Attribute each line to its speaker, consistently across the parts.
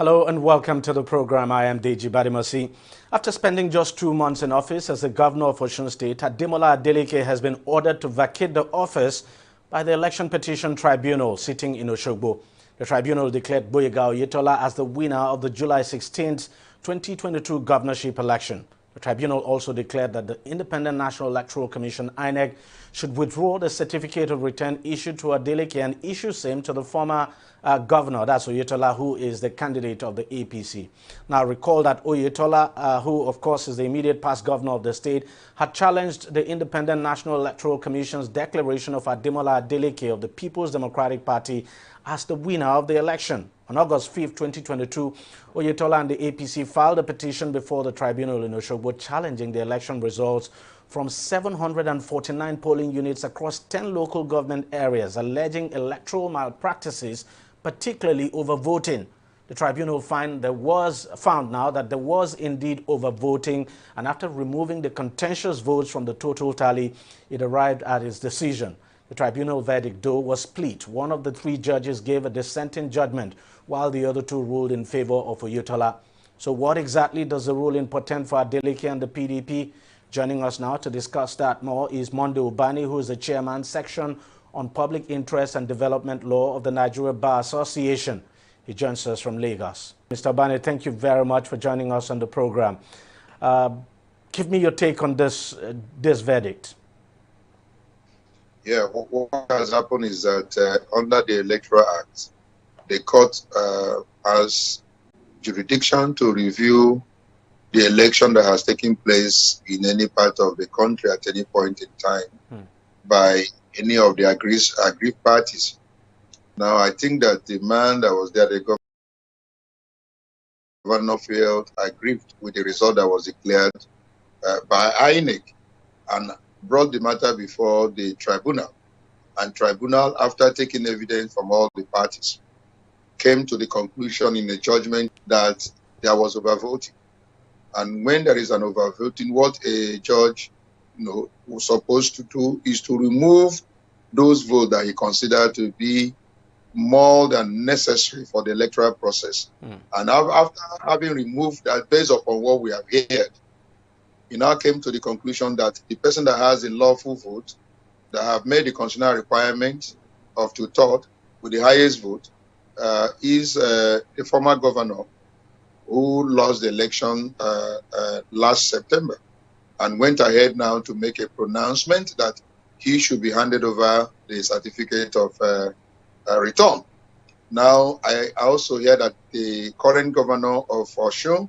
Speaker 1: Hello and welcome to the program. I am Deji Badimasi. After spending just 2 months in office as the governor of Osun State, Ademola Adeleke has been ordered to vacate the office by the Election Petition Tribunal sitting in Oshogbo. The tribunal declared Boyega Oyetola as the winner of the July 16, 2022 governorship election. The tribunal also declared that the Independent National Electoral Commission, INEC, should withdraw the certificate of return issued to Adeleke and issue same to the former governor, that's Oyetola, who is the candidate of the APC. Now, recall that Oyetola, who of course is the immediate past governor of the state, had challenged the Independent National Electoral Commission's declaration of Ademola Adeleke of the People's Democratic Party as the winner of the election. On August 5, 2022, Oyetola and the APC filed a petition before the tribunal in Oshogbo challenging the election results from 749 polling units across 10 local government areas, alleging electoral malpractices, particularly overvoting. The tribunal found now that there was indeed overvoting, and after removing the contentious votes from the total tally, it arrived at its decision. The tribunal verdict, though, was split. One of the 3 judges gave a dissenting judgment, while the other 2 ruled in favor of Oyetola. So what exactly does the ruling portend for Adeleke and the PDP? Joining us now to discuss that more is Monday Ubani, who is the chairman, section on public interest and development law of the Nigeria Bar Association. He joins us from Lagos. Mr. Ubani, thank you very much for joining us on the program. Give me your take on this verdict.
Speaker 2: Yeah, what has happened is that under the Electoral Act, the court has jurisdiction to review the election that has taken place in any part of the country at any point in time by any of the aggrieved parties. Now, I think that the man that was there, the governor, felt aggrieved with the result that was declared by INEC and brought the matter before the tribunal. And tribunal, after taking evidence from all the parties, came to the conclusion in the judgment that there was overvoting. And when there is an overvoting, what a judge was supposed to do is to remove those votes that he considered to be more than necessary for the electoral process. And after having removed that, based upon what we have heard, he now came to the conclusion that the person that has a lawful vote, that have made the constitutional requirement of 2/3 with the highest vote, is the former governor who lost the election last September and went ahead now to make a pronouncement that he should be handed over the certificate of return. Now, I also hear that the current governor of Osun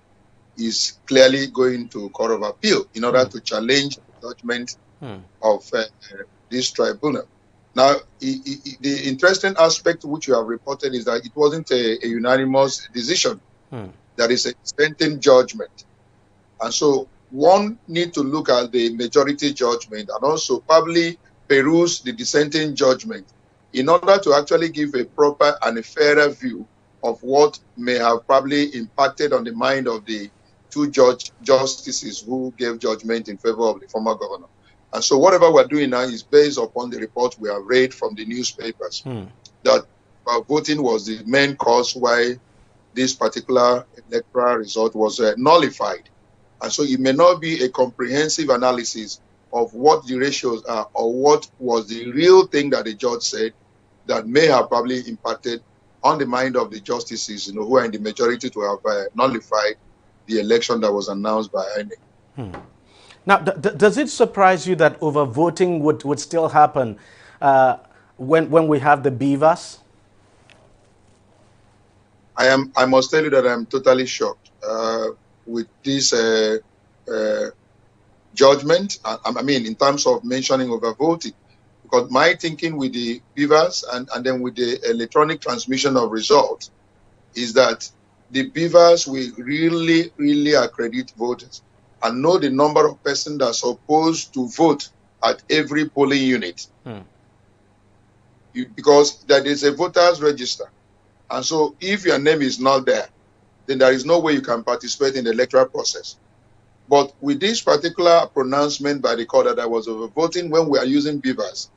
Speaker 2: is clearly going to Court of Appeal in order to challenge the judgment of this tribunal. Now, the interesting aspect which you have reported is that it wasn't a unanimous decision. That is a dissenting judgment. And so one need to look at the majority judgment and also probably peruse the dissenting judgment in order to actually give a proper and a fairer view of what may have probably impacted on the mind of the 2 justices who gave judgment in favor of the former governor. And so whatever we're doing now is based upon the report we have read from the newspapers, that voting was the main cause why this particular electoral result was nullified. And so it may not be a comprehensive analysis of what the ratios are or what was the real thing that the judge said that may have probably impacted on the mind of the justices, who are in the majority to have nullified the election that was announced by INEC.
Speaker 1: Now, does it surprise you that overvoting would still happen when we have the beavers?
Speaker 2: I must tell you that I'm totally shocked with this judgment. I mean, in terms of mentioning overvoting, because my thinking with the beavers and then with the electronic transmission of results is that the beavers will really accredit voters and know the number of persons that are supposed to vote at every polling unit. Because there is a voters register. And so if your name is not there, then there is no way you can participate in the electoral process. But with this particular pronouncement by the court that I was overvoting when we are using beavers,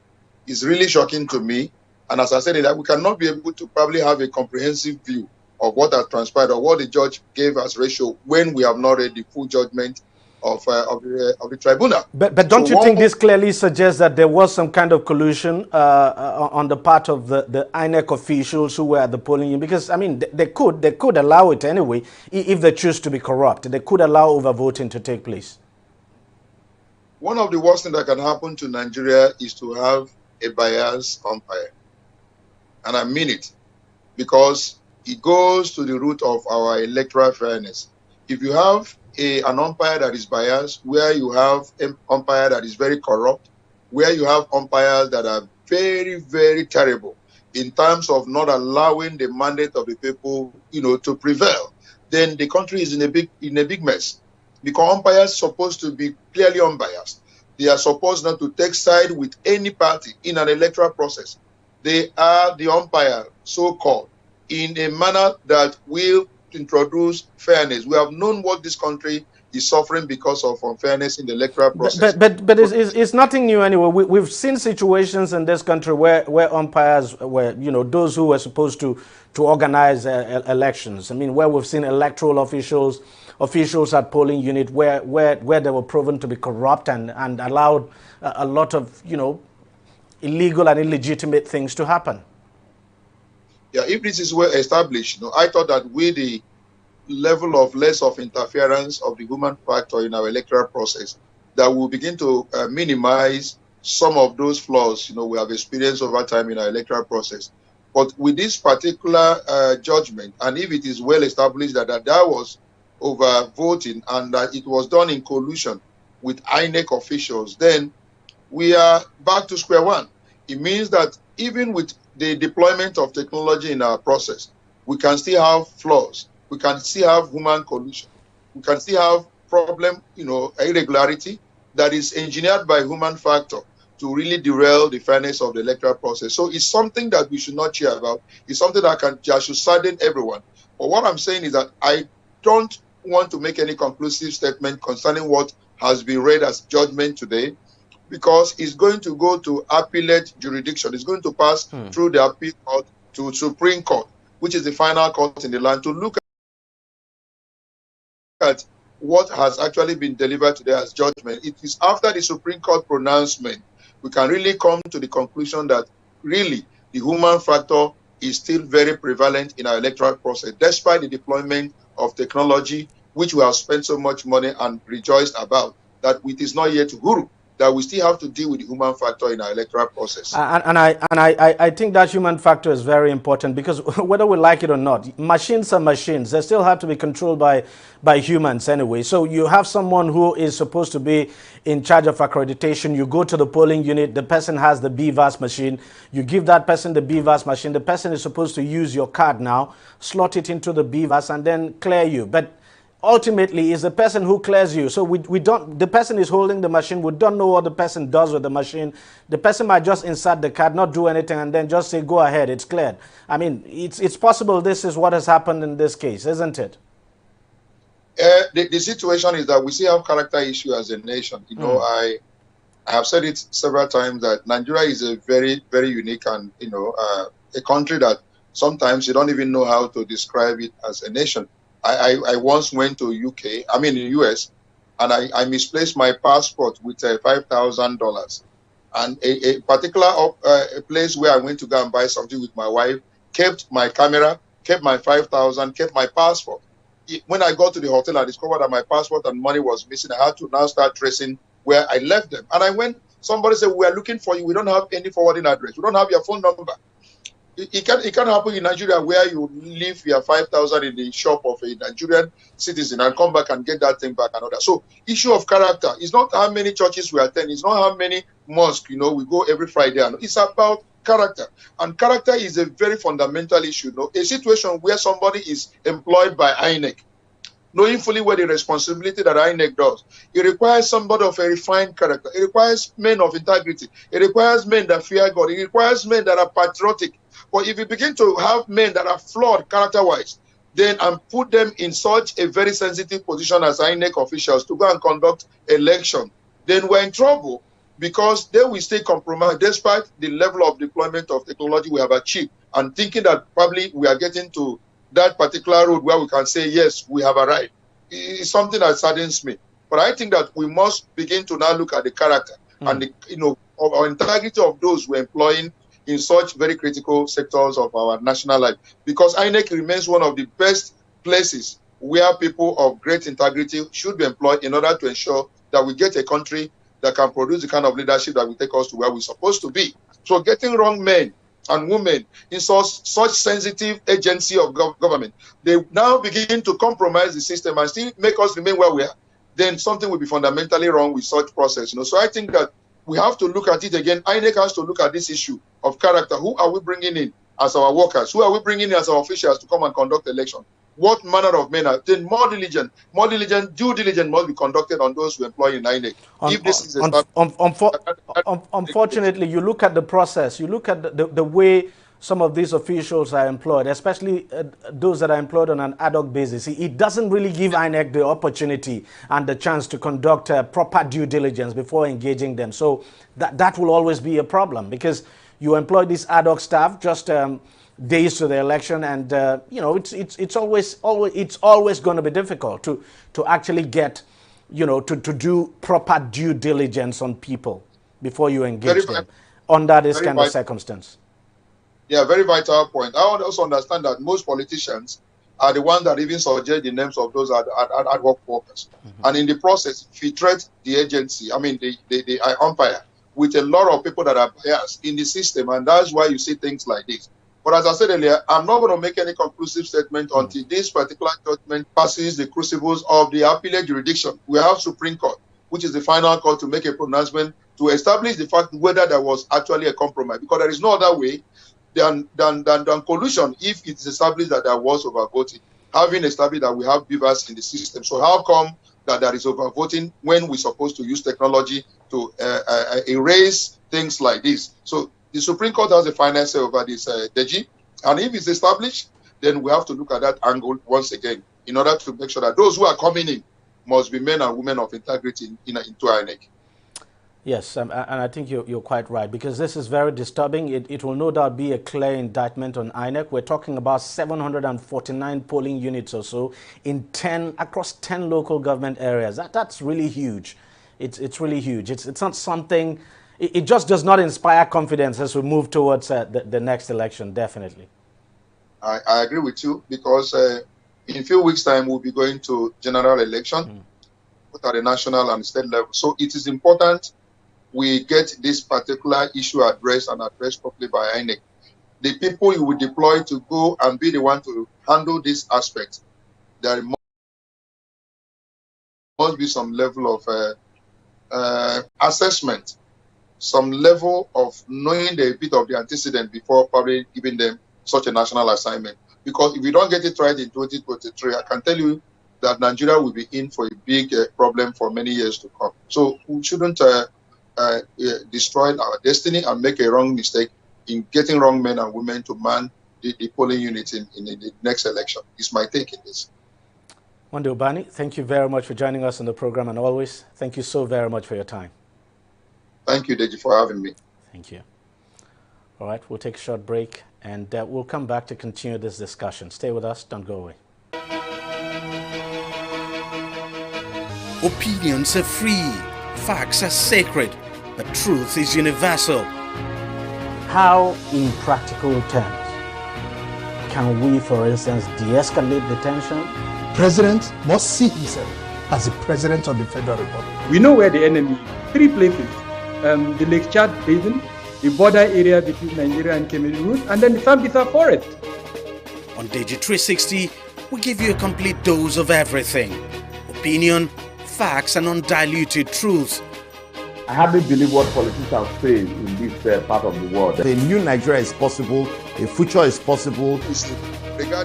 Speaker 2: is really shocking to me. And as I said, that we cannot be able to probably have a comprehensive view of what has transpired or what the judge gave as ratio when we have not read the full judgment of the tribunal.
Speaker 1: But
Speaker 2: So
Speaker 1: don't you think this clearly suggests that there was some kind of collusion on the part of the INEC officials who were at the polling unit? Because, I mean, they could allow it anyway if they choose to be corrupt. They could allow overvoting to take place.
Speaker 2: One of the worst things that can happen to Nigeria is to have a biased umpire. And I mean it, because it goes to the root of our electoral fairness. If you have an umpire that is biased, where you have an umpire that is very corrupt, where you have umpires that are very, very terrible in terms of not allowing the mandate of the people, to prevail, then the country is in a big mess. Because umpires are supposed to be clearly unbiased. They are supposed not to take side with any party in an electoral process. They are the umpire, so-called, in a manner that will introduce fairness. We have known what this country is suffering because of unfairness in the electoral process.
Speaker 1: But it's nothing new anyway. We've seen situations in this country where umpires were, those who were supposed to organize elections. I mean, where we've seen electoral officials at polling unit where they were proven to be corrupt and allowed a lot of, illegal and illegitimate things to happen.
Speaker 2: Yeah, if this is well established, I thought that with the level of less of interference of the human factor in our electoral process, that we'll begin to minimize some of those flaws, we have experienced over time in our electoral process. But with this particular judgment, and if it is well established that that was over voting and that it was done in collusion with INEC officials, then we are back to square one. It means that even with the deployment of technology in our process, we can still have flaws. We can still have human collusion. We can still have problem, irregularity that is engineered by human factor to really derail the fairness of the electoral process. So it's something that we should not cheer about. It's something that should sadden everyone. But what I'm saying is that I don't want to make any conclusive statement concerning what has been read as judgment today, because it's going to go to appellate jurisdiction. It's going to pass through the appeal court to Supreme Court, which is the final court in the land, to look at what has actually been delivered today as judgment. It is after the Supreme Court pronouncement we can really come to the conclusion that really the human factor is still very prevalent in our electoral process, despite the deployment of technology, which we have spent so much money and rejoiced about, that it is not yet guru, that we still have to deal with the human factor in our electoral process.
Speaker 1: And I think that human factor is very important, because whether we like it or not, machines are machines. They still have to be controlled by humans anyway. So you have someone who is supposed to be in charge of accreditation. You go to the polling unit, the person has the BVAS machine. You give that person the BVAS machine. The person is supposed to use your card now, slot it into the BVAS and then clear you. But ultimately, it's the person who clears you. So we don't, the person is holding the machine. We don't know what the person does with the machine. The person might just insert the card, not do anything, and then just say, go ahead, it's cleared. I mean, it's possible this is what has happened in this case, isn't it?
Speaker 2: The situation is that we still have character issue as a nation. I have said it several times that Nigeria is a very, very unique and, a country that sometimes you don't even know how to describe it as a nation. I once went to the US, and I misplaced my passport with $5,000. And a particular place where I went to go and buy something with my wife kept my camera, kept my 5,000, kept my passport. When I got to the hotel, I discovered that my passport and money was missing. I had to now start tracing where I left them. And I went, somebody said, we are looking for you. We don't have any forwarding address. We don't have your phone number. It can happen in Nigeria where you leave your 5,000 in the shop of a Nigerian citizen and come back and get that thing back and all that. So issue of character is not how many churches we attend. It's not how many mosques, we go every Friday. It's about character. And character is a very fundamental issue. A situation where somebody is employed by INEC, knowing fully well the responsibility that INEC does. It requires somebody of a refined character. It requires men of integrity. It requires men that fear God. It requires men that are patriotic. But if you begin to have men that are flawed character-wise, then and put them in such a very sensitive position as INEC officials to go and conduct election, then we're in trouble, because they will stay compromised despite the level of deployment of technology we have achieved, and thinking that probably we are getting to that particular road where we can say, yes, we have arrived. It's something that saddens me. But I think that we must begin to now look at the character and the, our integrity of those we're employing in such very critical sectors of our national life. Because INEC remains one of the best places where people of great integrity should be employed in order to ensure that we get a country that can produce the kind of leadership that will take us to where we're supposed to be. So getting wrong men and women in such sensitive agency of government, they now begin to compromise the system and still make us remain where we are, then something will be fundamentally wrong with such process. So I think that we have to look at it again. INEC has to look at this issue of character. Who are we bringing in as our workers? Who are we bringing in as our officials to come and conduct election? What manner of men are then more diligent, due diligence must be conducted on those who employ in INEC.
Speaker 1: Unfortunately, you look at the process, you look at the way some of these officials are employed, especially those that are employed on an ad hoc basis. It doesn't really give INEC the opportunity and the chance to conduct proper due diligence before engaging them. So that will always be a problem, because you employ this ad hoc staff just days to the election, and it's always going to be difficult to actually get to do proper due diligence on people before you engage them under this kind of circumstance.
Speaker 2: Yeah, very vital point. I also understand that most politicians are the ones that even suggest the names of those ad hoc workers, and in the process filtrate the agency. I mean the umpire with a lot of people that are biased in the system, and that's why you see things like this. But as I said earlier, I'm not going to make any conclusive statement until this particular judgment passes the crucibles of the appellate jurisdiction. We have Supreme Court, which is the final court, to make a pronouncement to establish the fact whether there was actually a compromise, because there is no other way than collusion if it's established that there was overvoting, having established that we have beavers in the system. So how come that there is overvoting when we're supposed to use technology to erase things like this? So the Supreme Court has the final say over this, Deji, and if it's established, then we have to look at that angle once again in order to make sure that those who are coming in must be men and women of integrity into INEC.
Speaker 1: Yes, and I think you're quite right, because this is very disturbing. It will no doubt be a clear indictment on INEC. We're talking about 749 polling units or so in across 10 local government areas. That's really huge. It's really huge. It's not something. It just does not inspire confidence as we move towards the next election, definitely.
Speaker 2: I agree with you, because in a few weeks' time, we'll be going to general election, both at the national and state level. So it is important we get this particular issue addressed and addressed properly by INEC. The people you will deploy to go and be the one to handle this aspect, there must be some level of assessment, some level of knowing a bit of the antecedent before probably giving them such a national assignment. Because if we don't get it right in 2023, I can tell you that Nigeria will be in for a big problem for many years to come. So we shouldn't destroy our destiny and make a wrong mistake in getting wrong men and women to man the polling units in the next election. Is my take in this.
Speaker 1: Wande Ubani, thank you very much for joining us on the program, and always, thank you so very much for your time.
Speaker 2: Thank you, Deji, for having me.
Speaker 1: Thank you. All right, we'll take a short break, and we'll come back to continue this discussion. Stay with us, don't go away.
Speaker 3: Opinions are free, facts are sacred, but truth is universal.
Speaker 1: How, in practical terms, can we, for instance, de-escalate the tension?
Speaker 4: President must see himself as the President of the Federal Republic.
Speaker 5: We know where the enemy is. 3 places. The Lake Chad Basin, the border area between Nigeria and Cameroon, and then the Sambisa Forest.
Speaker 3: On TV360, we give you a complete dose of everything. Opinion, facts, and undiluted truth.
Speaker 6: I hardly believe what politicians say in this part of the world.
Speaker 7: A new Nigeria is possible, a future is possible.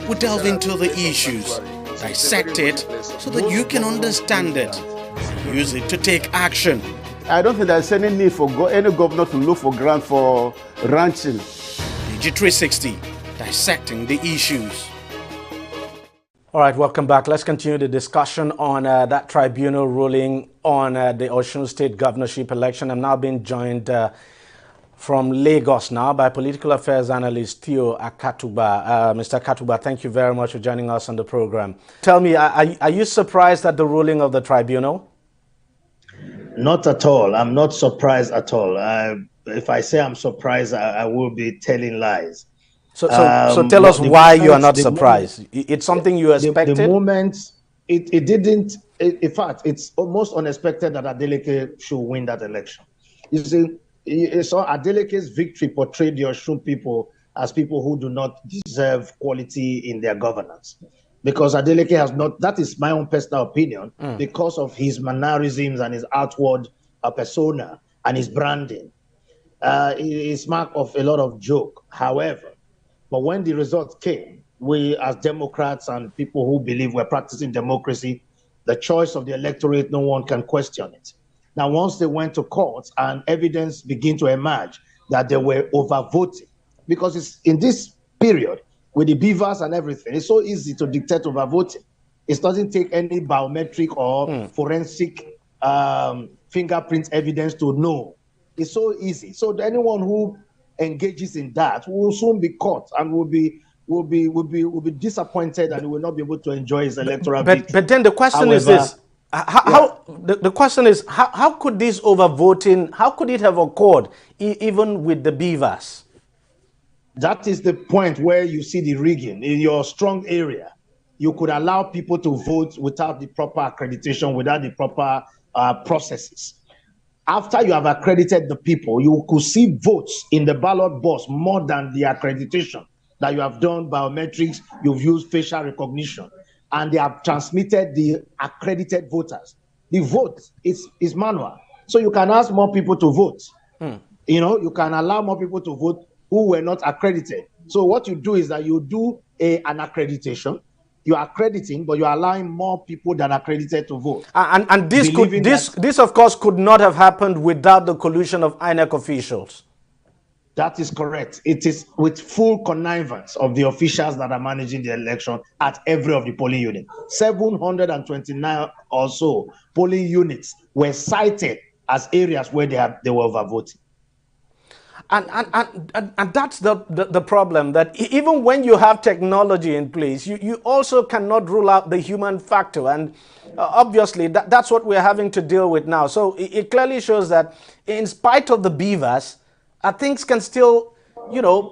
Speaker 3: We delve into the issues, dissect it so that you can understand it, and use it to take action.
Speaker 7: I don't think there's any need for any governor to look for grant for ranching.
Speaker 3: TV360, dissecting the issues.
Speaker 1: All right, welcome back. Let's continue the discussion on that tribunal ruling on the Osun State governorship election. I'm now being joined from Lagos now by political affairs analyst Theo Akatuba. Mr. Akatuba, thank you very much for joining us on the program. Tell me, are you surprised at the ruling of the tribunal?
Speaker 8: Not at all. I'm not surprised at all. If I say I'm surprised, I will be telling lies.
Speaker 1: So tell us why you are not surprised. It's something you expected?
Speaker 8: The moment, it didn't, in fact, it's almost unexpected that Adeleke should win that election. You see, so Adeleke's victory portrayed the Osun people as people who do not deserve quality in their governance. Because Adeleke has not, that is my own personal opinion, because of his mannerisms and his outward persona and his branding. It's mark of a lot of joke. However, but when the results came, we as Democrats and people who believe we're practicing democracy, the choice of the electorate, no one can question it. Now, once they went to court and evidence began to emerge that they were overvoting, because it's in this period with the beavers and everything, it's so easy to dictate overvoting. It doesn't take any biometric or forensic fingerprint evidence to know. It's so easy. So anyone who engages in that will soon be caught and will be disappointed and will not be able to enjoy his electoral victory.
Speaker 1: But then the question is this: the question is how could this overvoting, how could it have occurred even with the beavers?
Speaker 8: That is the point where you see the rigging in your strong area. You could allow people to vote without the proper accreditation, without the proper processes. After you have accredited the people, you could see votes in the ballot box more than the accreditation that you have done biometrics, you've used facial recognition, and they have transmitted the accredited voters. The vote is manual. So you can ask more people to vote. You know, you can allow more people to vote who were not accredited. So what you do is that you do an accreditation. You are accrediting, but you are allowing more people than accredited to vote.
Speaker 1: And this of course could not have happened without the collusion of INEC officials.
Speaker 8: That is correct. It is with full connivance of the officials that are managing the election at every of the polling units. 729 or so polling units were cited as areas where they were overvoting.
Speaker 1: And that's the problem, that even when you have technology in place, you also cannot rule out the human factor. And obviously, that's what we're having to deal with now. So it clearly shows that in spite of the beavers, things can still,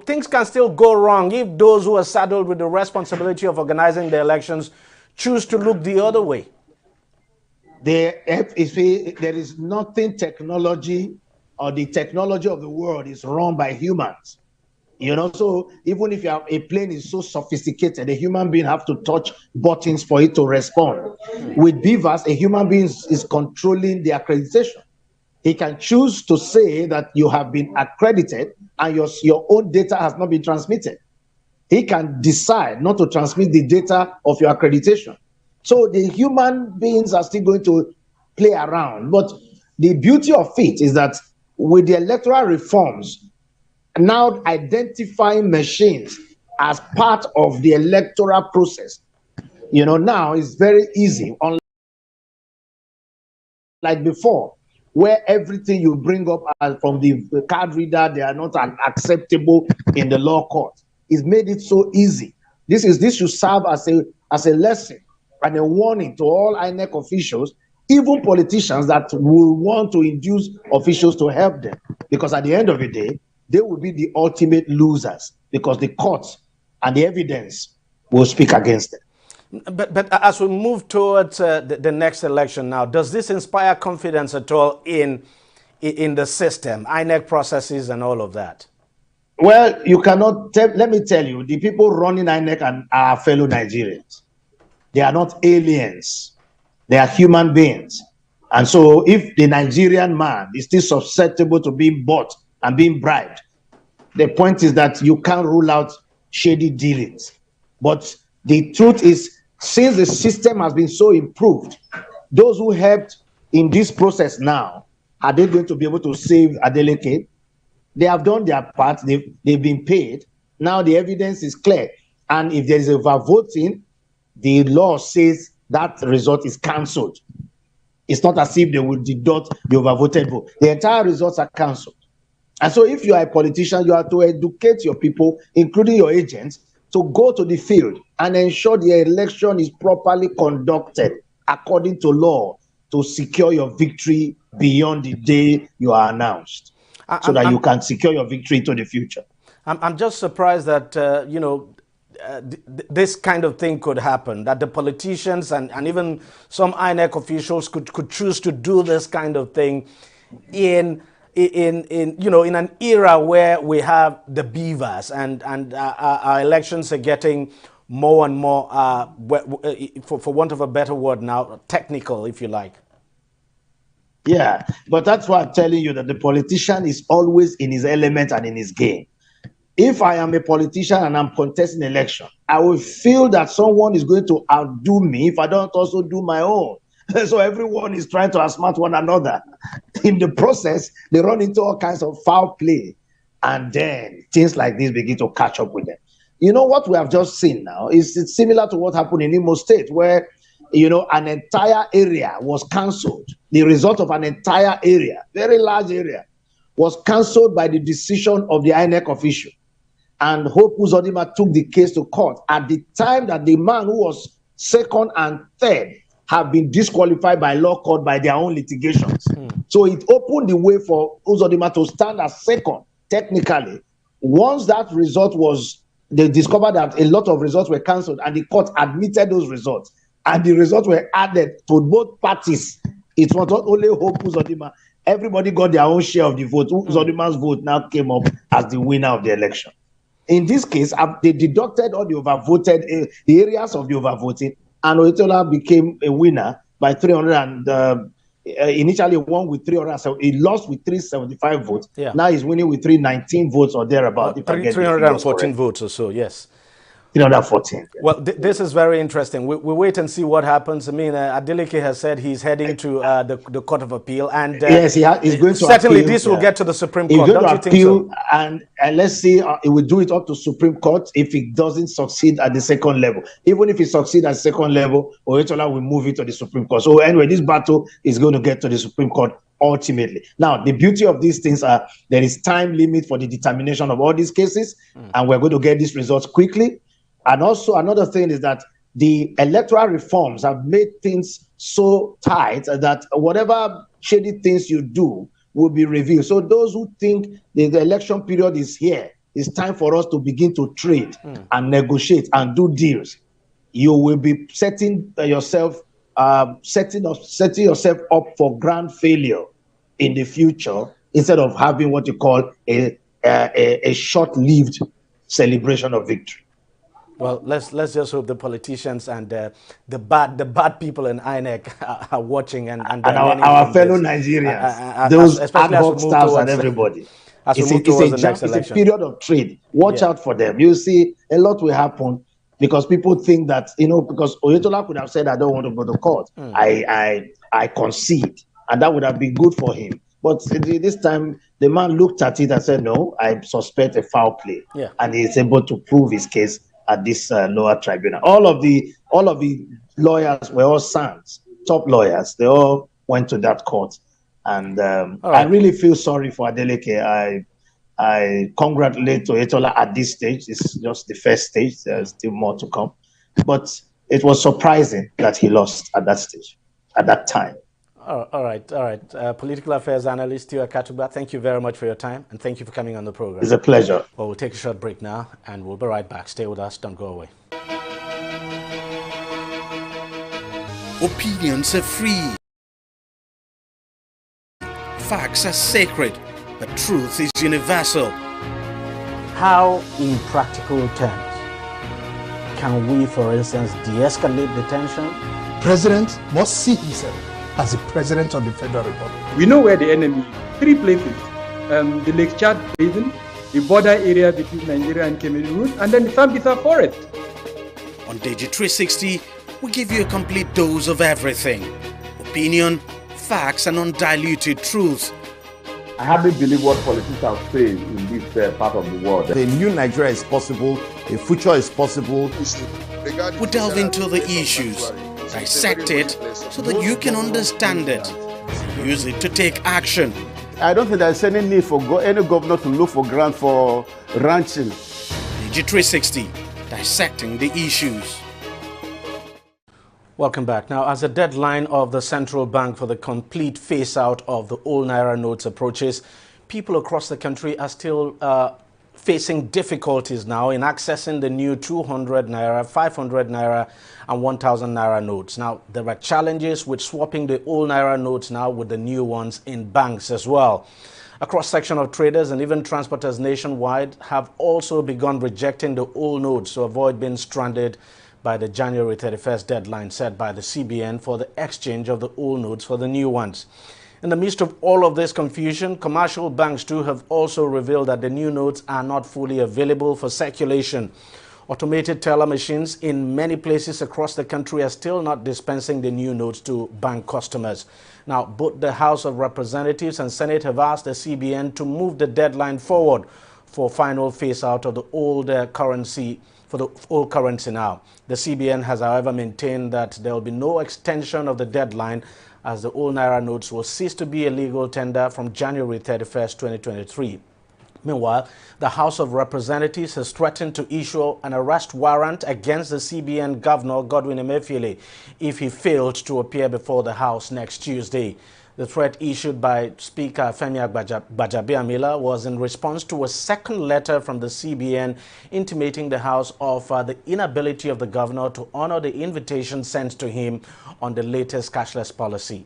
Speaker 1: things can still go wrong if those who are saddled with the responsibility of organizing the elections choose to look the other way.
Speaker 8: There is nothing technology or the technology of the world is run by humans. So even if a plane is so sophisticated, a human being have to touch buttons for it to respond. With beavers, a human being is controlling the accreditation. He can choose to say that you have been accredited and your own data has not been transmitted. He can decide not to transmit the data of your accreditation. So the human beings are still going to play around. But the beauty of it is that with the electoral reforms, now identifying machines as part of the electoral process, now it's very easy. Unlike before, where everything you bring up from the card reader, they are not acceptable in the law court. It's made it so easy. This should serve as a lesson and a warning to all INEC officials, even politicians that will want to induce officials to help them. Because at the end of the day, they will be the ultimate losers because the courts and the evidence will speak against them.
Speaker 1: But as we move towards the next election now, does this inspire confidence at all in the system, INEC processes and all of that?
Speaker 8: Well, you cannot let me tell you, the people running INEC are our fellow Nigerians. They are not aliens. They are human beings. And so if the Nigerian man is still susceptible to being bought and being bribed, the point is that you can't rule out shady dealings. But the truth is, since the system has been so improved, those who helped in this process now, are they going to be able to save Adeleke? They have done their part. They've been paid. Now the evidence is clear. And if there is overvoting, the law says that result is cancelled. It's not as if they will deduct the overvoted vote. The entire results are cancelled. And so if you are a politician, you have to educate your people, including your agents, to go to the field and ensure the election is properly conducted according to law to secure your victory beyond the day you are announced, so that you can secure your victory to the future.
Speaker 1: I'm just surprised that, this kind of thing could happen, that the politicians and even some INEC officials could choose to do this kind of thing in an era where we have the beavers and our elections are getting more and more, for want of a better word now, technical, if you like.
Speaker 8: Yeah, but that's why I'm telling you that the politician is always in his element and in his game. If I am a politician and I'm contesting an election, I will feel that someone is going to outdo me if I don't also do my own. So everyone is trying to outsmart one another. In the process, they run into all kinds of foul play. And then things like this begin to catch up with them. You know what we have just seen now is it's similar to what happened in Imo State, where an entire area was cancelled. The result of an entire area, very large area, was cancelled by the decision of the INEC official. And Hope Uzodimma took the case to court at the time that the man who was second and third have been disqualified by law court by their own litigations. So it opened the way for Uzodimma to stand as second, technically. Once that result was, they discovered that a lot of results were cancelled and the court admitted those results. And the results were added to both parties. It was not only Hope Uzodimma. Everybody got their own share of the vote. Uzodimma's vote now came up as the winner of the election. In this case, they deducted all the overvoted, the areas of the overvoting, and Electoral became a winner by 300 and initially won with 300. So he lost with 375 votes. Yeah. Now he's winning with 319 votes or thereabout.
Speaker 1: 314 votes or so, yes.
Speaker 8: 314.
Speaker 1: Well, this is very interesting. We wait and see what happens. I mean, Adeleke has said he's heading to the Court of Appeal, and
Speaker 8: yes, he's going to
Speaker 1: certainly
Speaker 8: appeal,
Speaker 1: this will get to the Supreme
Speaker 8: Court.
Speaker 1: Don't you think so?
Speaker 8: And let's see, he will do it up to Supreme Court if he doesn't succeed at the second level. Even if he succeeds at the second level, Oyetola will move it to the Supreme Court. So anyway, this battle is going to get to the Supreme Court ultimately. Now, the beauty of these things are there is time limit for the determination of all these cases, and we're going to get these results quickly. And also another thing is that the electoral reforms have made things so tight that whatever shady things you do will be revealed. So those who think the election period is here, it's time for us to begin to trade and negotiate and do deals. You will be setting yourself up for grand failure in the future instead of having what you call a short-lived celebration of victory.
Speaker 1: Well, let's just hope the politicians and the bad people in INEC are watching and
Speaker 8: our fellow Nigerians, those ad hoc staffs and everybody. It's a period of trade. Watch out for them. You see, a lot will happen because people think that, because Oyetola could have said, I don't want to go to court. I concede. And that would have been good for him. But this time, the man looked at it and said, no, I suspect a foul play. Yeah. And he's able to prove his case at this lower tribunal. All of the lawyers were all sons, top lawyers. They all went to that court. And I really feel sorry for Adeleke. I congratulate Oyetola at this stage. It's just the first stage. There's still more to come. But it was surprising that he lost at that stage, at that time.
Speaker 1: All right. Political affairs analyst Sonia Ekweremadu, thank you very much for your time, and thank you for coming on the program.
Speaker 8: It's a pleasure.
Speaker 1: Well, we'll take a short break now, and we'll be right back. Stay with us. Don't go away.
Speaker 3: Opinions are free. Facts are sacred, but truth is universal.
Speaker 1: How, in practical terms, can we, for instance, de-escalate the tension?
Speaker 4: President must see himself as the President of the Federal Republic.
Speaker 5: We know where the enemy is. 3 places. The Lake Chad Basin, the border area between Nigeria and Cameroon, and then the Sambisa Forest.
Speaker 3: On TV360, we give you a complete dose of everything. Opinion, facts, and undiluted truth.
Speaker 6: I hardly believe what politicians say in this part of the world.
Speaker 7: A new Nigeria is possible, a future is possible.
Speaker 3: We delve into the issues, dissect it so that you can understand it, use it to take action.
Speaker 7: I don't think there's any need for any governor to look for grant for ranching.
Speaker 3: TV360, dissecting the issues.
Speaker 1: Welcome back. Now, as the deadline of the central bank for the complete phase-out of the old naira notes approaches, people across the country are still facing difficulties now in accessing the new 200 naira, 500 naira, and 1,000 naira notes. Now, there are challenges with swapping the old naira notes now with the new ones in banks as well. A cross-section of traders and even transporters nationwide have also begun rejecting the old notes to avoid being stranded by the January 31st deadline set by the CBN for the exchange of the old notes for the new ones. In the midst of all of this confusion, commercial banks too have also revealed that the new notes are not fully available for circulation. Automated teller machines in many places across the country are still not dispensing the new notes to bank customers. Now, both the House of Representatives and Senate have asked the CBN to move the deadline forward for final phase-out of the old currency, for the old currency now. The CBN has, however, maintained that there will be no extension of the deadline as the old naira notes will cease to be a legal tender from January 31st, 2023. Meanwhile, the House of Representatives has threatened to issue an arrest warrant against the CBN Governor Godwin Emefiele if he failed to appear before the House next Tuesday. The threat issued by Speaker Femi Gbajabiamila was in response to a second letter from the CBN intimating the House of the inability of the governor to honor the invitation sent to him on the latest cashless policy.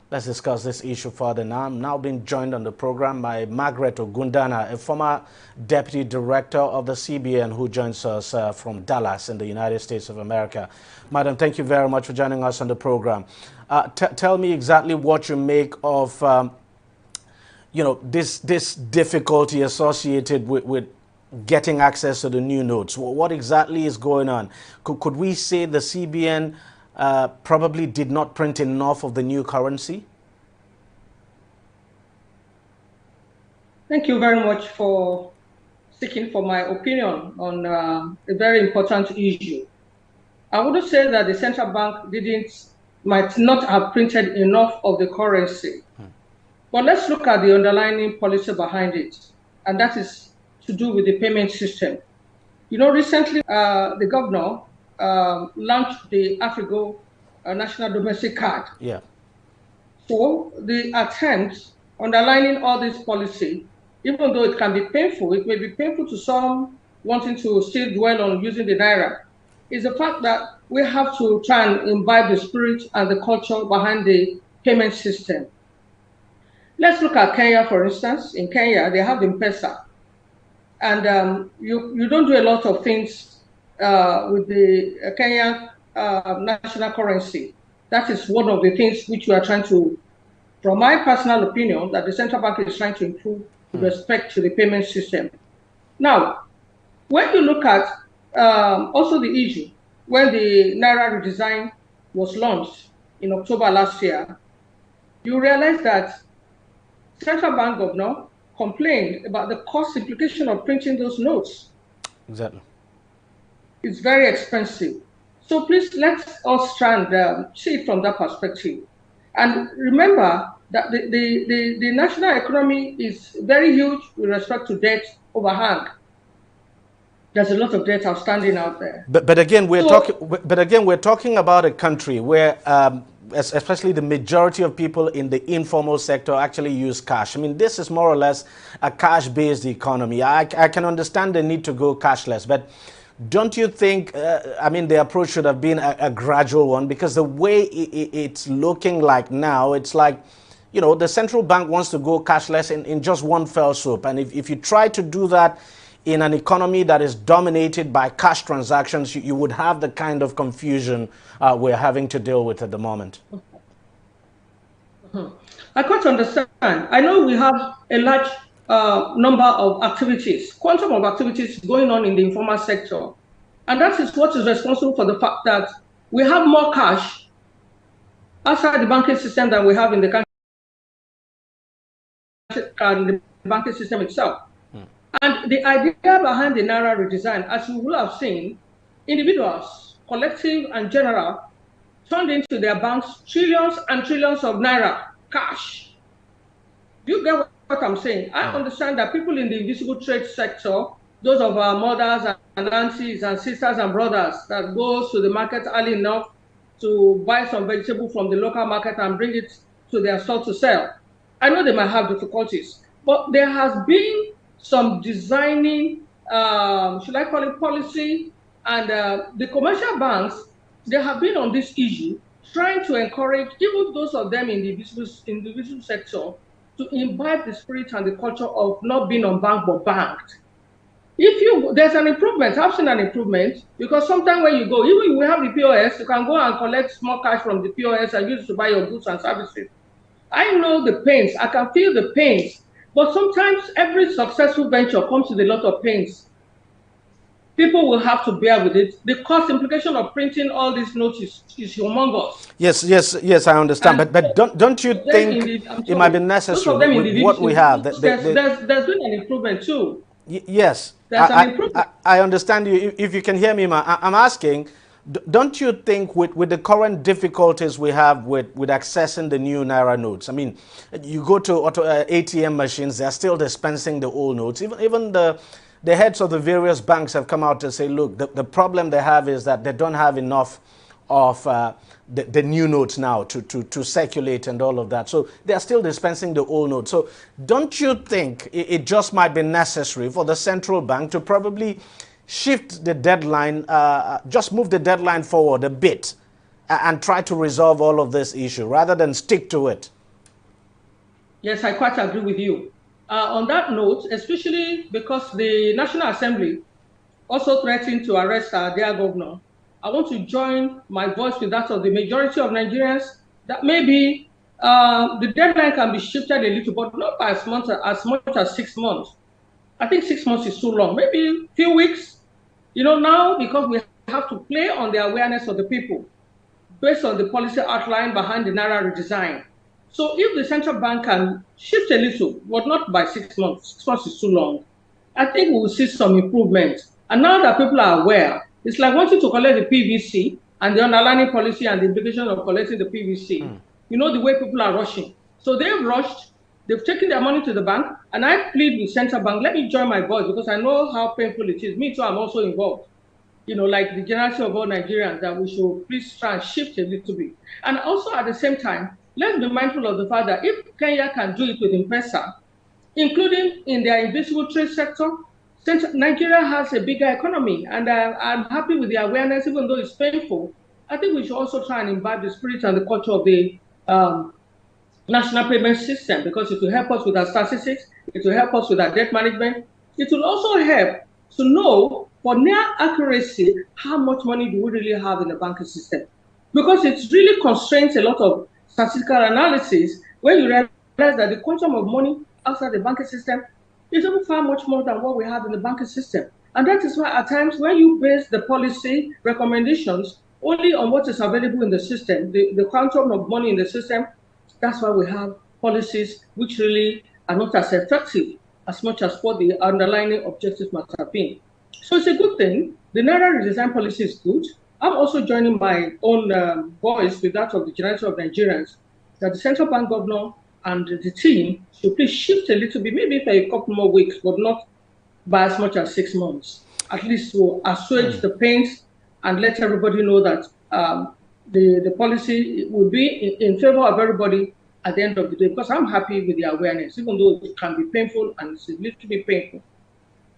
Speaker 1: Let's discuss this issue further now. I'm now being joined on the program by Margaret Ogundana, a former Deputy Director of the CBN who joins us from Dallas in the United States of America. Madam, thank you very much for joining us on the program. Tell me exactly what you make of, this difficulty associated with getting access to the new notes. What exactly is going on? Could we say the CBN probably did not print enough of the new currency?
Speaker 9: Thank you very much for seeking for my opinion on a very important issue. I would say that the central bank might not have printed enough of the currency. But let's look at the underlying policy behind it, and that is to do with the payment system. Recently the governor launched the Afrigo National Domestic Card.
Speaker 1: Yeah.
Speaker 9: So the attempt underlining all this policy, even though it can be painful, it may be painful to some wanting to still dwell on using the naira, is the fact that we have to try and imbibe the spirit and the culture behind the payment system. Let's look at Kenya, for instance. In Kenya, they have the M-Pesa. And you don't do a lot of things with the Kenya national currency. That is one of the things which we are trying to, from my personal opinion, that the central bank is trying to improve with respect to the payment system. Now, when you look at also the issue, when the Naira redesign was launched in October last year, you realize that central bank governor complained about the cost implication of printing those notes.
Speaker 1: Exactly. It's
Speaker 9: very expensive. So please let us try and see it from that perspective. And remember that the national economy is very huge with respect to debt overhang. There's a lot of debt outstanding out there.
Speaker 1: But again, we're talking about a country where, especially the majority of people in the informal sector actually use cash. I mean, this is more or less a cash-based economy. I can understand the need to go cashless, but don't you think, the approach should have been a gradual one? Because the way it's looking like now, it's like, the central bank wants to go cashless in just one fell swoop. And if you try to do that in an economy that is dominated by cash transactions, you would have the kind of confusion we're having to deal with at the moment.
Speaker 9: I quite understand. I know we have a large number of activities, quantum of activities going on in the informal sector. And that is what is responsible for the fact that we have more cash outside the banking system than we have in the banking system itself. And the idea behind the Naira redesign, as you will have seen, individuals, collective and general, turned into their banks trillions and trillions of Naira cash. Do you get what what I'm saying. I understand that people in the invisible trade sector, those of our mothers and aunties and sisters and brothers that go to the market early enough to buy some vegetable from the local market and bring it to their store to sell, I know they might have difficulties, but there has been some designing, should I call it policy, and the commercial banks, they have been on this issue, trying to encourage even those of them in the invisible sector to imbibe the spirit and the culture of not being unbanked but banked. There's an improvement, I've seen an improvement, because sometimes when you go, even if we have the POS, you can go and collect small cash from the POS and use it to buy your goods and services. I know the pains, I can feel the pains, but sometimes every successful venture comes with a lot of pains. People will have to bear with it. The cost implication of printing all these notes is humongous.
Speaker 1: Yes, I understand. But don't you think it might be necessary with what we have?
Speaker 9: There's been an improvement too.
Speaker 1: Yes, I understand you. If you can hear me, I'm asking, don't you think with the current difficulties we have with accessing the new Naira notes? I mean, you go to ATM machines, they're still dispensing the old notes. Even the heads of the various banks have come out to say, look, the problem they have is that they don't have enough of the new notes now to circulate and all of that. So they're still dispensing the old notes. So don't you think it just might be necessary for the central bank to probably shift the deadline, just move the deadline forward a bit and try to resolve all of this issue rather than stick to it?
Speaker 9: Yes, I quite agree with you. On that note, especially because the National Assembly also threatened to arrest our dear governor, I want to join my voice with that of the majority of Nigerians that maybe the deadline can be shifted a little, but not by as much as 6 months. I think 6 months is too long, maybe a few weeks. You know, now because we have to play on the awareness of the people based on the policy outline behind the Naira redesign. So if the central bank can shift a little, but not by 6 months, 6 months is too long, I think we will see some improvement. And now that people are aware, it's like wanting to collect the PVC and the underlying policy and the implication of collecting the PVC. You know, the way people are rushing. So they've rushed, they've taken their money to the bank, and I plead with central bank, let me join my voice because I know how painful it is. Me too, I'm also involved. You know, like the generality of all Nigerians, that we should please try and shift a little bit. And also at the same time, let's be mindful of the fact that if Kenya can do it with M-Pesa, including in their invisible trade sector, since Nigeria has a bigger economy, and I'm happy with the awareness, even though it's painful. I think we should also try and imbibe the spirit and the culture of the national payment system, because it will help us with our statistics, it will help us with our debt management. It will also help to know for near accuracy how much money do we really have in the banking system, because it really constrains a lot of statistical analysis when you realize that the quantum of money outside the banking system is even far much more than what we have in the banking system. And that is why at times when you base the policy recommendations only on what is available in the system, the quantum of money in the system, that's why we have policies which really are not as effective as much as what the underlying objectives must have been. So it's a good thing. The Naira redesign policy is good. I'm also joining my own voice with that of the generality of Nigerians that the central bank governor and the team should please shift a little bit, maybe for a couple more weeks, but not by as much as 6 months. At least to assuage the pains and let everybody know that the policy will be in favor of everybody at the end of the day, because I'm happy with the awareness, even though it can be painful and it's a little bit painful.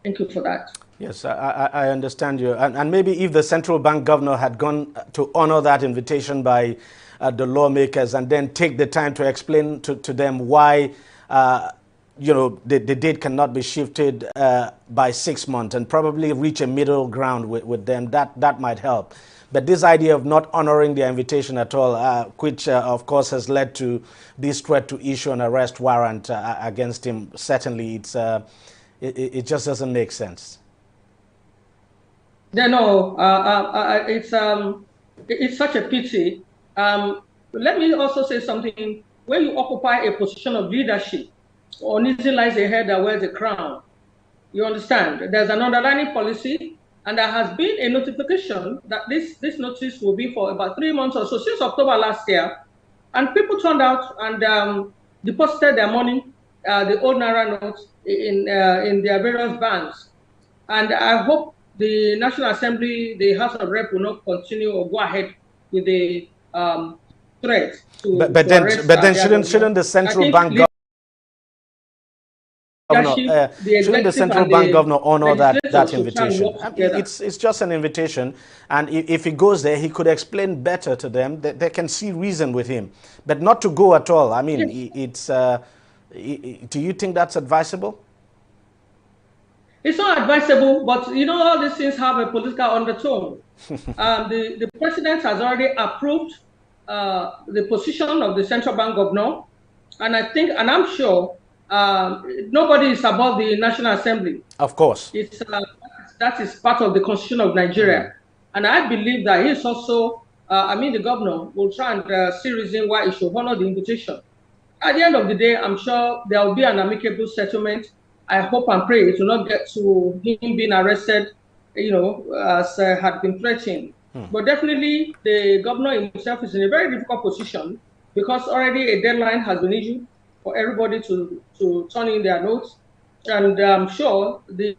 Speaker 9: Thank you for that.
Speaker 1: Yes, I understand you. And maybe if the central bank governor had gone to honor that invitation by the lawmakers and then take the time to explain to them why, you know, the date cannot be shifted by 6 months and probably reach a middle ground with them, that might help. But this idea of not honoring their invitation at all, which of course has led to this threat to issue an arrest warrant against him, certainly it just doesn't make sense.
Speaker 9: Yeah, no, it's such a pity. Let me also say something. When you occupy a position of leadership, on easy lies a head that wears a crown. You understand? There's an underlying policy, and there has been a notification that this notice will be for about 3 months or so, since October last year. And people turned out and deposited their money the old naira notes in their various bands. And I hope the National Assembly, the House of Rep, will not continue or go ahead with the threat to
Speaker 1: but then shouldn't the central bank governor shouldn't the central bank governor honor that invitation? It's just an invitation, and if he goes there, he could explain better to them that they can see reason with him, but not to go at all. I mean, it's. Do you think that's advisable?
Speaker 9: It's not advisable, but you know, all these things have a political undertone. The president has already approved the position of the central bank governor, and I think, and I'm sure, nobody is above the National Assembly.
Speaker 1: Of course.
Speaker 9: It's that is part of the Constitution of Nigeria. And I believe that he's also, the governor will try and see reason why he should honor the invitation. At the end of the day, I'm sure there will be an amicable settlement. I hope and pray it will not get to him being arrested, as had been threatened. But definitely, the governor himself is in a very difficult position because already a deadline has been issued for everybody to turn in their notes. And I'm sure the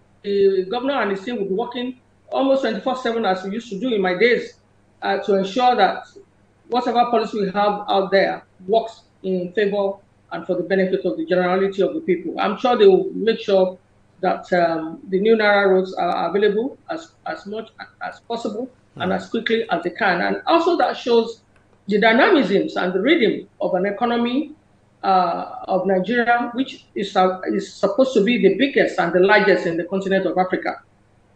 Speaker 9: governor and his team will be working almost 24/7 as we used to do in my days to ensure that whatever policy we have out there works in favor and for the benefit of the generality of the people. I'm sure they will make sure that the new naira roads are available as much as possible and as quickly as they can. And also that shows the dynamisms and the rhythm of an economy of Nigeria, which is supposed to be the biggest and the largest in the continent of Africa.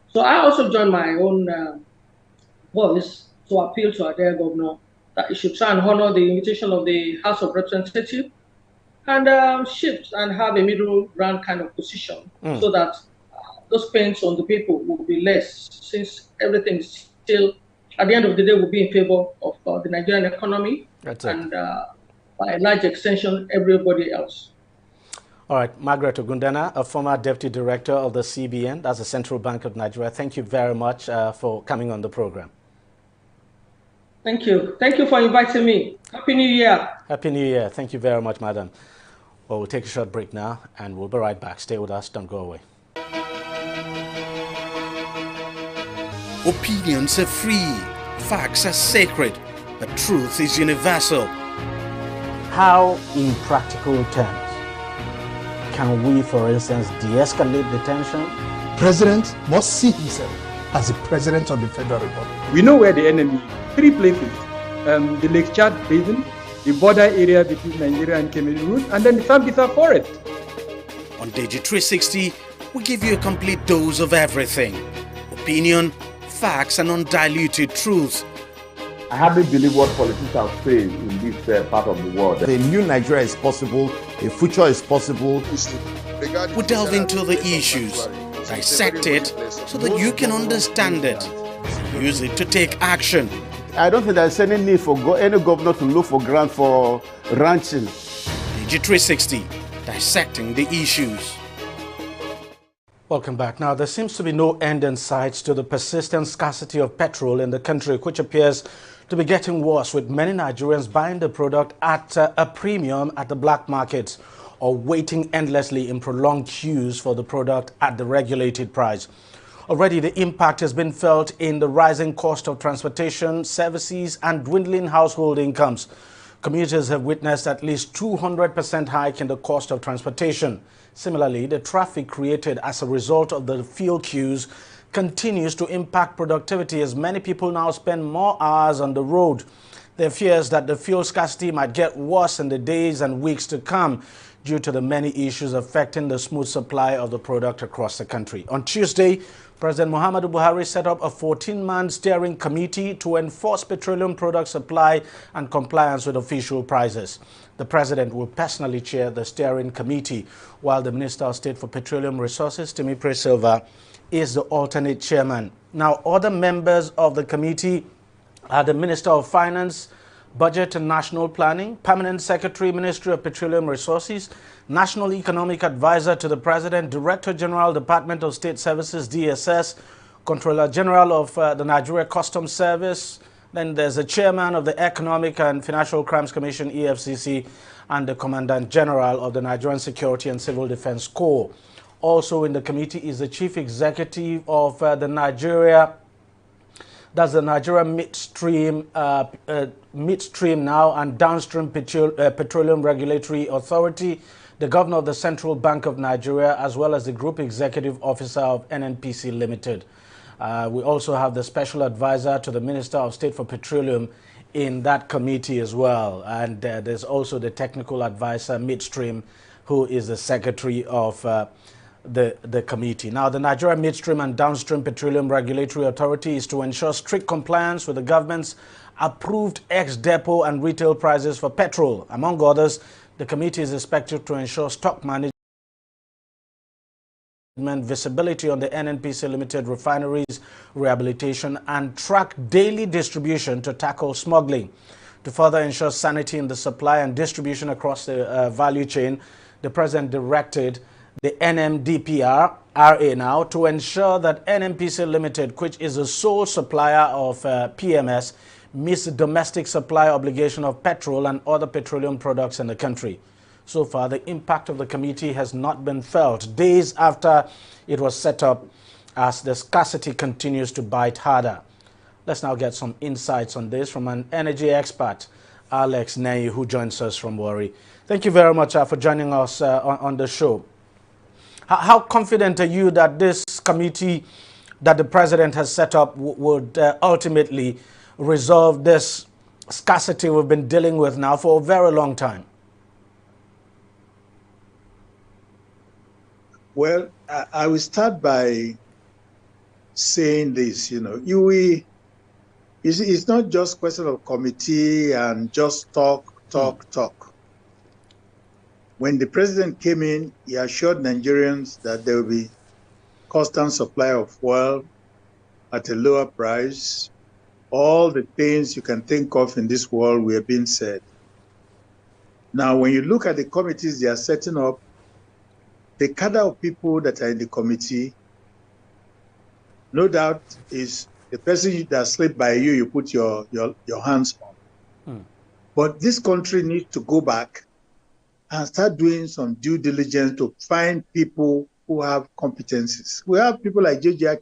Speaker 9: So I also join my own voice to appeal to our dear governor that he should try and honor the invitation of the House of Representatives and shift and have a middle ground kind of position so that those pains on the people will be less, since everything is still, at the end of the day, will be in favor of the Nigerian economy and by a large extension, everybody else.
Speaker 1: All right, Margaret Ogundana, a former Deputy Director of the CBN, that's the Central Bank of Nigeria. Thank you very much for coming on the program.
Speaker 9: Thank you. Thank you for inviting me. Happy New Year.
Speaker 1: Happy New Year. Thank you very much, madam. Well, we'll take a short break now, and we'll be right back. Stay with us. Don't go away.
Speaker 3: Opinions are free. Facts are sacred. But truth is universal.
Speaker 1: How, in practical terms, can we, for instance, de-escalate the tension?
Speaker 4: President must see himself as the President of the Federal Republic.
Speaker 5: We know where the enemy is. 3 places. The Lake Chad Basin, the border area between Nigeria and Cameroon, and then the Sambisa Forest.
Speaker 3: On TV360, we give you a complete dose of everything. Opinion, facts, and undiluted truth.
Speaker 6: I hardly believe what politicians say in this part of the world.
Speaker 7: A new Nigeria is possible, a future is possible.
Speaker 3: We delve into the issues, dissect it so that you can understand it, use it to take action.
Speaker 7: I don't think there's any need for any governor to look for grant for ranching.
Speaker 3: TV360, dissecting the issues.
Speaker 1: Welcome back. Now, there seems to be no end in sight to the persistent scarcity of petrol in the country, which appears to be getting worse, with many Nigerians buying the product at a premium at the black markets or waiting endlessly in prolonged queues for the product at the regulated price. Already, the impact has been felt in the rising cost of transportation, services, and dwindling household incomes. Commuters have witnessed at least 200% hike in the cost of transportation. Similarly, the traffic created as a result of the fuel queues continues to impact productivity as many people now spend more hours on the road. There are fears that the fuel scarcity might get worse in the days and weeks to come due to the many issues affecting the smooth supply of the product across the country. On Tuesday, President Muhammadu Buhari set up a 14-man steering committee to enforce petroleum product supply and compliance with official prices. The president will personally chair the steering committee, while the Minister of State for Petroleum Resources, Timipre Silva, is the alternate chairman. Now, other members of the committee are the Minister of Finance, Budget and National Planning, Permanent Secretary, Ministry of Petroleum Resources, National Economic Advisor to the President, Director General, Department of State Services, DSS, Controller General of the Nigeria Customs Service, Then there's the chairman of the Economic and Financial Crimes Commission, EFCC, and the Commandant General of the Nigerian Security and Civil Defense Corps. Also in the committee is the chief executive of the Nigeria midstream now and downstream petroleum regulatory authority, the governor of the Central Bank of Nigeria, as well as the group executive officer of NNPC Limited. We also have the special advisor to the Minister of State for Petroleum in that committee as well. And there's also the technical advisor midstream, who is the secretary of the committee. Now, the Nigeria Midstream and Downstream Petroleum Regulatory Authority is to ensure strict compliance with the government's approved ex-depot and retail prices for petrol. Among others, the committee is expected to ensure stock management, visibility on the NNPC Limited refineries, rehabilitation, and track daily distribution to tackle smuggling. To further ensure sanity in the supply and distribution across the value chain, the President directed the NMDPR RA now to ensure that NNPC Limited, which is the sole supplier of PMS, meets the domestic supply obligation of petrol and other petroleum products in the country. So far, the impact of the committee has not been felt days after it was set up, as the scarcity continues to bite harder. Let's now get some insights on this from an energy expert, Alex Ney, who joins us from Warri. Thank you very much for joining us on the show. How confident are you that this committee that the president has set up would ultimately resolve this scarcity we've been dealing with now for a very long time?
Speaker 10: Well, I will start by saying this, it's not just a question of committee and just talk. When the president came in, he assured Nigerians that there will be constant supply of oil at a lower price. All the things you can think of in this world were being said. Now, when you look at the committees they are setting up, the cadre of people that are in the committee, no doubt, is the person that slipped by you put your hands on. But this country needs to go back and start doing some due diligence to find people who have competencies. We have people like J.J.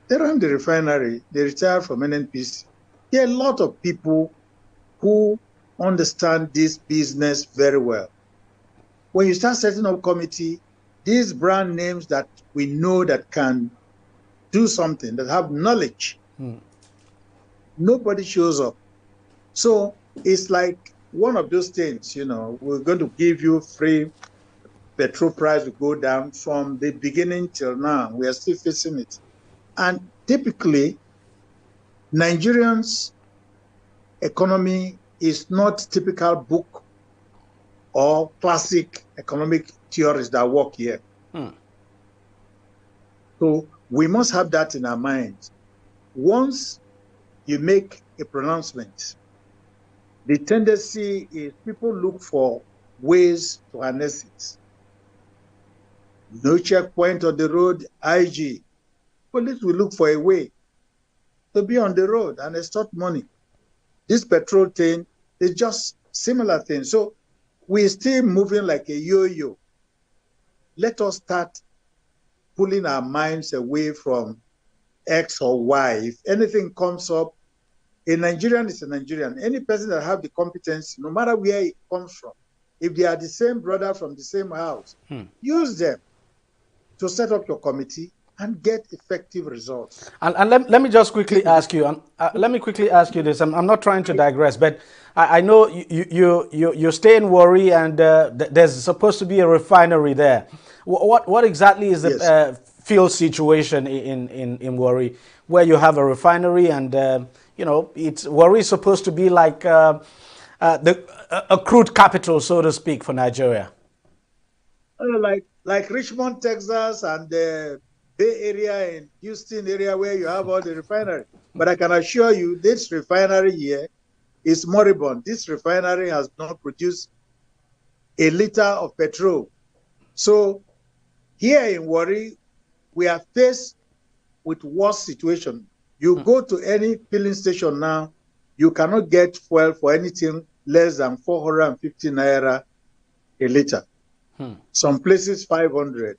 Speaker 10: They run the refinery, they retired from NNPC. There are a lot of people who understand this business very well. When you start setting up committee, these brand names that we know that can do something, that have knowledge, nobody shows up. So it's like one of those things, we're going to give you free petrol price to go down from the beginning till now. We are still facing it. And typically, Nigerians' economy is not typical book or classic economic theories that work here. So we must have that in our minds. Once you make a pronouncement, the tendency is people look for ways to harness it. No checkpoint on the road, IG. Police will look for a way to be on the road and extort money. This petrol thing is just similar thing. So we're still moving like a yo-yo. Let us start pulling our minds away from X or Y. If anything comes up, a Nigerian is a Nigerian. Any person that have the competence, no matter where it comes from, if they are the same brother from the same house, use them to set up your committee and get effective results. And
Speaker 1: let me just quickly ask you. Let me quickly ask you this. I'm not trying to digress, but I know you stay in Warri, and there's supposed to be a refinery there. What exactly is the field situation in Warri, where you have a refinery, and Warri is supposed to be like a crude capital, so to speak, for Nigeria.
Speaker 10: Like Richmond, Texas, and the Bay Area and Houston area, where you have all the refinery. But I can assure you, this refinery here is moribund. This refinery has not produced a liter of petrol. So here in Warri, we are faced with worse situation. You go to any filling station now, you cannot get fuel for anything less than 450 naira a liter. Some places 500.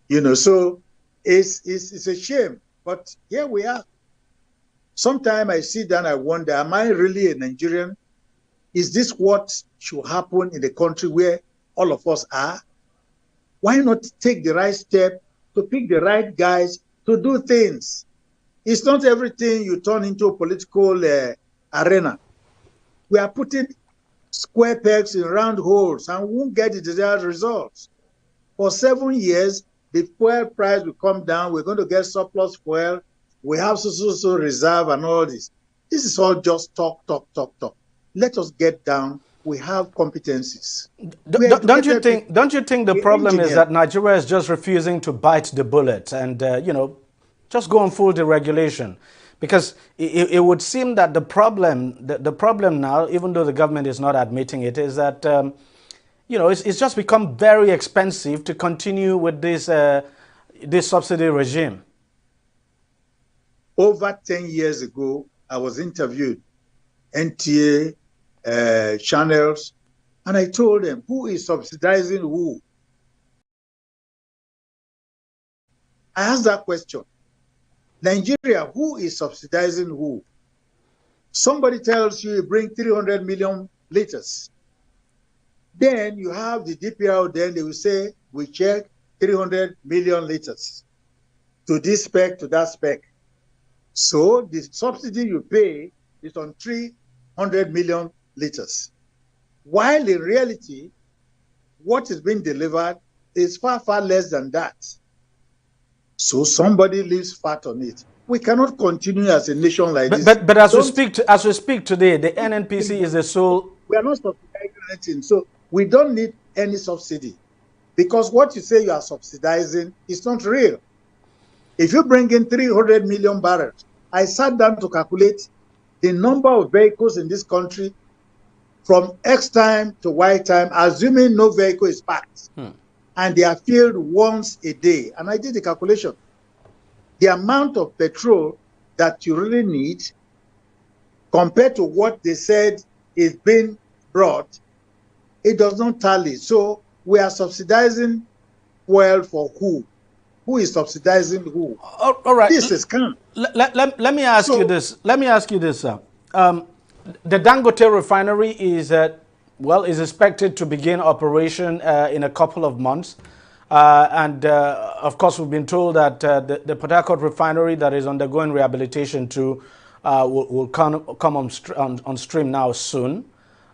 Speaker 10: You know, so it's a shame. But here we are. Sometimes I sit down, I wonder, am I really a Nigerian? Is this what should happen in the country where all of us are? Why not take the right step to pick the right guys to do things? It's not everything you turn into a political arena. We are putting square pegs in round holes and won't get the desired results. For 7 years, the fuel price will come down. We're going to get surplus fuel. We have so reserve and all this. This is all just talk. Let us get down. We have competencies.
Speaker 1: Don't you think the problem is that Nigeria is just refusing to bite the bullet and you know, just go on full deregulation? Because it would seem that the problem now, even though the government is not admitting it, is that you know, it's just become very expensive to continue with this this subsidy regime.
Speaker 10: Over 10 years ago, I was interviewed, NTA, channels, and I told them, who is subsidizing who? I asked that question. Nigeria, who is subsidizing who? Somebody tells you bring 300 million liters. Then you have the DPR, then they will say, we check 300 million liters to this spec, to that spec. So the subsidy you pay is on 300 million liters. While in reality, what is being delivered is far less than that. So somebody leaves fat on it. We cannot continue as a nation like this.
Speaker 1: But as we speak today, the NNPC is the sole.
Speaker 10: We are not subsidizing anything, so we don't need any subsidy, because what you say you are subsidizing is not real. If you bring in 300 million barrels, I sat down to calculate the number of vehicles in this country from X time to Y time, assuming no vehicle is parked, and they are filled once a day. And I did the calculation. The amount of petrol that you really need compared to what they said is being brought, it does not tally. So we are subsidizing fuel for who? Who is subsidizing who?
Speaker 1: All right.
Speaker 10: This is scam.
Speaker 1: Let me ask you this. Let me ask you this, sir. The Dangote refinery is expected to begin operation in a couple of months. Of course, we've been told that the Port Harcourt refinery that is undergoing rehabilitation too will come on stream now soon.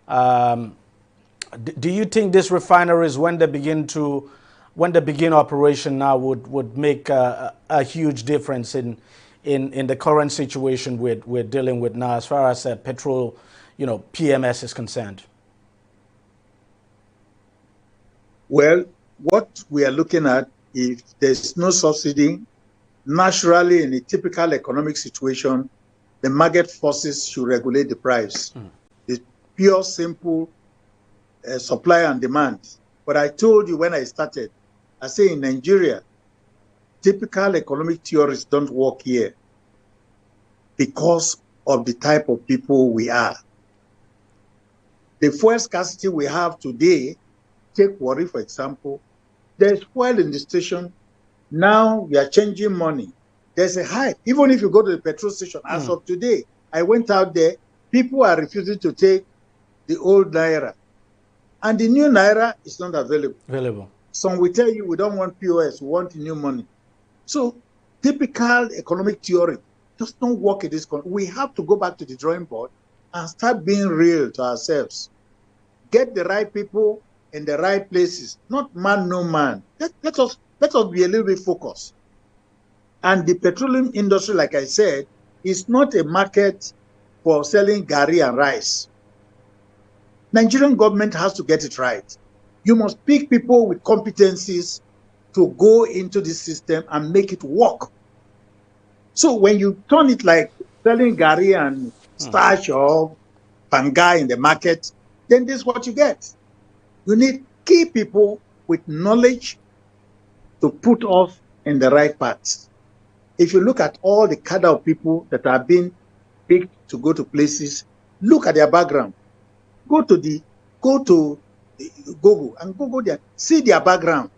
Speaker 1: Do you think these refineries, when they begin operation now, would make a huge difference in the current situation we're dealing with now, as far as petrol, you know, PMS is concerned?
Speaker 10: Well, what we are looking at, if there's no subsidy, naturally in a typical economic situation, the market forces should regulate the price. It's pure, simple supply and demand. But I told you when I started, I say in Nigeria, typical economic theories don't work here because of the type of people we are. The fuel scarcity we have today, take Warri for example, there's fuel in the station. Now we are changing money. There's a hype. Even if you go to the petrol station, as of today, I went out there, people are refusing to take the old naira. And the new naira is not available. Some will tell you we don't want POS, we want new money. So typical economic theory does not work in this country. We have to go back to the drawing board and start being real to ourselves. Get the right people in the right places, not man, no man. Let us be a little bit focused. And the petroleum industry, like I said, is not a market for selling gari and rice. Nigerian government has to get it right. You must pick people with competencies to go into this system and make it work. So when you turn it like selling gari and starch or panga in the market, then this is what you get. You need key people with knowledge to put us in the right path. If you look at all the cadre of people that are being picked to go to places, look at their background. Go to Google and Google there, see their background.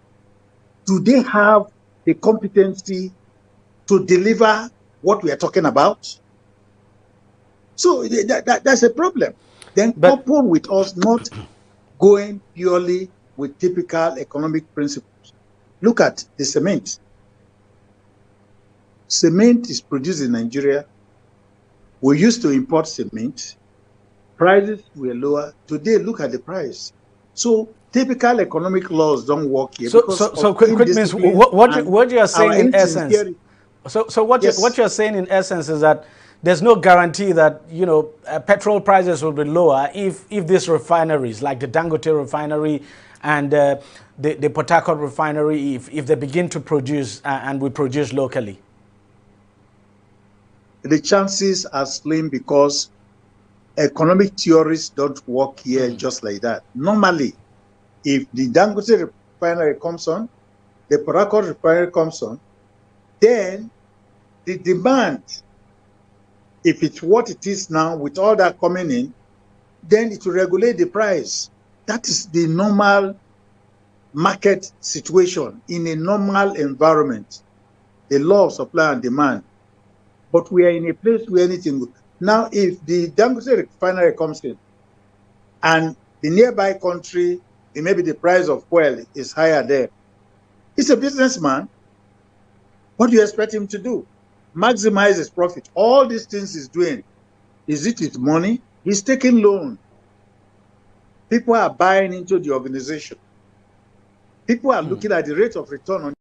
Speaker 10: Do they have the competency to deliver what we are talking about? So that's a problem. Then coupled with us not going purely with typical economic principles. Look at the cement. Cement is produced in Nigeria. We used to import cement. Prices were lower. Today, look at the price. So typical economic laws don't work here.
Speaker 1: So quick means what you are saying in essence. So what you're saying in essence is that there's no guarantee that petrol prices will be lower if these refineries like the Dangote refinery and the Port Harcourt refinery, if they begin to produce and we produce locally.
Speaker 10: The chances are slim because economic theories don't work here just like that. Normally, if the Dangote refinery comes on, the Port Harcourt refinery comes on, then the demand, if it's what it is now with all that coming in, then it will regulate the price. That is the normal market situation in a normal environment, the law of supply and demand. But we are in a place where anything goes. Now, if the Dangote refinery comes in and the nearby country, maybe the price of oil is higher there, he's a businessman. What do you expect him to do? Maximize his profit. All these things he's doing, is it his money? He's taking loan. People are buying into the organization. People are looking at the rate of return on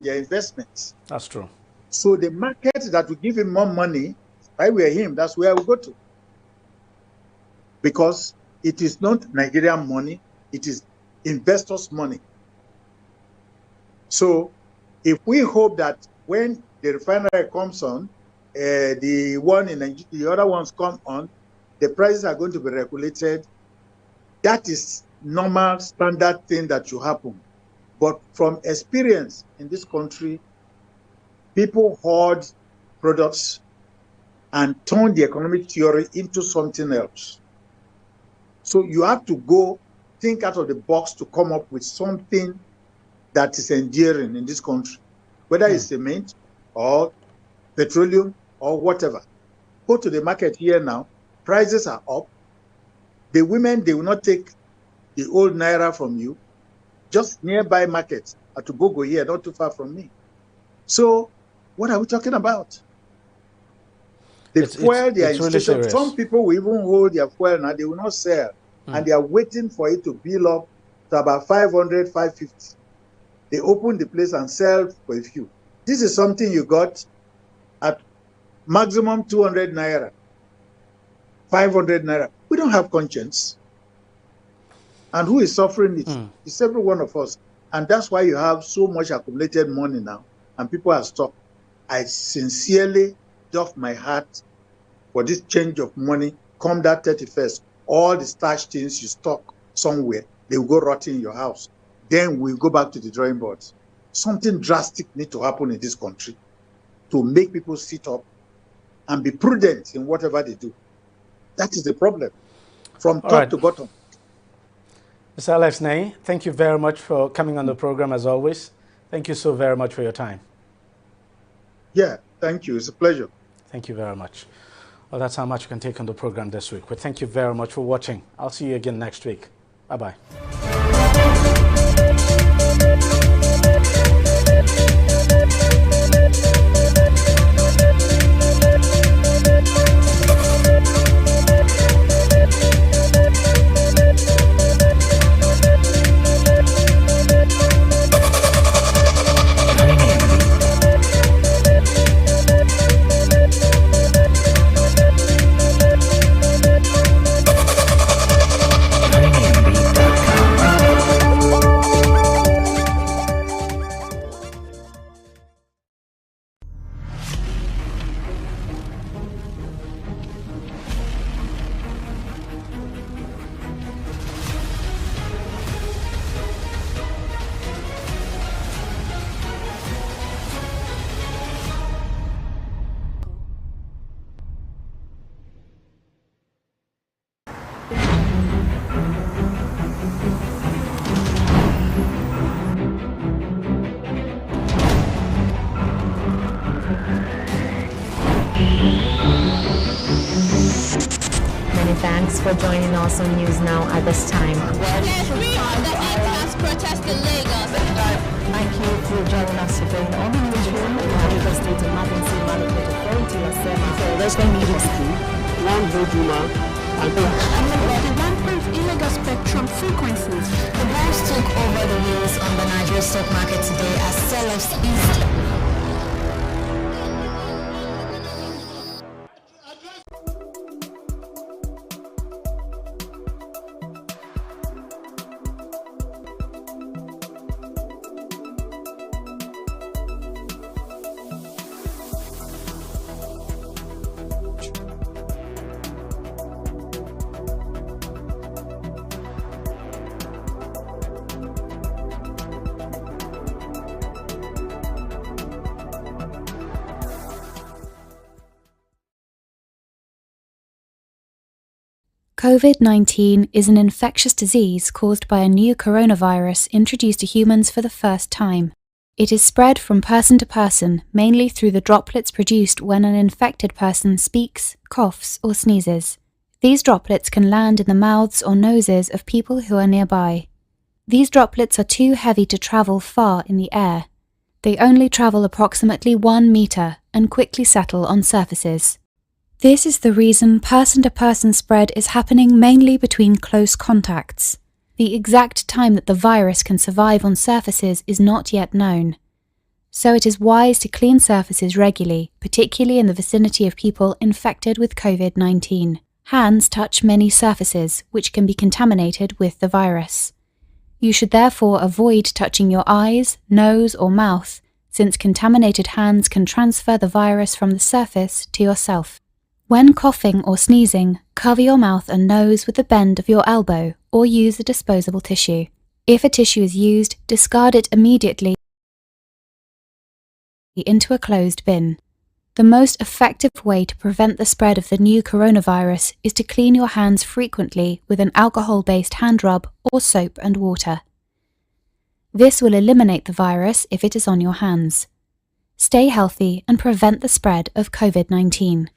Speaker 10: their investments.
Speaker 1: That's true.
Speaker 10: So the market that will give him more money, if I were him, that's where I would go to. Because it is not Nigerian money, it is investors' money. So if we hope that when the refinery comes on, the one in Nigeria, the other ones come on, the prices are going to be regulated, that is normal, standard thing that should happen. But from experience in this country, people hoard products and turn the economic theory into something else. So you have to go think out of the box to come up with something that is enduring in this country, whether it's cement or petroleum or whatever. Go to the market here now, prices are up. The women, they will not take the old naira from you, just nearby markets at Oshogbo here, not too far from me. So what are we talking about? They fuel their institution. Really, some people will even hold their fuel now, they will not sell. And they are waiting for it to build up to about 500, 550. They open the place and sell for a few. This is something you got at maximum 200 naira, 500 naira. We don't have conscience. And who is suffering it? It's every one of us. And that's why you have so much accumulated money now, and people are stuck. I sincerely doff my hat for this change of money. Come that 31st, all the starch things you stock somewhere, they will go rotting in your house. Then we'll go back to the drawing boards. Something drastic needs to happen in this country to make people sit up and be prudent in whatever they do. That is the problem, from top to bottom.
Speaker 1: Mr. Alex Ney, thank you very much for coming on the program as always. Thank you so very much for your time.
Speaker 10: Yeah, thank you. It's a pleasure.
Speaker 1: Thank you very much. Well, that's how much you can take on the program this week. Well, thank you very much for watching. I'll see you again next week. Bye-bye.
Speaker 11: Thanks for joining us on News Now at this time.
Speaker 12: Protest in Lagos.
Speaker 11: Thank you for joining us again on the newsroom. The State Emergency Management Authority has said
Speaker 13: one vote woman and
Speaker 12: the rampant illegal spectrum frequencies.
Speaker 11: The banks took over the wheels on the Nigerian stock market today as sellers eased.
Speaker 14: COVID-19 is an infectious disease caused by a new coronavirus introduced to humans for the first time. It is spread from person to person, mainly through the droplets produced when an infected person speaks, coughs, or sneezes. These droplets can land in the mouths or noses of people who are nearby. These droplets are too heavy to travel far in the air. They only travel approximately 1 meter and quickly settle on surfaces. This is the reason person-to-person spread is happening mainly between close contacts. The exact time that the virus can survive on surfaces is not yet known. So it is wise to clean surfaces regularly, particularly in the vicinity of people infected with COVID-19. Hands touch many surfaces, which can be contaminated with the virus. You should therefore avoid touching your eyes, nose, or mouth, since contaminated hands can transfer the virus from the surface to yourself. When coughing or sneezing, cover your mouth and nose with the bend of your elbow or use a disposable tissue. If a tissue is used, discard it immediately into a closed bin. The most effective way to prevent the spread of the new coronavirus is to clean your hands frequently with an alcohol-based hand rub or soap and water. This will eliminate the virus if it is on your hands. Stay healthy and prevent the spread of COVID-19.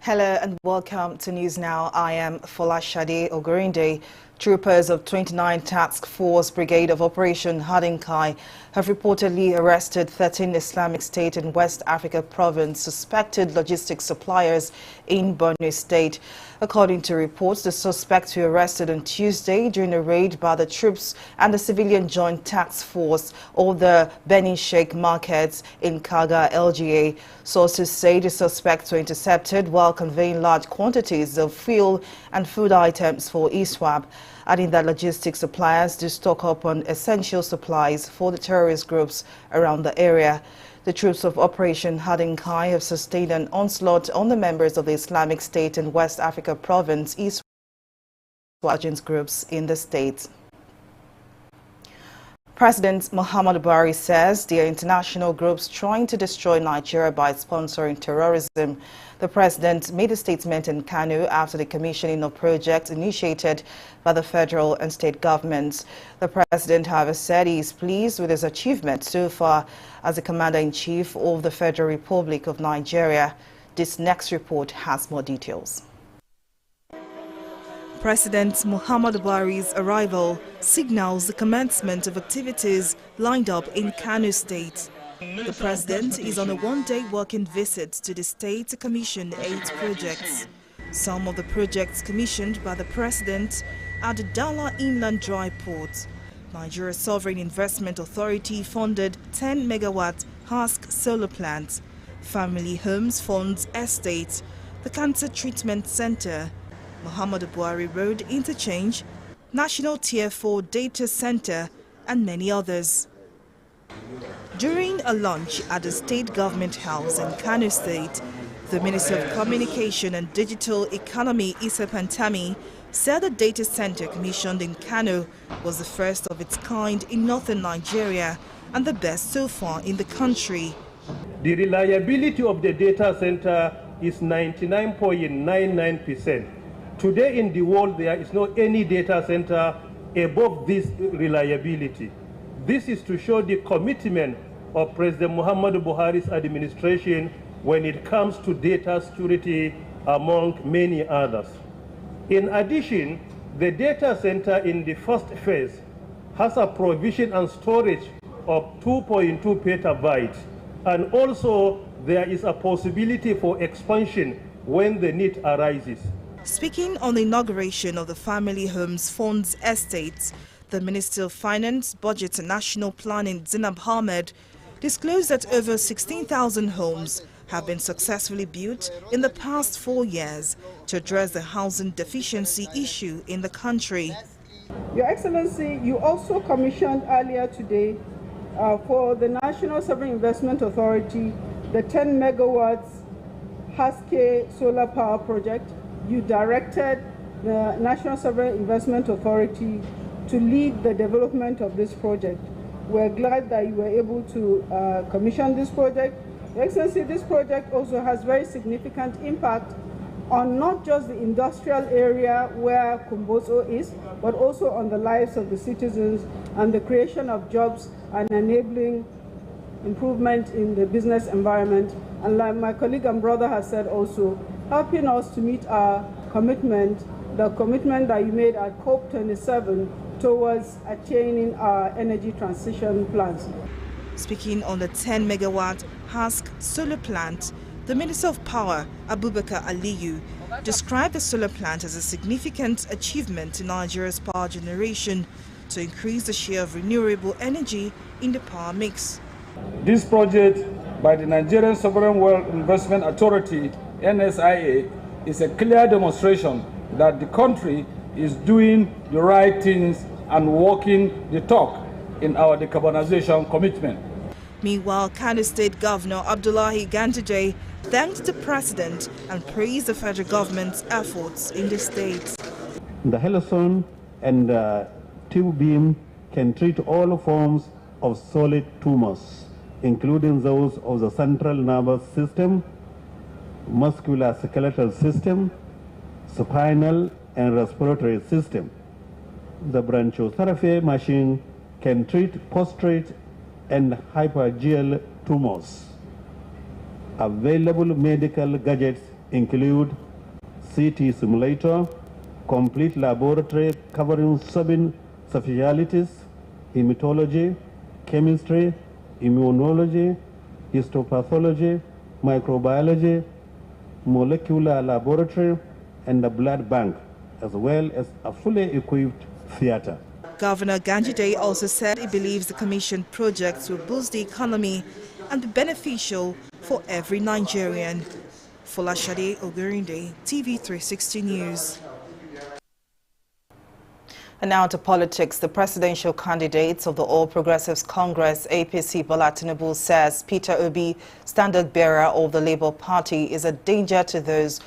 Speaker 15: Hello and welcome to News Now. I am Folashade Ogorinde. Troopers of 29 Task Force Brigade of Operation Hadinkai have reportedly arrested 13 Islamic State and West Africa province suspected logistics suppliers in Borno State. According to reports, the suspects were arrested on Tuesday during a raid by the troops and the Civilian Joint Task Force of the Benin Sheikh markets in Kaga, LGA. Sources say the suspects were intercepted while conveying large quantities of fuel and food items for ISWAP, adding that logistics suppliers do stock up on essential supplies for the terrorist groups around the area. The troops of Operation Hadinkai have sustained an onslaught on the members of the Islamic State and West Africa Province ISWAP groups in the state. President Muhammadu Buhari says there are international groups trying to destroy Nigeria by sponsoring terrorism. The president made a statement in Kano after the commissioning of projects initiated by the federal and state governments. The president, however, said he is pleased with his achievement so far as the commander-in-chief of the Federal Republic of Nigeria. This next report has more details. President Muhammadu Buhari's arrival signals the commencement of activities lined up in Kano State. The president is on a one-day working visit to the state to commission 8 projects. Some of the projects commissioned by the president are the Dala Inland Dry Port. Nigeria Sovereign Investment Authority funded 10 megawatt Husk solar plant, Family Homes Funds Estate, the Cancer Treatment Center, Muhammadu Buhari Road Interchange, National Tier 4 Data Center, and many others. During a lunch at the State Government House in Kano State, the Minister of Communication and Digital Economy, Issa Pantami, said the data center commissioned in Kano was the first of its kind in northern Nigeria and the best so far in the country.
Speaker 13: The reliability of the data center is 99.99%. Today in the world, there is no any data center above this reliability. This is to show the commitment of President Muhammadu Buhari's administration when it comes to data security, among many others. In addition, the data center in the first phase has a provision and storage of 2.2 petabytes, and also there is a possibility for expansion when the need arises.
Speaker 15: Speaking on the inauguration of the Family Homes Funds Estates, the Minister of Finance, Budget and National Planning, Zainab Ahmed, disclosed that over 16,000 homes have been successfully built in the past 4 years to address the housing deficiency issue in the country.
Speaker 16: Your Excellency, you also commissioned earlier today for the National Sovereign Investment Authority the 10 megawatts Haske solar power project. You directed the National Sovereign Investment Authority to lead the development of this project. We're glad that you were able to commission this project. Your Excellency, this project also has very significant impact on not just the industrial area where Kumboso is, but also on the lives of the citizens and the creation of jobs and enabling improvement in the business environment. And like my colleague and brother has said also, helping us to meet our commitment, the commitment that you made at COP27 towards attaining our energy transition plans.
Speaker 15: Speaking on the 10 megawatt Husk solar plant, the Minister of Power, Abubakar Aliyu, described the solar plant as a significant achievement in Nigeria's power generation to increase the share of renewable energy in the power mix.
Speaker 17: This project by the Nigerian Sovereign Wealth Investment Authority, NSIA, is a clear demonstration that the country is doing the right things and walking the talk in our decarbonization commitment.
Speaker 15: Meanwhile, Kano State Governor Abdullahi Ganduje thanked the president and praised the federal government's efforts in the state.
Speaker 18: The Helison and tube beam can treat all forms of solid tumors, including those of the central nervous system, musculoskeletal system, spinal and respiratory system. The branchotherapy machine can treat prostate and hypergeal tumors. Available medical gadgets include CT simulator, complete laboratory covering 7 specialties: hematology, chemistry, immunology, histopathology, microbiology, molecular laboratory, and a blood bank, as well as a fully equipped theater.
Speaker 15: Governor Ganduje also said he believes the commissioned projects will boost the economy and be beneficial for every Nigerian. Folashade Ogurinde, TV360 News. And now to politics. The presidential candidates of the All Progressives Congress, APC, Bola Tinubu, says Peter Obi, standard bearer of the Labour Party, is a danger to those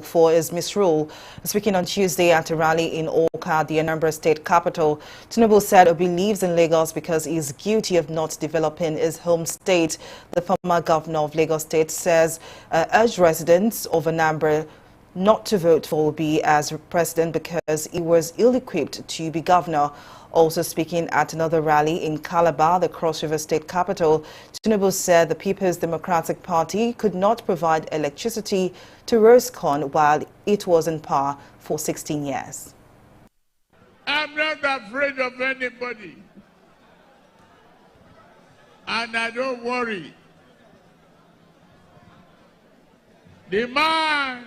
Speaker 15: for his misrule. Speaking on Tuesday at a rally in Awka, the Anambra state capital, Tinubu said Obi lives in Lagos because he is guilty of not developing his home state. The former governor of Lagos State says urged residents of Anambra not to vote for Obi as president because he was ill-equipped to be governor. Also speaking at another rally in Calabar, the Cross River State capital, Tinubu said the People's Democratic Party could not provide electricity to Roscon while it was in power for 16 years.
Speaker 19: I'm not afraid of anybody. And I don't worry. The man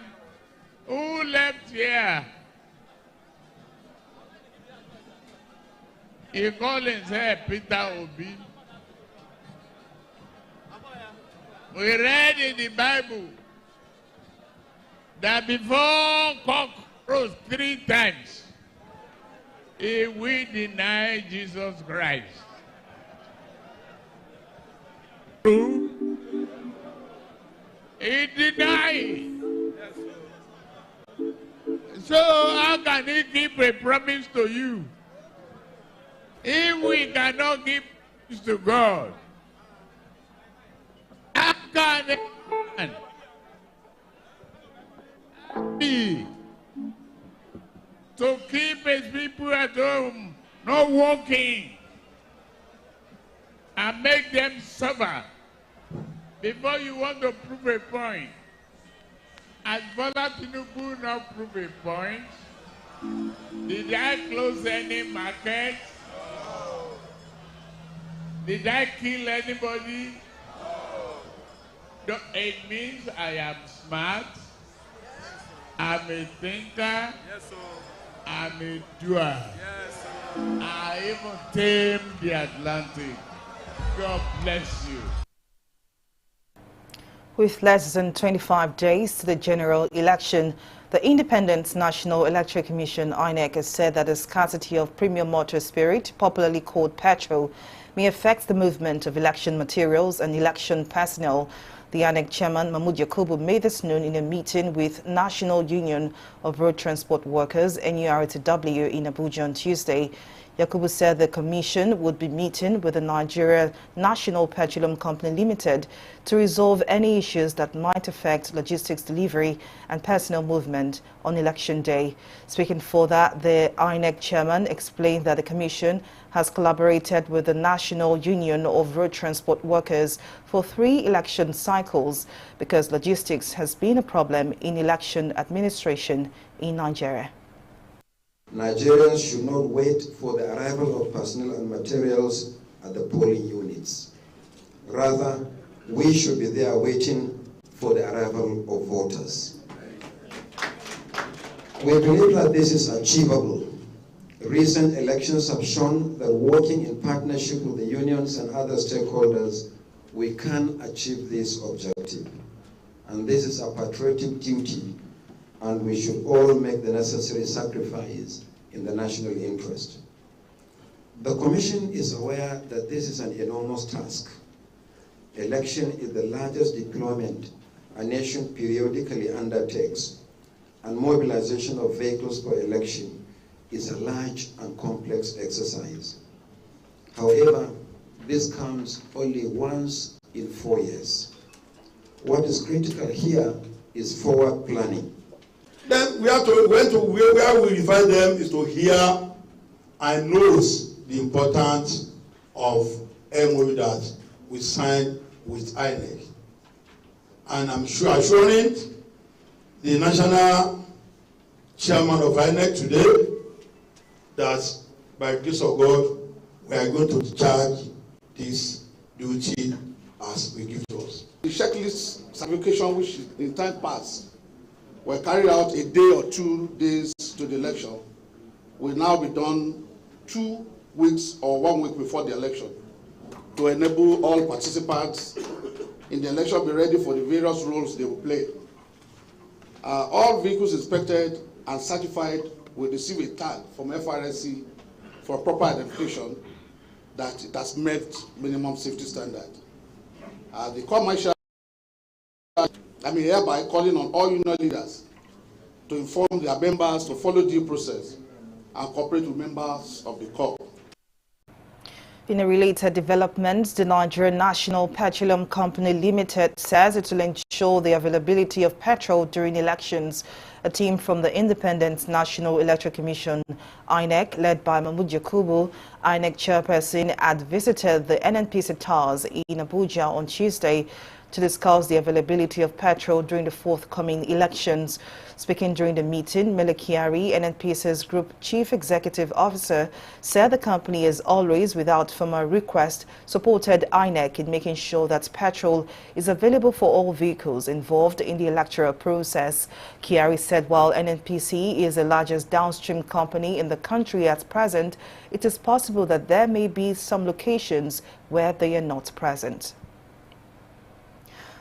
Speaker 19: who left here, he called himself Peter Obi. We read in the Bible that before cock crows 3 times, he will deny Jesus Christ. He denied. So how can he keep a promise to you if we cannot give promise to God? How can a man be to keep his people at home, not working, and make them suffer before you want to prove a point? Has Bola Tinubu not prove a point? Did I close any market? Did I kill anybody? It means I am smart. I'm a thinker. I'm a doer. I even tamed the Atlantic. God bless you.
Speaker 15: With less than 25 days to the general election, the Independent National Electoral Commission, INEC, has said that the scarcity of premium motor spirit, popularly called petrol, may affect the movement of election materials and election personnel. The INEC chairman, Mahmood Yakubu, made this known in a meeting with National Union of Road Transport Workers, NURTW, in Abuja on Tuesday. Yakubu said the commission would be meeting with the Nigeria National Petroleum Company Limited to resolve any issues that might affect logistics delivery and personnel movement on election day. Speaking for that, the INEC chairman explained that the commission has collaborated with the National Union of Road Transport Workers for 3 election cycles because logistics has been a problem in election administration in Nigeria.
Speaker 20: Nigerians should not wait for the arrival of personnel and materials at the polling units. Rather, we should be there waiting for the arrival of voters. We believe that this is achievable. Recent elections have shown that working in partnership with the unions and other stakeholders, we can achieve this objective. And this is a patriotic duty, and we should all make the necessary sacrifice in the national interest. The Commission is aware that this is an enormous task. Election is the largest deployment a nation periodically undertakes, and mobilization of vehicles for election is a large and complex exercise. However, this comes only once in 4 years. What is critical here is forward planning.
Speaker 21: Then we have to where we find them is to hear and knows the importance of MOU that we signed with INEC. And I'm assuring the national chairman of INEC today that by the grace of God, we are going to discharge this duty as we give to us.
Speaker 22: The checklist certification, which in time past were carried out a day or 2 days to the election, will now be done 2 weeks or 1 week before the election to enable all participants in the election be ready for the various roles they will play. All vehicles inspected and certified will receive a tag from FRSC for proper identification that it has met minimum safety standard. The commercial, hereby calling on all union leaders to inform their members to follow due process and cooperate with members of the corps.
Speaker 15: In a related development, the Nigeria National Petroleum Company Limited says it will ensure the availability of petrol during elections. A team from the Independent National Electoral Commission, INEC, led by Mahmoud Yakubu, INEC chairperson, had visited the NNPC towers in Abuja on Tuesday to discuss the availability of petrol during the forthcoming elections. Speaking during the meeting, Mele Kyari, NNPC's Group Chief Executive Officer, said the company has always, without formal request, supported INEC in making sure that petrol is available for all vehicles involved in the electoral process. Kyari said while NNPC is the largest downstream company in the country at present, it is possible that there may be some locations where they are not present.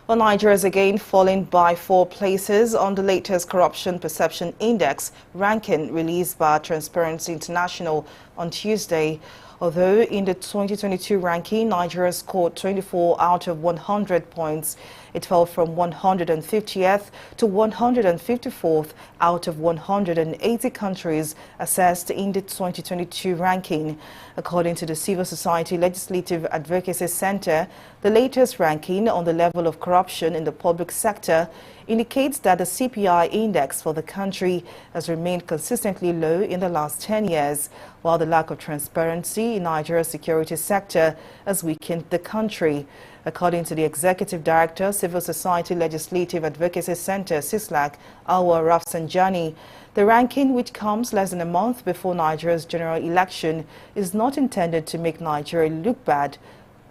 Speaker 15: Well, Nigeria is again falling by 4 places on the latest Corruption Perception Index ranking released by Transparency International on Tuesday. Although in the 2022 ranking, Nigeria scored 24 out of 100 points, it fell from 150th to 154th out of 180 countries assessed in the 2022 ranking. According to the Civil Society Legislative Advocacy Center, the latest ranking on the level of corruption in the public sector indicates that the CPI index for the country has remained consistently low in the last 10 years, while the lack of transparency in Nigeria's security sector has weakened the country. According to the Executive Director, Civil Society Legislative Advocacy Center, CISLAC, Awa Rafsanjani, the ranking, which comes less than a month before Nigeria's general election, is not intended to make Nigeria look bad,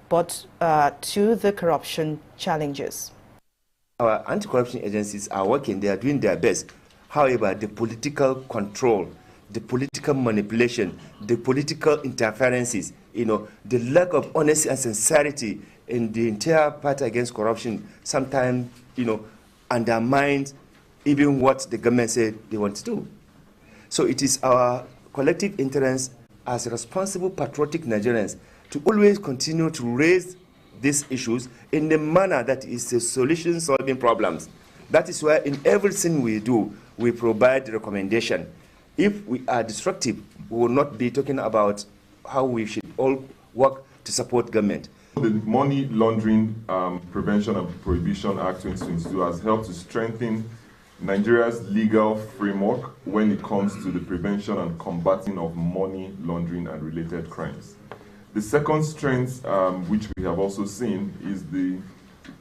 Speaker 15: but to the corruption challenges.
Speaker 2: Our anti-corruption agencies are working, they are doing their best. However, the political control, the political manipulation, the political interferences, the lack of honesty and sincerity in the entire fight against corruption sometimes, undermines even what the government said they want to do. So it is our collective interest as responsible, patriotic Nigerians to always continue to raise these issues in the manner that is a solution solving problems. That is why in everything we do, we provide recommendation. If we are destructive, we will not be talking about how we should all work to support government.
Speaker 8: The Money Laundering Prevention and Prohibition Act 2022 has helped to strengthen Nigeria's legal framework when it comes to the prevention and combating of money laundering and related crimes. The second strength, which we have also seen, is the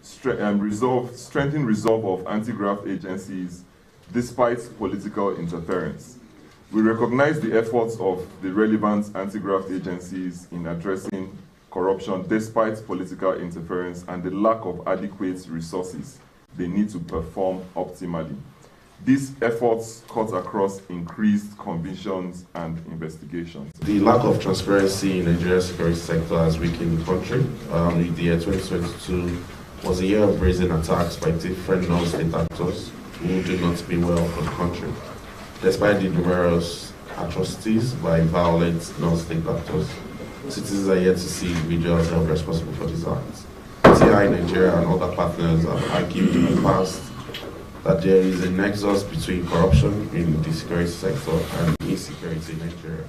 Speaker 8: strengthened resolve of anti-graft agencies despite political interference. We recognize the efforts of the relevant anti-graft agencies in addressing corruption despite political interference and the lack of adequate resources they need to perform optimally. These efforts cut across increased convictions and investigations.
Speaker 23: The lack of transparency in Nigeria's security sector has weakened the country. The year 2022 was a year of brazen attacks by different non-state actors who do not mean well for the country. Despite the numerous atrocities by violent non-state actors, citizens are yet to see individuals held responsible for these acts. TI Nigeria and other partners have argued in the past that there is a nexus between corruption in the security sector and insecurity in Nigeria.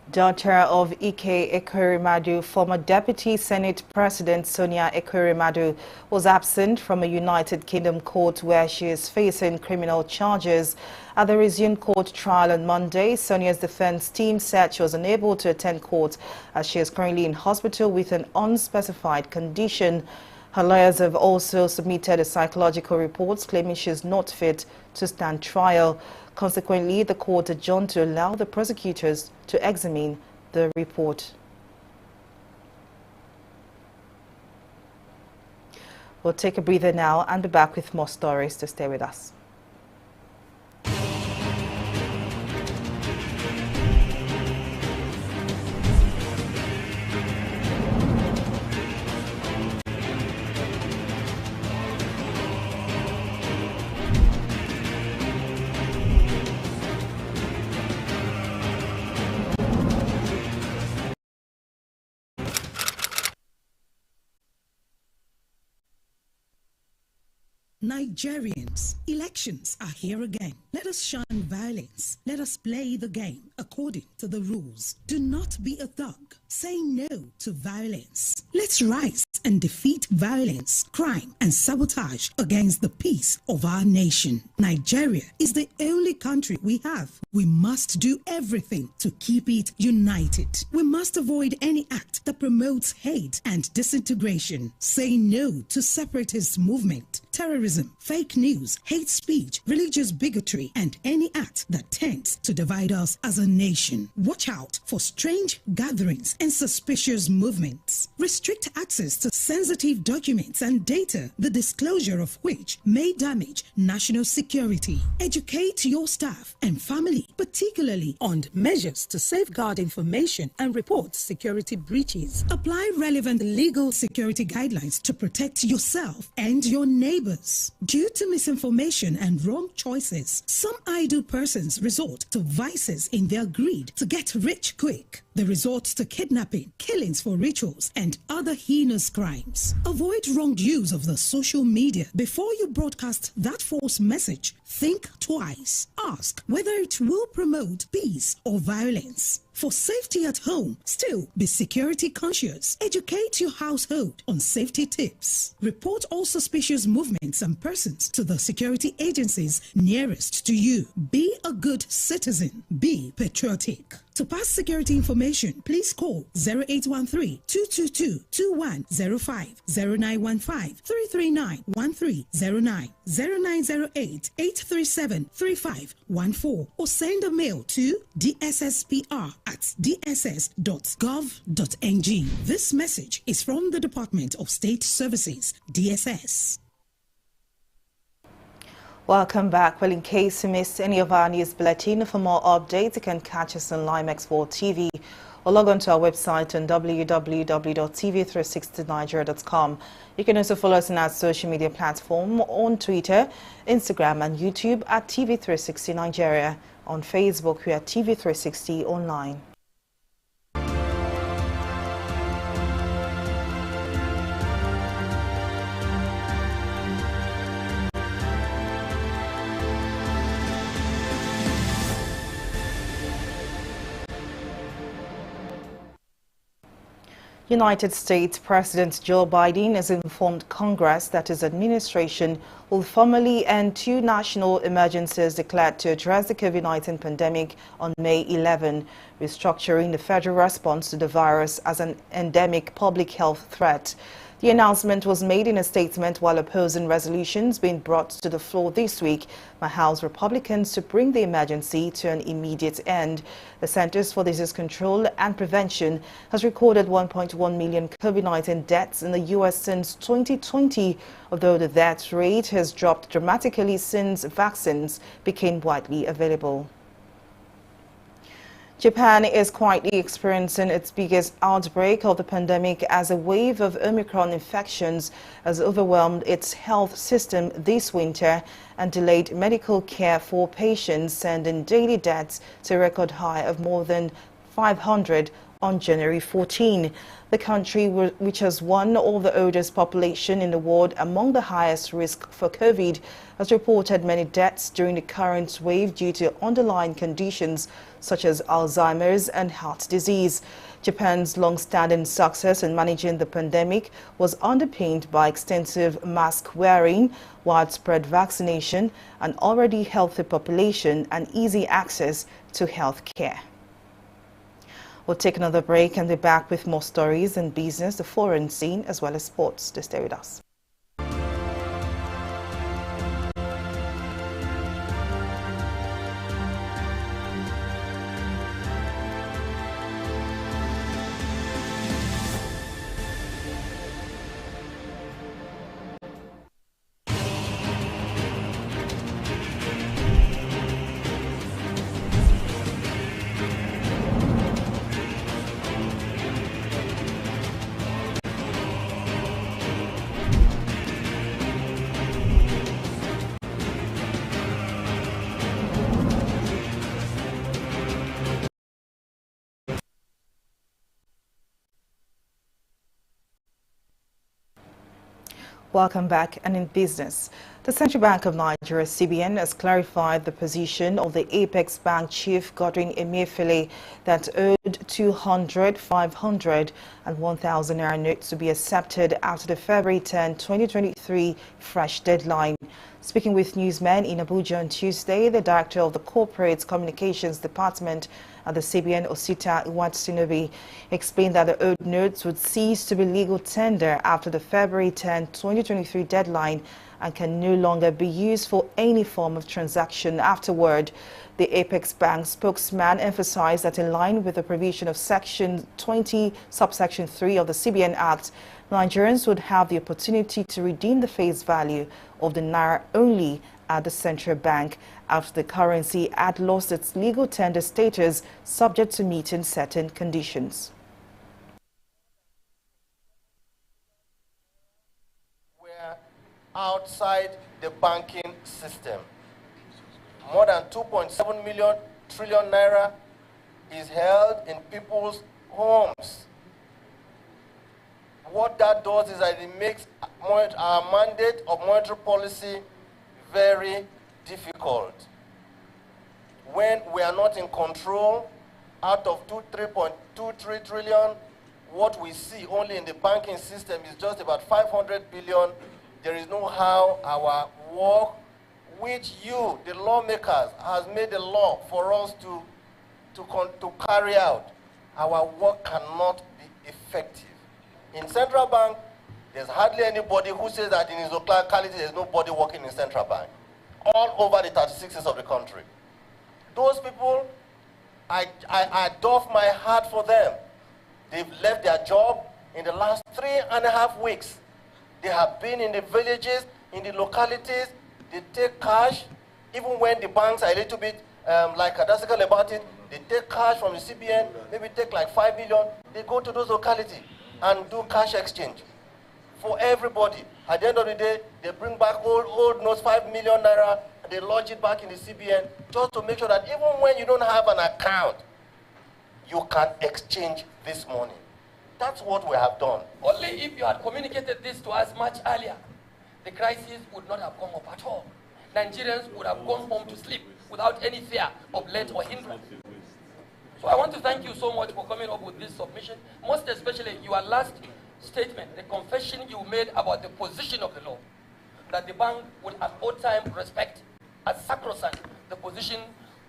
Speaker 15: Daughter of Sonia Ekweremadu, former Deputy Senate President Sonia Ekweremadu, was absent from a United Kingdom court where she is facing criminal charges. At the resumed court trial on Monday, Sonia's defense team said she was unable to attend court as she is currently in hospital with an unspecified condition. Her lawyers have also submitted a psychological report claiming she is not fit to stand trial. Consequently, the court adjourned to allow the prosecutors to examine the report. We'll take a breather now and be back with more stories, to stay with us.
Speaker 4: Nigerians, elections are here again. Let us shun violence. Let us play the game according to the rules. Do not be a thug. Say no to violence. Let's rise and defeat violence, crime, and sabotage against the peace of our nation. Nigeria is the only country we have. We must do everything to keep it united. We must avoid any act that promotes hate and disintegration. Say no to separatist movement, terrorism, fake news, hate speech, religious bigotry, and any act that tends to divide us as a nation. Watch out for strange gatherings and suspicious movements. Restrict access to sensitive documents and data, the disclosure of which may damage national security. Educate your staff and family, particularly on measures to safeguard information and report security breaches. Apply relevant legal security guidelines to protect yourself and your neighbors. Due to misinformation and wrong choices, some idle persons resort to vices in their greed to get rich quick. They resort to kidnapping, killings for rituals, and other heinous crimes. Avoid wrong use of the social media. Before you broadcast that false message, think twice. Ask whether it will promote peace or violence. For safety at home, still be security conscious. Educate your household on safety tips. Report all suspicious movements and persons to the security agencies nearest to you. Be a good citizen. Be patriotic. To pass security information, please call 0813-222-2105, 0915-339-1309, 0908-837-3514, or send a mail to dsspr@dss.gov.ng. This message is from the Department of State Services, DSS.
Speaker 15: Welcome back. Well, in case you missed any of our news bulletin, for more updates, you can catch us on Limex4 TV or log on to our website on www.tv360nigeria.com. You can also follow us on our social media platform on Twitter, Instagram, and YouTube at TV360 Nigeria. On Facebook, we are TV360 Online. United States President Joe Biden has informed Congress that his administration will formally end 2 national emergencies declared to address the COVID-19 pandemic on May 11, restructuring the federal response to the virus as an endemic public health threat. The announcement was made in a statement while opposing resolutions being brought to the floor this week by House Republicans to bring the emergency to an immediate end. The Centers for Disease Control and Prevention has recorded 1.1 million COVID-19 deaths in the U.S. since 2020, although the death rate has dropped dramatically since vaccines became widely available. Japan is quietly experiencing its biggest outbreak of the pandemic as a wave of Omicron infections has overwhelmed its health system this winter and delayed medical care for patients, sending daily deaths to a record high of more than 500 on January 14. The country, which has one of the oldest population in the world among the highest risk for COVID, has reported many deaths during the current wave due to underlying conditions such as Alzheimer's and heart disease. Japan's long-standing success in managing the pandemic was underpinned by extensive mask wearing, widespread vaccination, an already healthy population, and easy access to health care. We'll take another break and be back with more stories in business, the foreign scene, as well as sports. To stay with us. Welcome back. And in business, The Central Bank of Nigeria, CBN, has clarified the position of the Apex Bank chief, Godwin Emefiele, that owed 200, 500 and 1,000 naira notes to be accepted after the February 10, 2023 fresh deadline. Speaking with newsmen in Abuja on Tuesday, the director of the Corporate Communications Department at the CBN, Osita Iwatsinobi, explained that the owed notes would cease to be legal tender after the February 10, 2023 deadline and can no longer be used for any form of transaction afterward. The Apex Bank spokesman emphasized that in line with the provision of Section 20, subsection 3 of the CBN Act, Nigerians would have the opportunity to redeem the face value of the naira only at the central bank after the currency had lost its legal tender status, subject to meeting certain conditions.
Speaker 5: Outside the banking system, more than 2.7 trillion naira is held in people's homes. What that does is that it makes our mandate of monetary policy very difficult. When we are not in control, out of 3.23 trillion, what we see only in the banking system is just about 500 billion. There is no how our work, which you, the lawmakers, has made a law for us to carry out. Our work cannot be effective. In central bank, there's hardly anybody who says that in his locality there's nobody working in central bank. All over the 36s of the country. Those people, I doff my heart for them. They've left their job in the last 3.5 weeks. They have been in the villages, in the localities. They take cash, even when the banks are a little bit lackadaisical about it. They take cash from the CBN, maybe take like 5 million. They go to those localities and do cash exchange for everybody. At the end of the day, they bring back old notes, 5 million naira, and they lodge it back in the CBN just to make sure that even when you don't have an account, you can exchange this money. That's what we have done.
Speaker 6: Only if you had communicated this to us much earlier, the crisis would not have come up at all. Nigerians would have gone home to sleep without any fear of let or hindrance. So I want to thank you so much for coming up with this submission, most especially your last statement, the confession you made about the position of the law, that the bank would at all times respect as sacrosanct the position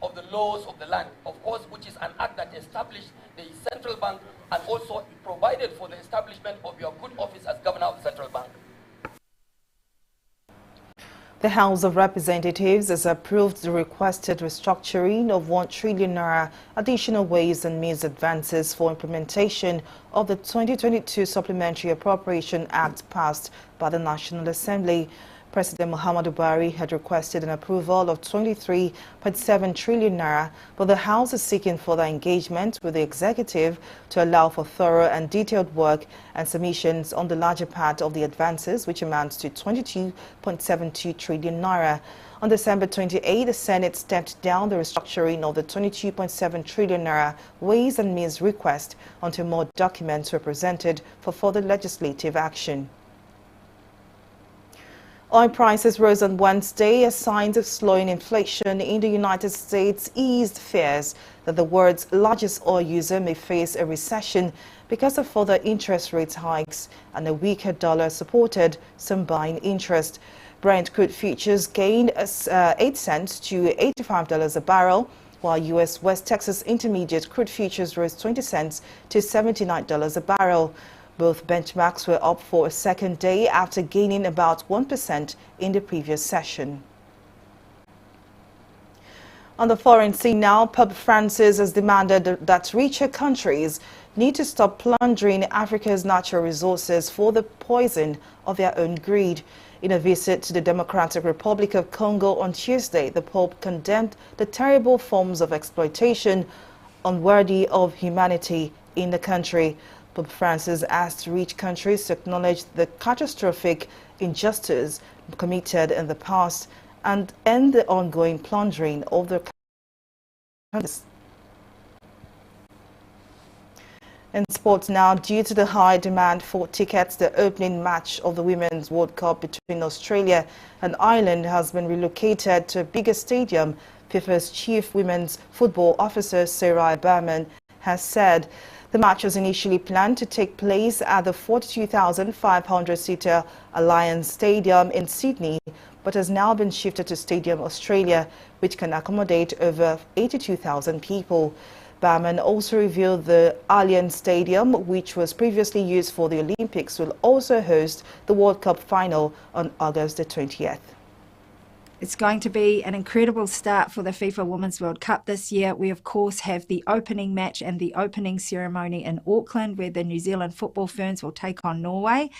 Speaker 6: of the laws of the land, of course, which is an act that established the central bank and also provided for the establishment of your good office as governor of the central bank.
Speaker 15: The House of Representatives has approved the requested restructuring of 1 trillion naira additional ways and means advances for implementation of the 2022 Supplementary Appropriation Act passed by the National Assembly. President Muhammadu Buhari had requested an approval of 23.7 trillion naira, but the House is seeking further engagement with the executive to allow for thorough and detailed work and submissions on the larger part of the advances, which amounts to 22.72 trillion naira. On December 28, the Senate stepped down the restructuring of the 22.7 trillion naira Ways and Means request until more documents were presented for further legislative action. Oil prices rose on Wednesday as signs of slowing inflation in the United States eased fears that the world's largest oil user may face a recession because of further interest rate hikes, and a weaker dollar supported some buying interest. Brent crude futures gained 8 cents to $85 a barrel, while U.S. West Texas Intermediate crude futures rose 20 cents to $79 a barrel. Both benchmarks were up for a second day after gaining about 1% in the previous session. On the foreign scene now, Pope Francis has demanded that richer countries need to stop plundering Africa's natural resources for the poison of their own greed. In a visit to the Democratic Republic of Congo on Tuesday, the Pope condemned the terrible forms of exploitation unworthy of humanity in the country. Pope Francis asked rich countries to acknowledge the catastrophic injustice committed in the past and end the ongoing plundering of their countries. In sports now, due to the high demand for tickets, the opening match of the Women's World Cup between Australia and Ireland has been relocated to a bigger stadium. FIFA's chief women's football officer, Sonia Ekweremadu, has said the match was initially planned to take place at the 42,500-seater Alliance Stadium in Sydney, but has now been shifted to Stadium Australia, which can accommodate over 82,000 people. Ekweremadu also revealed the Alliance Stadium, which was previously used for the Olympics, will also host the World Cup final on August the 20th.
Speaker 3: It's going to be an incredible start for the FIFA Women's World Cup this year. We, of course, have the opening match and the opening ceremony in Auckland, where the New Zealand Football Ferns will take on Norway.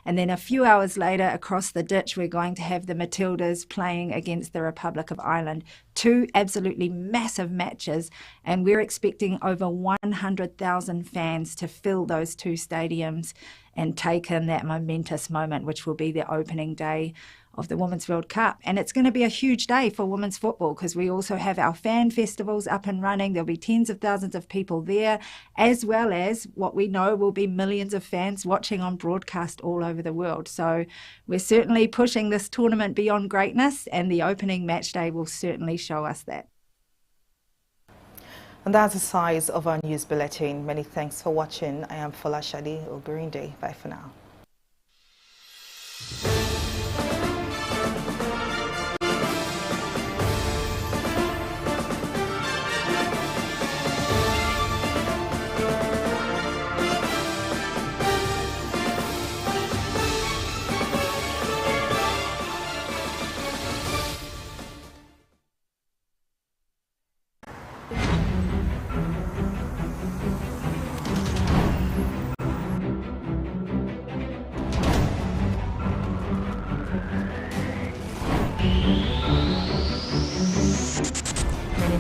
Speaker 3: And then a few hours later, across the ditch, we're going to have the Matildas playing against the Republic of Ireland. Two absolutely massive matches, and we're expecting over 100,000 fans to fill those two stadiums and take in that momentous moment, which will be the opening day of the Women's World Cup. And it's going to be a huge day for women's football because we also have our fan festivals up and running. There'll be tens of thousands of people there, as well as what we know will be millions of fans watching on broadcast all over the world. So we're certainly pushing this tournament beyond greatness, and the opening match day will certainly show us that.
Speaker 15: And that's the size of our news bulletin. Many thanks for watching. I am Fola Shadi Ogurinde. Bye for now.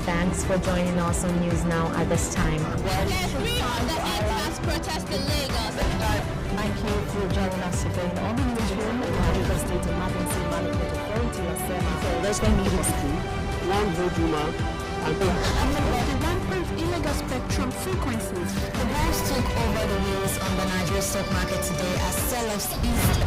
Speaker 11: Thanks for joining us on News Now at this time. Thank you for joining us again on the newsroom. The State Emergency Management Authority has said there's going to be one vote woman and the rampant illegal spectrum frequencies. The bulls took over the wheels on the Nigerian stock market today as sellers eased.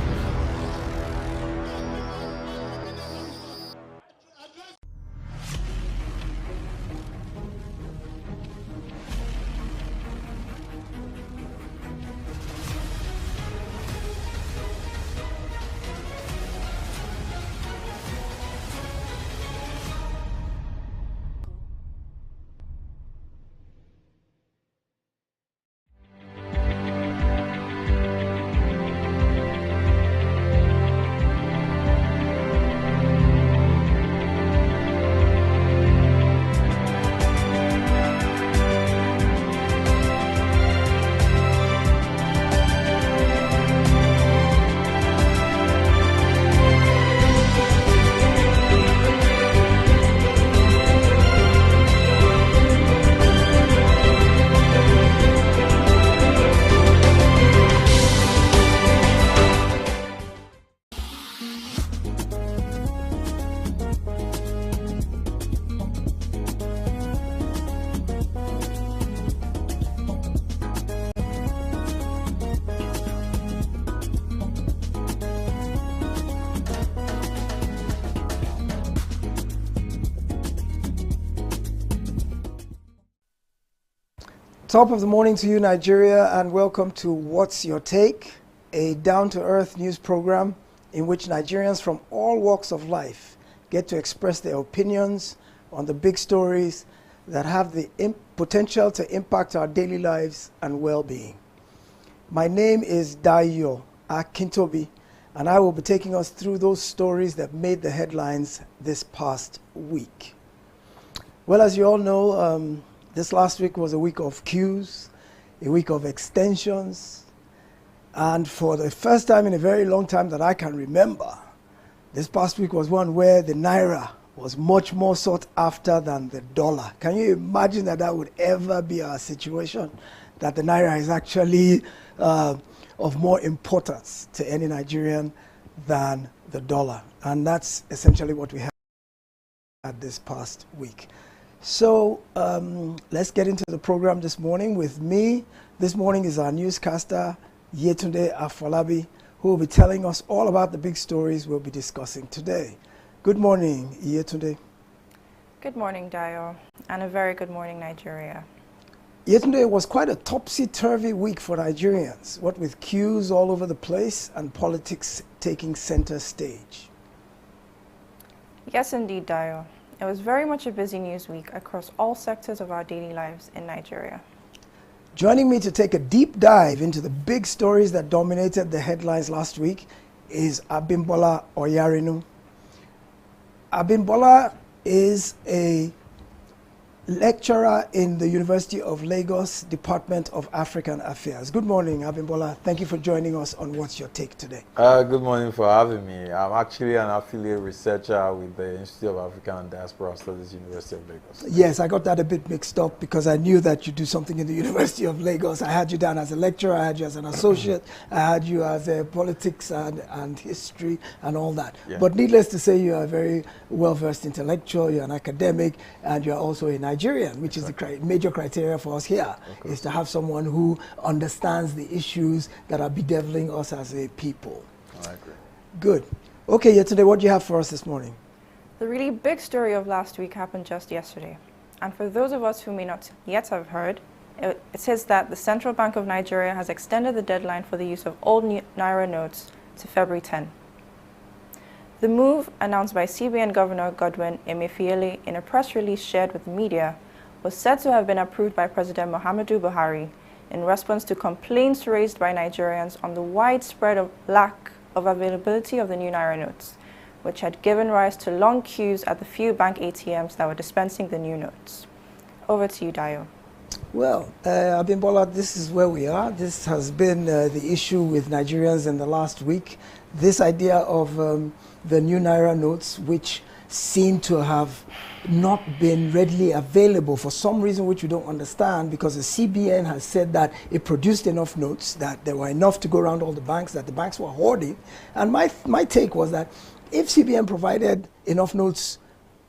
Speaker 7: Top of the morning to you, Nigeria, and welcome to What's Your Take, a down-to-earth news program in which Nigerians from all walks of life get to express their opinions on the big stories that have the potential to impact our daily lives and well-being. My name is Dayo Akintobi, and I will be taking us through those stories that made the headlines this past week. Well, as you all know, this last week was a week of queues, a week of extensions, and for the first time in a very long time that I can remember, this past week was one where the naira was much more sought after than the dollar. Can you imagine that that would ever be our situation, that the naira is actually of more importance to any Nigerian than the dollar? And that's essentially what we had this past week. So let's get into the program this morning. With me this morning is our newscaster, Yetunde Afolabi, who will be telling us all about the big stories we'll be discussing today. Good morning, Yetunde.
Speaker 1: Good morning, Dayo, and a very good morning, Nigeria.
Speaker 7: Yesterday was quite a topsy-turvy week for Nigerians, what with queues all over the place and politics taking center stage.
Speaker 1: Yes, indeed, Dayo. It was very much a busy news week across all sectors of our daily lives in Nigeria.
Speaker 7: Joining me to take a deep dive into the big stories that dominated the headlines last week is Abimbola Oyarinu. Abimbola is a lecturer in the University of Lagos Department of African Affairs. Good morning, Abimbola. Thank you for joining us on What's Your Take today.
Speaker 9: Good morning for having me. I'm actually an affiliate researcher with the Institute of African and Diaspora Studies, University of Lagos.
Speaker 7: Yes, I got that a bit mixed up because I knew that you do something in the University of Lagos. I had you down as a lecturer, I had you as an associate, I had you as a politics and history and all that. Yeah. But needless to say, you are a very well-versed intellectual, you're an academic, and you're also a Nigerian, which is the major criteria for us here, is to have someone who understands the issues that are bedeviling us as a people.
Speaker 9: I agree.
Speaker 7: Good. Okay, yesterday, what do you have for us this morning?
Speaker 1: The really big story of last week happened just yesterday. And for those of us who may not yet have heard, it says that the Central Bank of Nigeria has extended the deadline for the use of old naira notes to February 10. The move, announced by CBN Governor Godwin Emefiele in a press release shared with the media, was said to have been approved by President Muhammadu Buhari in response to complaints raised by Nigerians on the widespread lack of availability of the new naira notes, which had given rise to long queues at the few bank ATMs that were dispensing the new notes. Over to you, Dayo.
Speaker 7: Well, Abimbola, this is where we are. This has been the issue with Nigerians in the last week. This idea of the new naira notes, which seem to have not been readily available for some reason which we don't understand, because the CBN has said that it produced enough notes, that there were enough to go around all the banks, that the banks were hoarding. And my take was that if CBN provided enough notes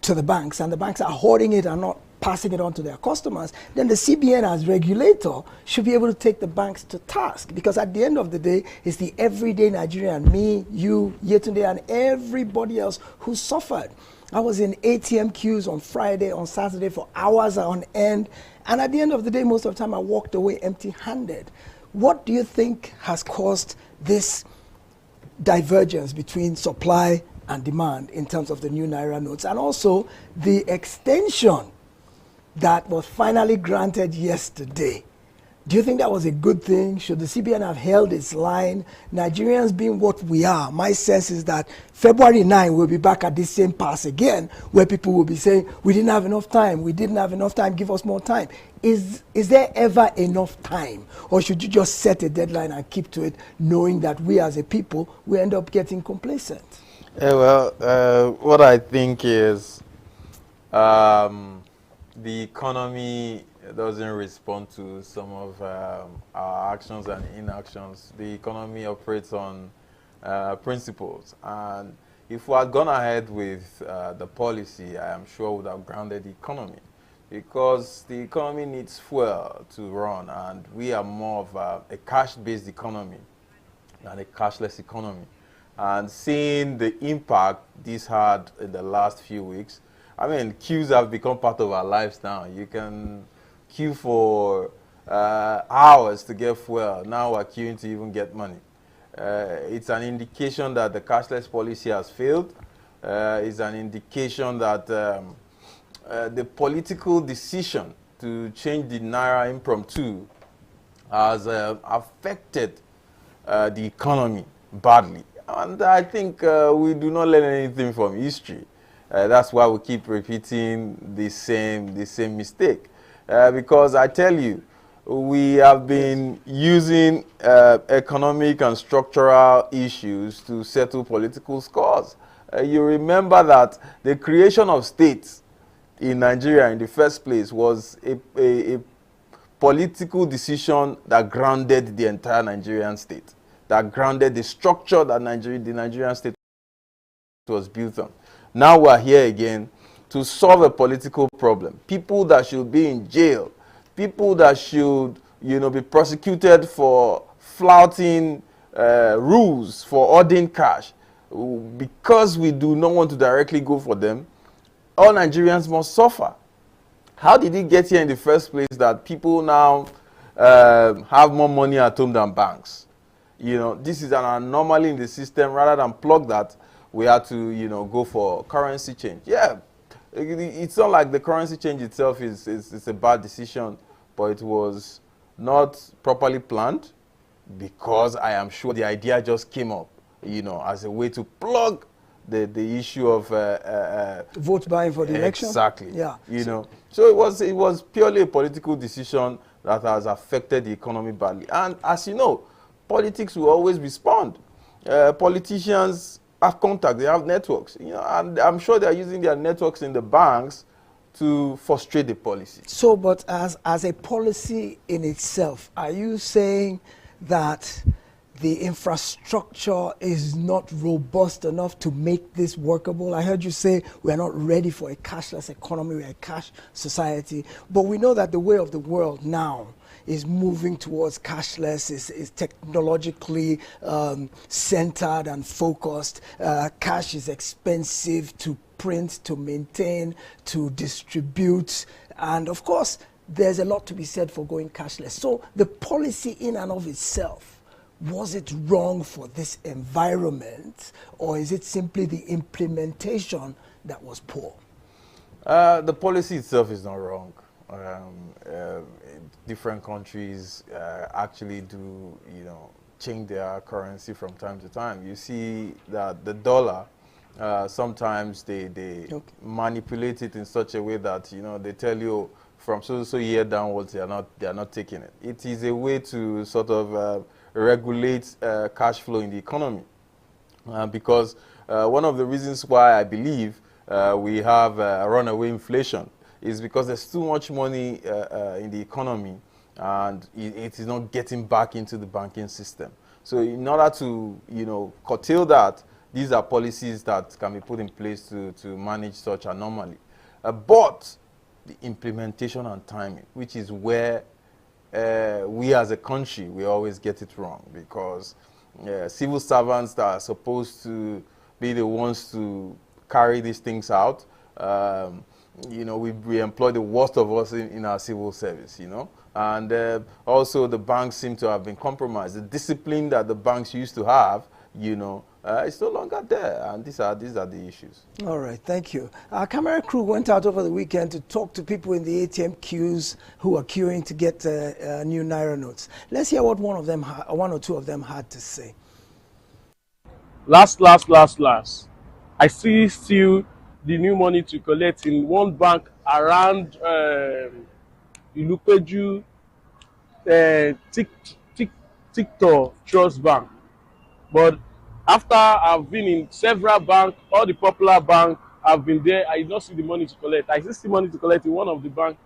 Speaker 7: to the banks and the banks are hoarding it and not passing it on to their customers, then the CBN as regulator should be able to take the banks to task, because at the end of the day, it's the everyday Nigerian, me, you, Yetunde, and everybody else who suffered. I was in ATM queues on Friday, on Saturday for hours on end, and at the end of the day, most of the time I walked away empty-handed. What do you think has caused this divergence between supply and demand in terms of the new naira notes, and also the extension that was finally granted yesterday? Do you think that was a good thing? Should the CBN have held its line? Nigerians being what we are, my sense is that February 9 we'll be back at this same pass again, where people will be saying, we didn't have enough time, we didn't have enough time, give us more time. Is there ever enough time? Or should you just set a deadline and keep to it, knowing that we as a people, we end up getting complacent?
Speaker 9: What I think is the economy doesn't respond to some of our actions and inactions. The economy operates on principles, and if we had gone ahead with the policy, I am sure we would have grounded the economy, because the economy needs fuel to run, and we are more of a cash-based economy than a cashless economy. And seeing the impact this had in the last few weeks, I mean, queues have become part of our lives now. You can queue for hours to get fuel. Now we're queuing to even get money. It's an indication that the cashless policy has failed. It's an indication that the political decision to change the naira impromptu has affected the economy badly. And I think we do not learn anything from history. That's why we keep repeating the same mistake. Because I tell you, we have been using economic and structural issues to settle political scores. You remember that the creation of states in Nigeria in the first place was a political decision that grounded the entire Nigerian state, that grounded the structure that the Nigerian state was built on. Now we're here again to solve a political problem, people that should be in jail, people that should, be prosecuted for flouting rules, for hoarding cash, because we do not want to directly go for them, all Nigerians must suffer. How did it get here in the first place that people now have more money at home than banks? This is an anomaly in the system. Rather than plug that, we had to, go for currency change. Yeah, it's not like the currency change itself is a bad decision, but it was not properly planned, because I am sure the idea just came up, as a way to plug the issue of
Speaker 7: vote buying for the election.
Speaker 9: Exactly.
Speaker 7: Yeah.
Speaker 9: So it was purely a political decision that has affected the economy badly. And as you know, politics will always respond. Politicians have contact, they have networks, and I'm sure they are using their networks in the banks to frustrate the policy.
Speaker 7: So, but as a policy in itself, are you saying that the infrastructure is not robust enough to make this workable? I heard you say we're not ready for a cashless economy, we're a cash society, but we know that the way of the world now is moving towards cashless, is technologically centered and focused. Cash is expensive to print, to maintain, to distribute, and of course, there's a lot to be said for going cashless. So the policy in and of itself, was it wrong for this environment, or is it simply the implementation that was poor?
Speaker 9: The policy itself is not wrong. Different countries actually do, change their currency from time to time. You see that the dollar, sometimes they manipulate it in such a way that, they tell you from so year downwards they are not taking it. It is a way to sort of regulate cash flow in the economy, because one of the reasons why I believe we have runaway inflation is because there's too much money in the economy, and it is not getting back into the banking system. So in order to curtail that, these are policies that can be put in place to manage such anomaly. But the implementation and timing, which is where we as a country, we always get it wrong, because civil servants that are supposed to be the ones to carry these things out, we employ the worst of us in our civil service, and also the banks seem to have been compromised. The discipline that the banks used to have, it's no longer there, and these are the issues.
Speaker 7: All right, thank you. Our camera crew went out over the weekend to talk to people in the ATM queues who are queuing to get new Naira notes. Let's hear what one or two of them had to say.
Speaker 13: Last. I see still the new money to collect in one bank around Ilupeju, TikTok Trust Bank. But after I've been in several banks, all the popular banks, I've been there, I did not see the money to collect. I see money to collect in one of the banks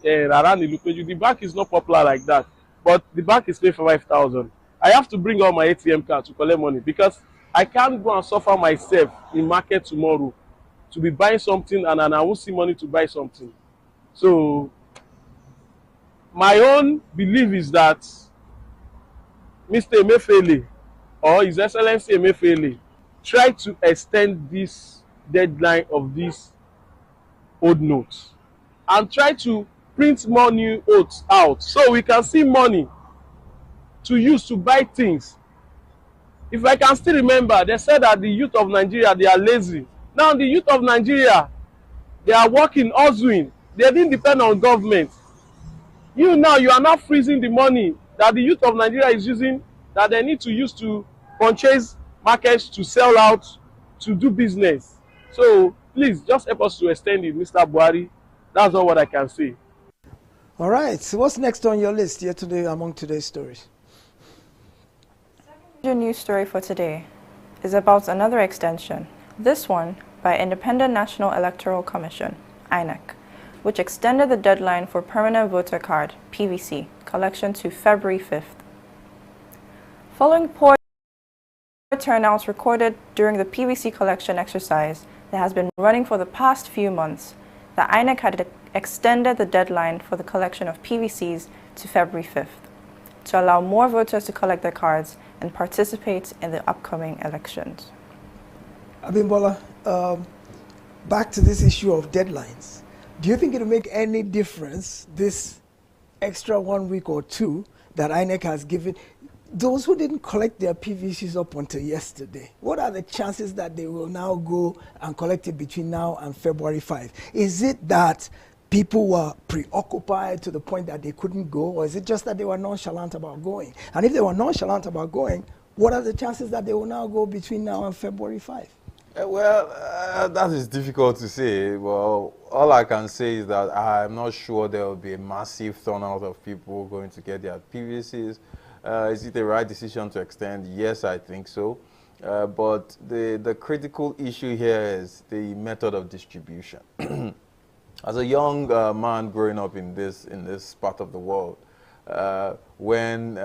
Speaker 13: around Ilupeju. The bank is not popular like that, but the bank is paying for 5,000. I have to bring out my ATM card to collect money, because I can't go and suffer myself in market tomorrow to be buying something and I won't see money to buy something. So my own belief is that Mr. Emefiele or His Excellency Emefiele try to extend this deadline of these old notes and try to print more new notes out so we can see money to use to buy things. If I can still remember, they said that the youth of Nigeria, they are lazy. Now the youth of Nigeria, they are working, hustling. They didn't depend on government. You are not freezing the money that the youth of Nigeria is using, that they need to use to purchase markets, to sell out, to do business. So please, just help us to extend it, Mr. Buhari. That's all what I can say.
Speaker 7: All right, so what's next on your list here today among today's stories?
Speaker 1: The news story for today is about another extension, this one by Independent National Electoral Commission, INEC, which extended the deadline for permanent voter card, PVC, collection to February 5th. Following poor turnouts recorded during the PVC collection exercise, the that has been running for the past few months, the INEC had extended the deadline for the collection of PVCs to February 5th to allow more voters to collect their cards and participate in the upcoming elections.
Speaker 7: Abimbola, back to this issue of deadlines. Do you think it will make any difference, this extra 1 week or two that INEC has given those who didn't collect their PVCs up until yesterday? What are the chances that they will now go and collect it between now and February 5? Is it that people were preoccupied to the point that they couldn't go, or is it just that they were nonchalant about going? And if they were nonchalant about going, what are the chances that they will now go between now and February 5?
Speaker 9: Well, that is difficult to say. Well, all I can say is that I'm not sure there will be a massive turnout of people going to get their PVCs. Is it the right decision to extend? Yes, I think so. But the critical issue here is the method of distribution. As a young man growing up in this part of the world, when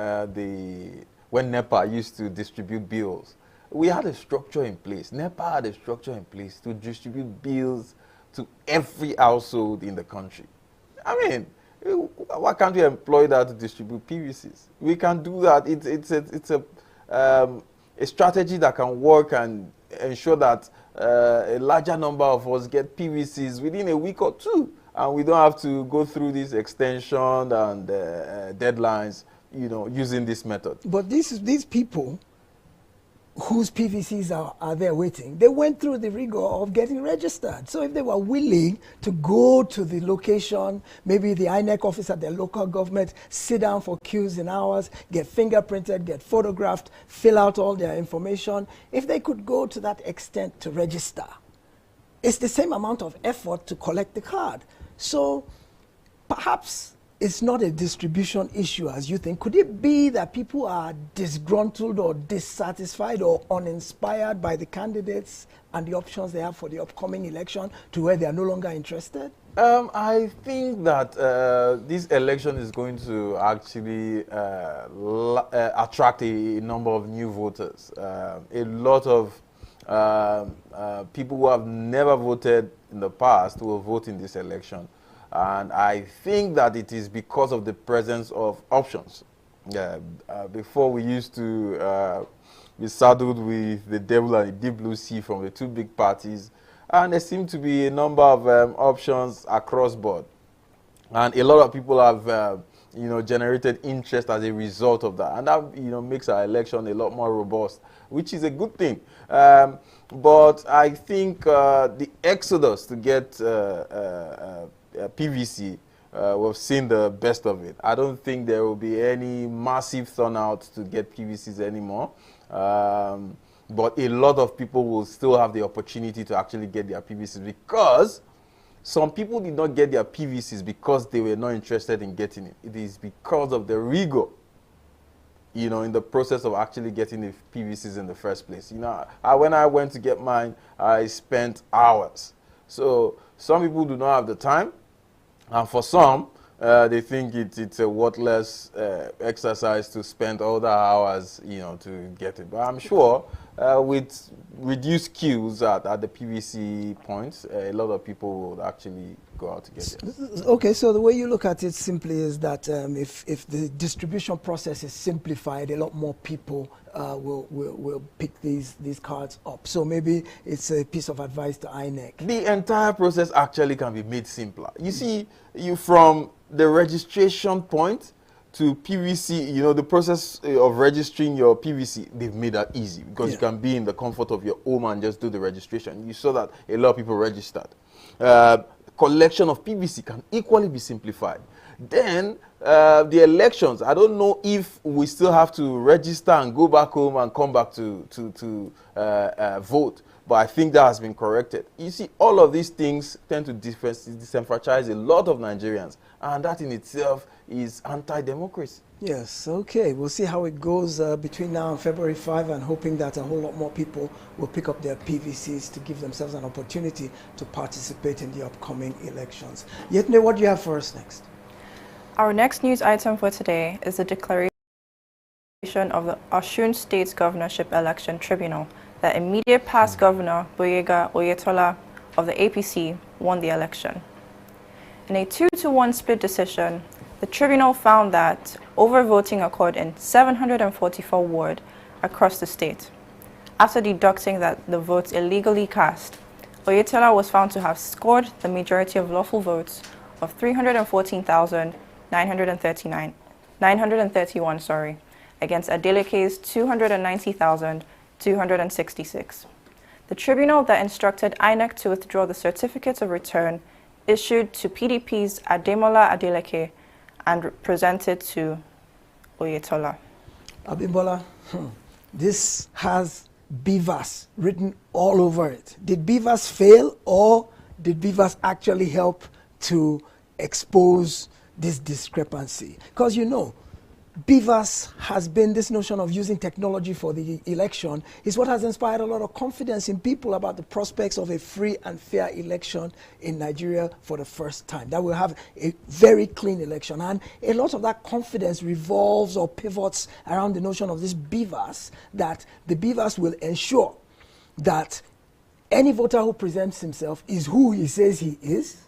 Speaker 9: NEPA used to distribute bills, we had a structure in place. NEPA had a structure in place to distribute bills to every household in the country. I mean, why can't we employ that to distribute PVCs? We can do that. It's a strategy that can work and ensure that a larger number of us get PVCs within a week or two, and we don't have to go through this extension and deadlines, using this method.
Speaker 7: But these people whose PVCs are there waiting, they went through the rigor of getting registered. So if they were willing to go to the location, maybe the INEC office at their local government, sit down for queues in hours, get fingerprinted, get photographed, fill out all their information, if they could go to that extent to register, it's the same amount of effort to collect the card. So perhaps it's not a distribution issue as you think. Could it be that people are disgruntled or dissatisfied or uninspired by the candidates and the options they have for the upcoming election to where they are no longer interested?
Speaker 9: I think that this election is going to actually attract a number of new voters. A lot of people who have never voted in the past will vote in this election. And I think that it is because of the presence of options. Before we used to be saddled with the devil and the deep blue sea from the two big parties, and there seem to be a number of options across board. And a lot of people have generated interest as a result of that. And that makes our election a lot more robust, which is a good thing. But I think the exodus to get PVC, we've seen the best of it. I don't think there will be any massive turnout to get PVCs anymore. But a lot of people will still have the opportunity to actually get their PVCs, because some people did not get their PVCs because they were not interested in getting it. It is because of the rigor, in the process of actually getting the PVCs in the first place. When I went to get mine, I spent hours. So some people do not have the time, and for some, they think it's a worthless exercise to spend all the hours, to get it. But I'm sure with reduced queues at the PVC points, a lot of people would actually go out to get it.
Speaker 7: Okay, so the way you look at it simply is that if the distribution process is simplified, a lot more people will pick these cards up. So maybe it's a piece of advice to INEC.
Speaker 9: The entire process actually can be made simpler. You see, from the registration point to PVC, the process of registering your PVC, they've made that easy, because you can be in the comfort of your home and just do the registration. You saw that a lot of people registered. Collection of PVC can equally be simplified. Then the elections, I don't know if we still have to register and go back home and come back to vote, but I think that has been corrected. You see, all of these things tend to disenfranchise a lot of Nigerians, and that in itself is anti-democracy.
Speaker 7: Yes, okay. We'll see how it goes between now and February 5, and hoping that a whole lot more people will pick up their PVCs to give themselves an opportunity to participate in the upcoming elections. Yetne, what do you have for us next?
Speaker 1: Our next news item for today is the declaration of the Osun State Governorship Election Tribunal that immediate past governor Boyega Oyetola of the APC won the election. In a 2-to-1 split decision, the tribunal found that overvoting occurred in 744 wards across the state. After deducting that the votes illegally cast, Oyetola was found to have scored the majority of lawful votes of 314,931 against Adeleke's 290,266. The tribunal that instructed INEC to withdraw the certificates of return issued to PDP's Ademola Adeleke and presented to Oyetola.
Speaker 7: Abimbola, this has BVAS written all over it. Did BVAS fail, or did BVAS actually help to expose this discrepancy? Because you know, BVAS has been, this notion of using technology for the election is what has inspired a lot of confidence in people about the prospects of a free and fair election in Nigeria for the first time. That will have a very clean election. And a lot of that confidence revolves or pivots around the notion of this BVAS, that the BVAS will ensure that any voter who presents himself is who he says he is,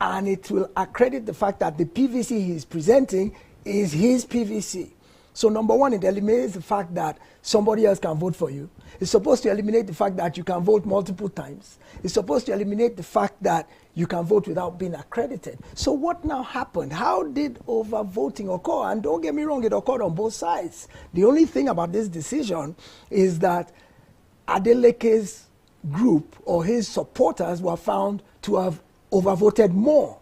Speaker 7: and it will accredit the fact that the PVC he is presenting is his PVC. So number one, it eliminates the fact that somebody else can vote for you. It's supposed to eliminate the fact that you can vote multiple times. It's supposed to eliminate the fact that you can vote without being accredited. So what now happened? How did overvoting occur? And don't get me wrong, it occurred on both sides. The only thing about this decision is that Adeleke's group or his supporters were found to have overvoted more.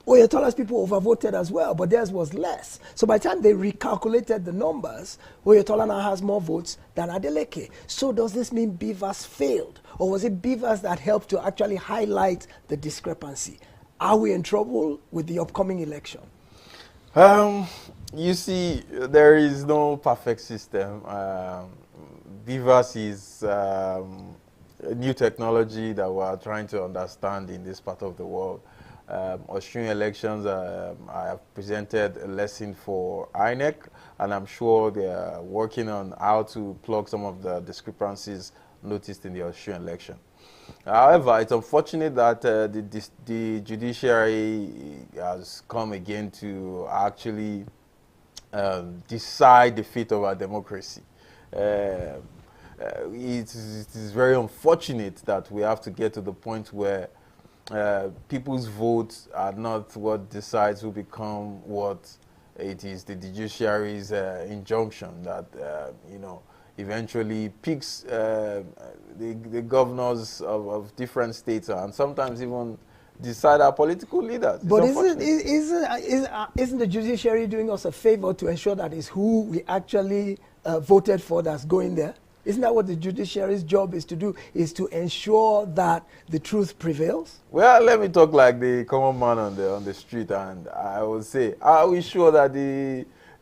Speaker 7: Oyetola's people overvoted as well, but theirs was less. So by the time they recalculated the numbers, Oyetola now has more votes than Adeleke. So does this mean BVAS failed? Or was it BVAS that helped to actually highlight the discrepancy? Are we in trouble with the upcoming election?
Speaker 9: You see, there is no perfect system. BVAS is a new technology that we are trying to understand in this part of the world. Osun elections, I have presented a lesson for INEC, and I'm sure they are working on how to plug some of the discrepancies noticed in the Osun election. However, it's unfortunate that the judiciary has come again to actually decide the fate of our democracy. It is very unfortunate that we have to get to the point where people's votes are not what decides who become what. It is the judiciary's injunction that, you know, eventually picks the governors of different states and sometimes even decide our political leaders.
Speaker 7: But isn't the judiciary doing us a favor to ensure that it's who we actually voted for that's going there? Isn't that what the judiciary's job is to do, is to ensure that the truth prevails?
Speaker 9: Well, let me talk like the common man on the street, and I will say, are we sure that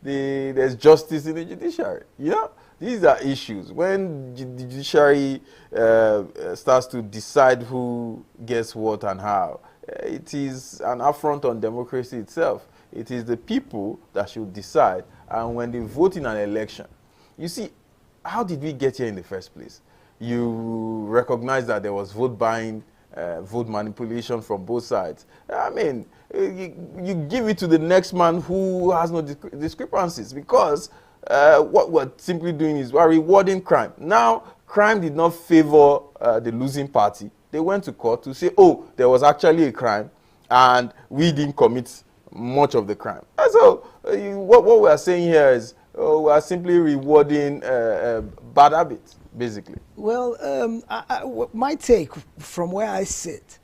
Speaker 9: there's justice in the judiciary? You know, these are issues. When the judiciary starts to decide who gets what and how, it is an affront on democracy itself. It is the people that should decide, and when they vote in an election, you see, how did we get here in the first place? You recognize that there was vote buying, vote manipulation from both sides. I mean, you give it to the next man who has no discrepancies, because what we're simply doing is we're rewarding crime. Now, crime did not favor the losing party. They went to court to say, oh, there was actually a crime and we didn't commit much of the crime. And so what we are saying here is, we are simply rewarding bad habits, basically.
Speaker 7: Well, my take from where I sit,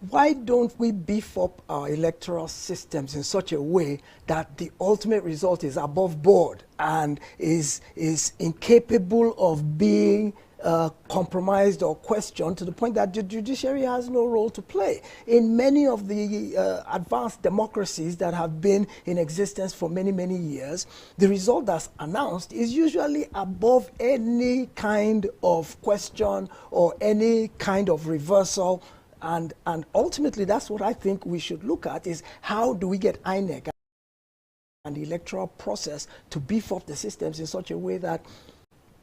Speaker 7: why don't we beef up our electoral systems in such a way that the ultimate result is above board and is incapable of being compromised or questioned to the point that the judiciary has no role to play? In many of the advanced democracies that have been in existence for many, many years, the result that's announced is usually above any kind of question or any kind of reversal. And ultimately, that's what I think we should look at, is how do we get INEC and the electoral process to beef up the systems in such a way that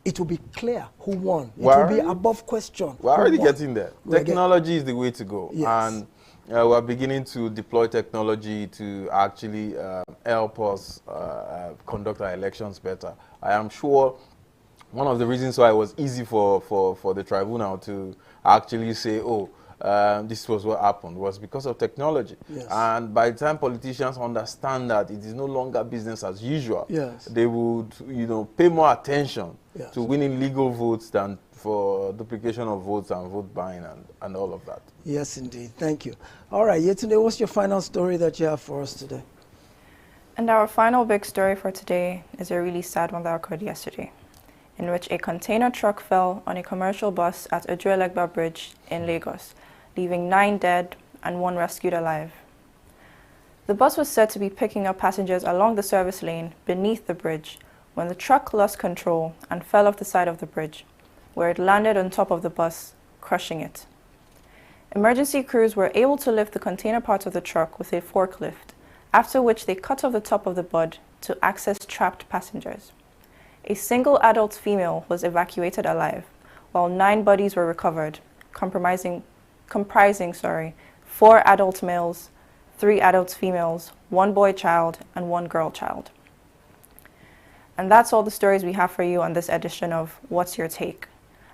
Speaker 7: it will be clear who won. It
Speaker 9: We're
Speaker 7: will be above question.
Speaker 9: We're already
Speaker 7: won.
Speaker 9: getting there. Technology is the way to go.
Speaker 7: Yes.
Speaker 9: And we're beginning to deploy technology to actually help us conduct our elections better. I am sure one of the reasons why it was easy for the tribunal to actually say, oh, this was what happened, was because of technology.
Speaker 7: Yes.
Speaker 9: And by the time politicians understand that it is no longer business as usual,
Speaker 7: yes,
Speaker 9: they would, pay more attention
Speaker 7: yes,
Speaker 9: to winning legal votes than for duplication of votes and vote buying and all of that.
Speaker 7: Yes, indeed. Thank you. All right, Yetunde, what's your final story that you have for us today?
Speaker 1: And our final big story for today is a really sad one that occurred yesterday, in which a container truck fell on a commercial bus at Editorial Bridge in Lagos, leaving 9 dead and 1 rescued alive. The bus was said to be picking up passengers along the service lane beneath the bridge when the truck lost control and fell off the side of the bridge, where it landed on top of the bus, crushing it. Emergency crews were able to lift the container part of the truck with a forklift, after which they cut off the top of the bud to access trapped passengers. A single adult female was evacuated alive, while 9 bodies were recovered, comprising 4 adult males, 3 adult females, 1 boy child, and 1 girl child. And that's all the stories we have for you on this edition of What's Your Take?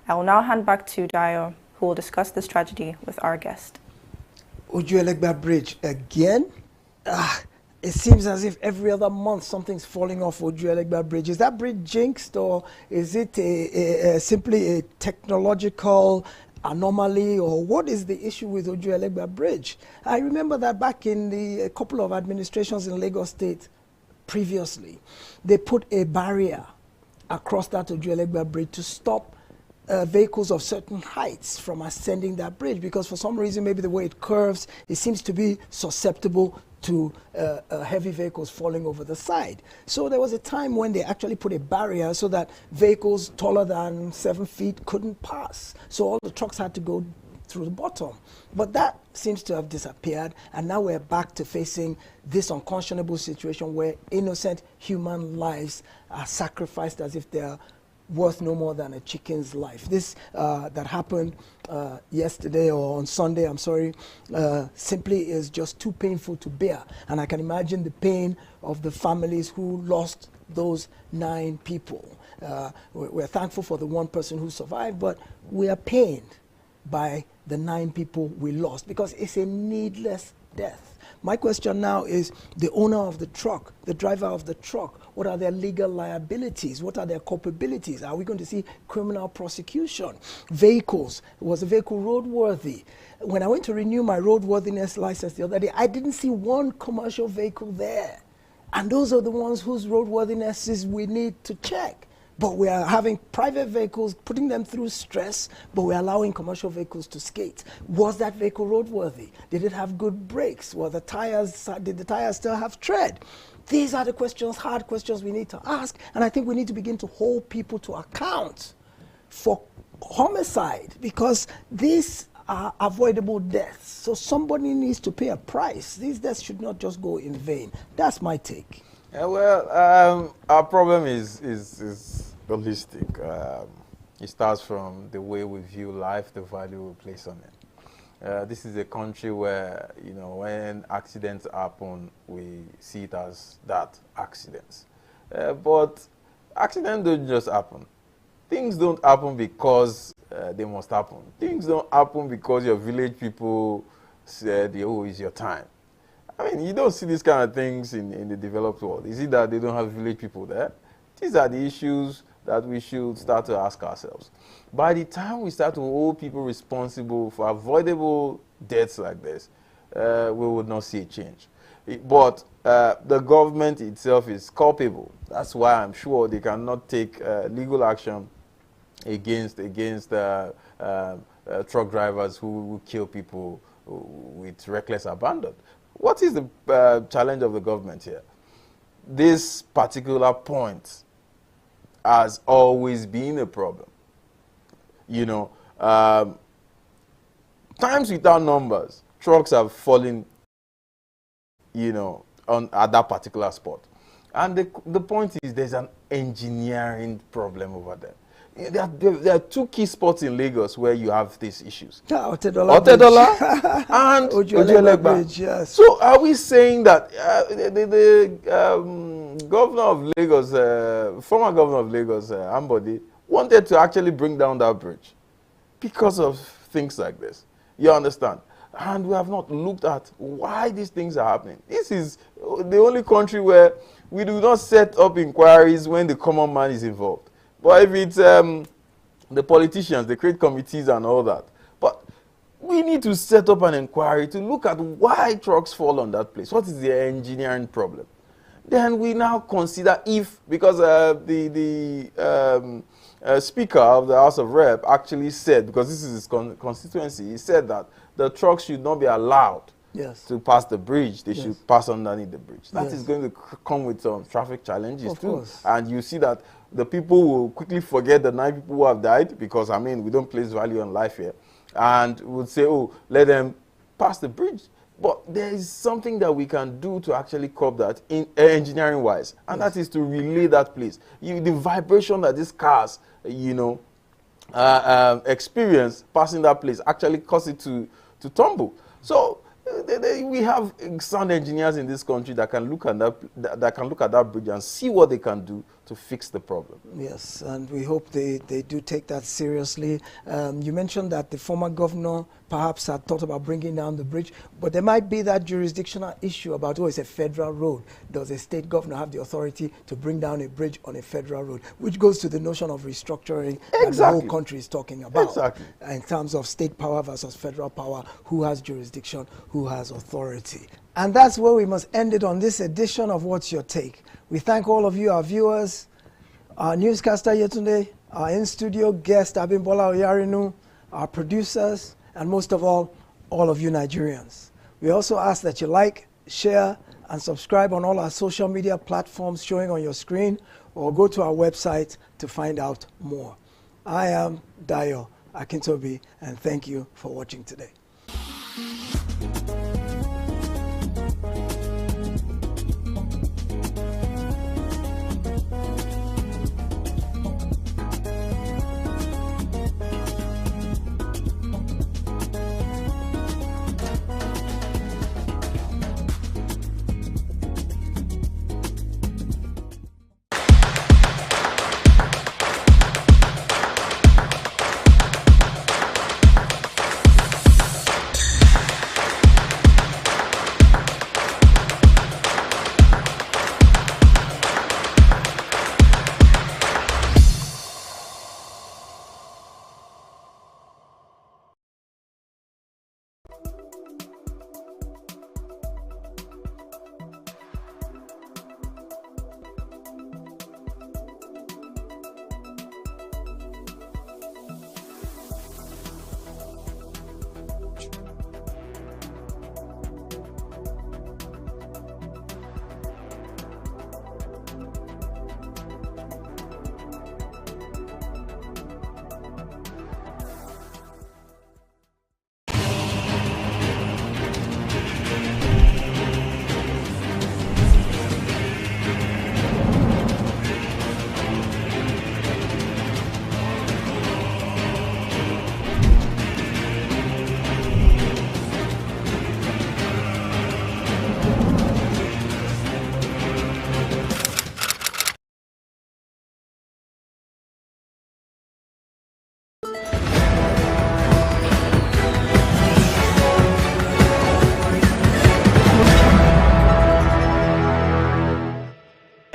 Speaker 1: I will now hand back to Dio, who will discuss this tragedy with our guest.
Speaker 7: Ojuelegba Bridge again? It seems as if every other month something's falling off Ojuelegba Bridge. Is that bridge jinxed, or is it simply a technological anomaly, or what is the issue with Ojuelegba Bridge? I remember that back in a couple of administrations in Lagos State previously, they put a barrier across that Ojuelegba Bridge to stop vehicles of certain heights from ascending that bridge, because for some reason, maybe the way it curves, it seems to be susceptible to heavy vehicles falling over the side. So there was a time when they actually put a barrier so that vehicles taller than 7 feet couldn't pass. So all the trucks had to go through the bottom. But that seems to have disappeared, and now we're back to facing this unconscionable situation where innocent human lives are sacrificed as if they're worth no more than a chicken's life. This that happened yesterday, or on Sunday, I'm sorry, simply is just too painful to bear. And I can imagine the pain of the families who lost those 9 people. We're thankful for the 1 person who survived, but we are pained by the 9 people we lost, because it's a needless death. My question now is, the owner of the truck, the driver of the truck, what are their legal liabilities? What are their culpabilities? Are we going to see criminal prosecution? Vehicles, was the vehicle roadworthy? When I went to renew my roadworthiness license the other day, I didn't see 1 commercial vehicle there. And those are the ones whose roadworthinesses we need to check. But we are having private vehicles, putting them through stress, but we're allowing commercial vehicles to skate. Was that vehicle roadworthy? Did it have good brakes? Did the tires still have tread? These are the questions, hard questions we need to ask, and I think we need to begin to hold people to account for homicide, because these are avoidable deaths. So somebody needs to pay a price. These deaths should not just go in vain. That's my take.
Speaker 9: Our problem is holistic. It starts from the way we view life, the value we place on it. This is a country where, when accidents happen, we see it as that, accidents. But accidents don't just happen. Things don't happen because they must happen. Things don't happen because your village people said, oh, it's your time. I mean, you don't see these kind of things in the developed world. Is it that they don't have village people there? These are the issues that we should start to ask ourselves. By the time we start to hold people responsible for avoidable deaths like this, we would not see a change. But the government itself is culpable. That's why I'm sure they cannot take legal action against truck drivers who kill people with reckless abandon. What is the challenge of the government here? This particular point has always been a problem. Times without numbers, trucks have fallen, at that particular spot. And the point is, there's an engineering problem over there. There are two key spots in Lagos where you have these issues.
Speaker 7: Otedola
Speaker 9: and
Speaker 7: Ojuelegba. Yes.
Speaker 9: So are we saying that the governor of Lagos, former governor of Lagos, Ambode, wanted to actually bring down that bridge because of things like this? You understand? And we have not looked at why these things are happening. This is the only country where we do not set up inquiries when the common man is involved. But if it's the politicians, they create committees and all that. But we need to set up an inquiry to look at why trucks fall on that place. What is the engineering problem? Then we now consider if, because the Speaker of the House of Rep actually said, because this is his constituency, he said that the trucks should not be allowed to pass the bridge. They should pass underneath the bridge. That is going to come with some traffic challenges too. And you see that the people will quickly forget the 9 people who have died, because, I mean, we don't place value on life here, and would say, oh, let them pass the bridge. But there is something that we can do to actually curb that in engineering-wise, and that is to relay that place. The vibration that these cars, experience passing that place actually cause it to tumble. So we have sound engineers in this country that can look at that bridge and see what they can do to fix the problem.
Speaker 7: Yes, and we hope they do take that seriously. You mentioned that the former governor perhaps had thought about bringing down the bridge, but there might be that jurisdictional issue about, oh, it's a federal road. Does a state governor have the authority to bring down a bridge on a federal road? Which goes to the notion of restructuring that the whole country is talking about. In terms of state power versus federal power, who has jurisdiction, who has authority. And that's where we must end it on this edition of What's Your Take. We thank all of you, our viewers, our newscaster here today, our in-studio guest, Abimbola Oyarinu, our producers, and most of all of you Nigerians. We also ask that you like, share, and subscribe on all our social media platforms showing on your screen, or go to our website to find out more. I am Dayo Akintobi, and thank you for watching today.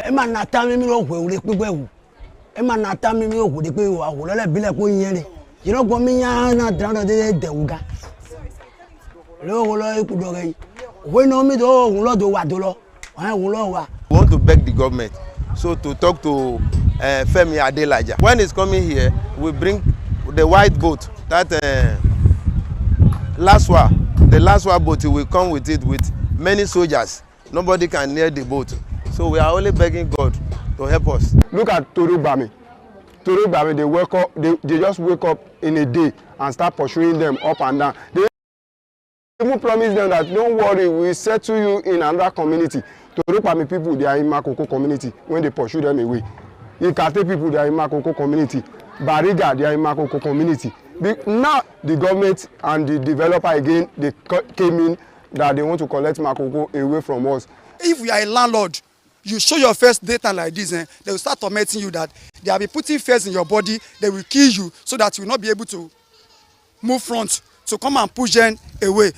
Speaker 10: Emma nata mi no hwe ure pe gbewu. Emma nata mi no hwe de pe wa wo lole bile ko yen re. You know go mi yan na dran de uga. Lo wo lo iku do re. We no mi do ohun lo do wa do lo. Ohun lo wa.
Speaker 12: We want to beg the government to talk to Femi Adelaja. When he's coming here, we bring the white boat, that the last one boat, will come with it with many soldiers. Nobody can near the boat. So we are only begging God to help us.
Speaker 14: Look at Torubami. Torubami, they just wake up in a day and start pursuing them up and down. They even promise them that don't worry, we settle you in another community. Torubami people, they are in Makoko community when they pursue them away. Ikate people, they are in Makoko community. Bariga, they are in Makoko community. Now the government and the developer again, they came in that they want to collect Makoko away from us.
Speaker 16: If you are a landlord, you show your first data like this, they will start tormenting you that they will be putting fears in your body, they will kill you so that you will not be able to move front, to come and push them away.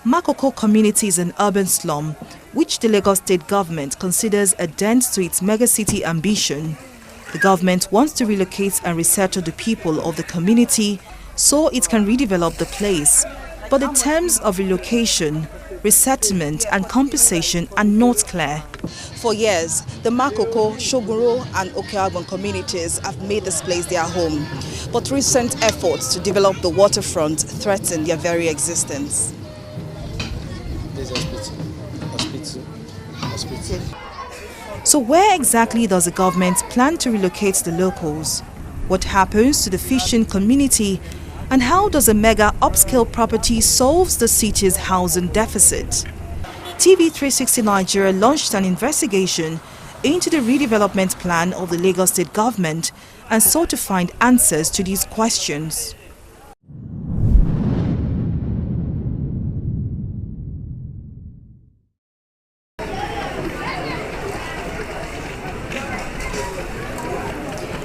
Speaker 15: Makoko community is an urban slum, which the Lagos state government considers a dent to its megacity ambition. The government wants to relocate and resettle the people of the community so it can redevelop the place. But the terms of relocation, resettlement and compensation are not clear. For years, the Makoko, Oshogbo and Okeagbon communities have made this place their home. But recent efforts to develop the waterfront threaten their very existence. So where exactly does the government plan to relocate the locals? What happens to the fishing community? And how does a mega upscale property solve the city's housing deficit? TV360 Nigeria launched an investigation into the redevelopment plan of the Lagos state government and sought to find answers to these questions.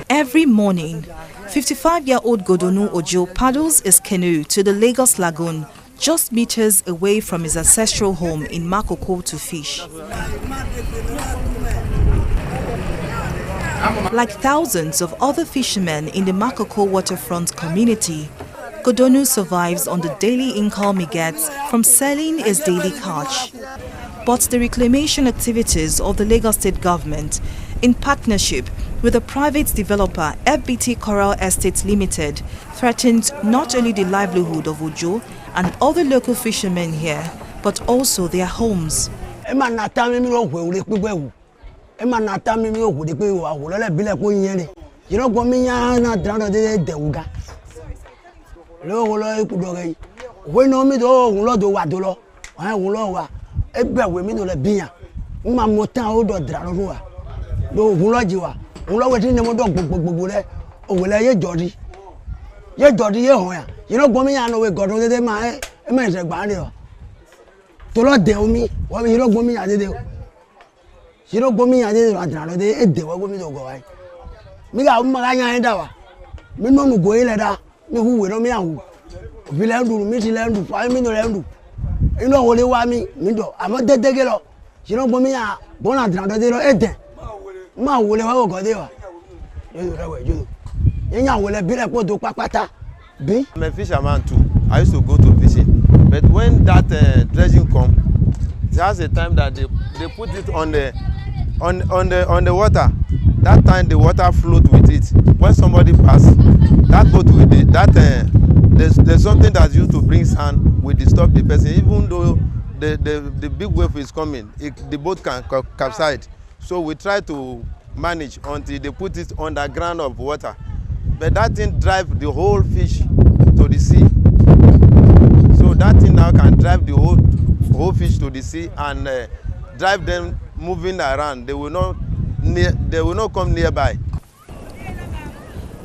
Speaker 15: Every morning, 55-year-old Godonu Ojo paddles his canoe to the Lagos Lagoon, just meters away from his ancestral home in Makoko to fish. Like thousands of other fishermen in the Makoko waterfront community, Godonu survives on the daily income he gets from selling his daily catch. But the reclamation activities of the Lagos state government, in partnership with a private developer, FBT Coral Estate Limited, threatens not only the livelihood of Ojo and other local fishermen here, but also their homes.
Speaker 12: I'm a fisherman too. I used to go to fishing. But when that dredging comes, there's a time that they put it on the water. That time the water float with it. When somebody passes, that boat with it, there's something that's used to bring sand will disturb the person. Even though the big wave is coming, the boat can capsize. So we try to manage until they put it on the ground of water. But that thing drives the whole fish to the sea. So that thing now can drive the whole fish to the sea and drive them moving around. They will not come nearby.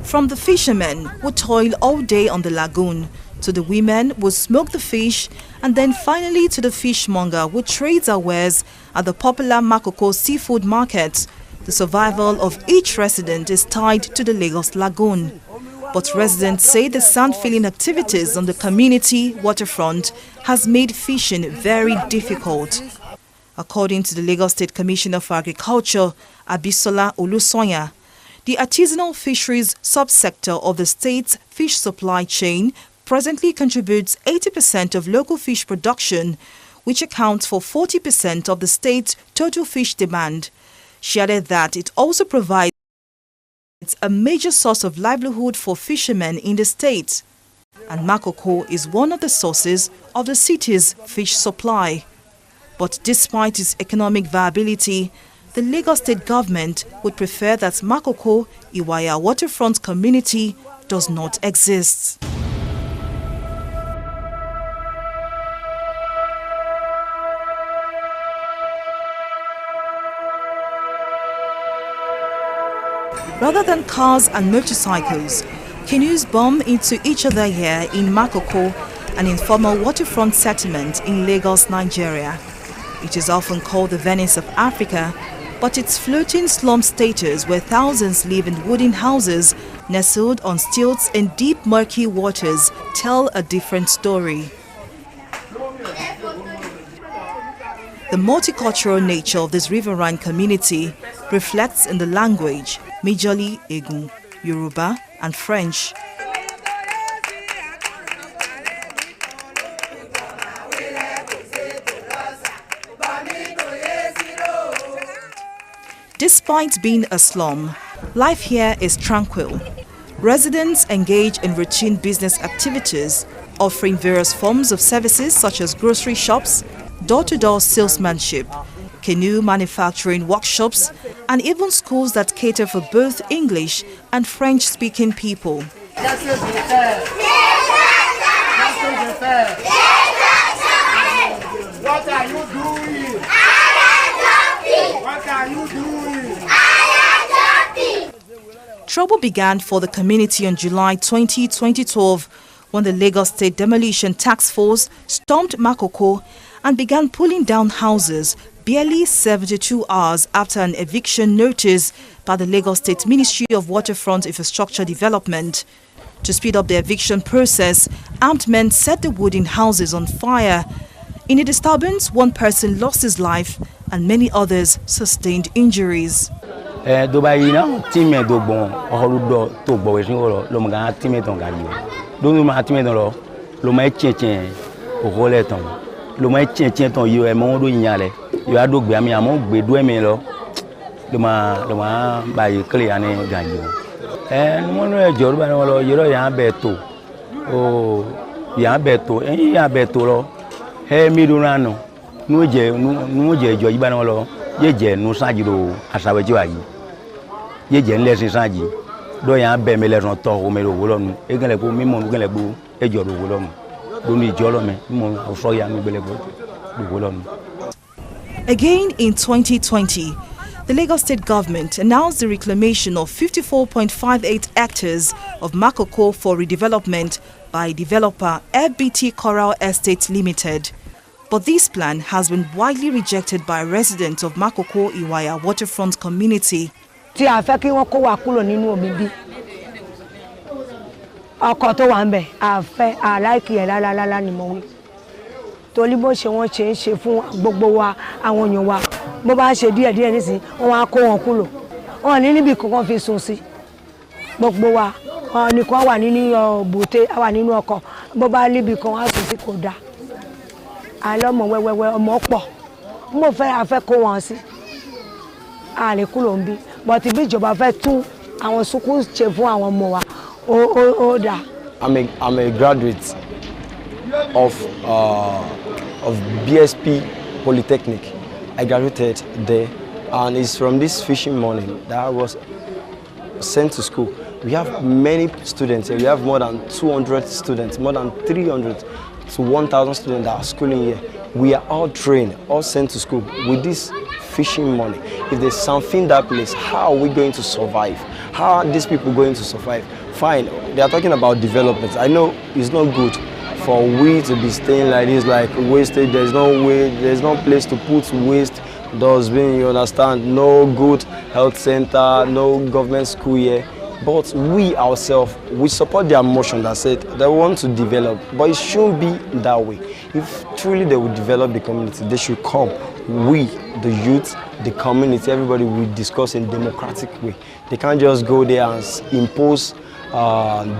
Speaker 15: From the fishermen who toil all day on the lagoon, to the women who smoke the fish, and then finally to the fishmonger who trades our wares at the popular Makoko seafood market, the survival of each resident is tied to the Lagos Lagoon. But residents say the sand-filling activities on the community waterfront has made fishing very difficult. According to the Lagos State Commissioner for Agriculture, Abisola Olusonya, the artisanal fisheries subsector of the state's fish supply chain presently contributes 80% of local fish production, which accounts for 40% of the state's total fish demand. She added that it also provides a major source of livelihood for fishermen in the state, and Makoko is one of the sources of the city's fish supply. But despite its economic viability, the Lagos State government would prefer that Makoko, Iwaya waterfront community does not exist. Rather than cars and motorcycles, canoes bump into each other here in Makoko, an informal waterfront settlement in Lagos, Nigeria. It is often called the Venice of Africa, but its floating slum status where thousands live in wooden houses nestled on stilts in deep murky waters tell a different story. The multicultural nature of this riverine community reflects in the language, majorly Egun, Yoruba and French. Despite being a slum, life here is tranquil. Residents engage in routine business activities, offering various forms of services such as grocery shops, door-to-door salesmanship, canoe manufacturing workshops, and even schools that cater for both English and French-speaking people.
Speaker 21: What are you doing? What are you doing?
Speaker 15: Trouble began for the community on July 20, 2012, when the Lagos State Demolition Task Force stormed Makoko and began pulling down houses barely 72 hours after an eviction notice by the Lagos State Ministry of Waterfront Infrastructure Development. To speed up the eviction process, armed men set the wooden houses on fire. In a disturbance, one person lost his life and many others sustained injuries. Again in 2020, the Lagos State government announced the reclamation of 54.58 hectares of Makoko for redevelopment by developer FBT Coral Estate Limited. But this plan has been widely rejected by residents of Makoko Iwaya waterfront community.
Speaker 17: Torí bó ṣe wọ́n ṣe fún gbogbo wa àwọn èèyàn wa bó bá ṣe díẹ̀ díẹ̀ nísìn wọ́n á kó wọn kúrò wọ́n ní níbi kankan fi sùn sí gbogbo wa nìkan wà nínú bùté wà nínú ọkọ̀ bó bá níbi kan á sùn sí kò dáa àlọ́mọ wẹ́wẹ́wẹ́ ọmọ pọ̀ mo fẹ́ afẹ́ kó wọn sí àlè kúrò ń bí but bí ìjọba fẹ́ tún àwọn sùkúù ṣe fún àwọn ọmọ wa ó dáa.
Speaker 18: I'm a graduate of BSP Polytechnic. I graduated there, and it's from this fishing money that I was sent to school. We have many students here. We have more than 200 students, more than 300 to 1,000 students that are schooling here. We are all trained, all sent to school with this fishing money. If there's something that place, how are we going to survive? How are these people going to survive? Fine, they are talking about development. I know it's not good for we to be staying like this, like wasted. There's no way, there's no place to put waste, dustbin, you understand? No good health center, no government school here. But we ourselves, we support their motion that said they want to develop, but it shouldn't be that way. If truly they would develop the community, they should come. We, the youth, the community, everybody will discuss in a democratic way. They can't just go there and impose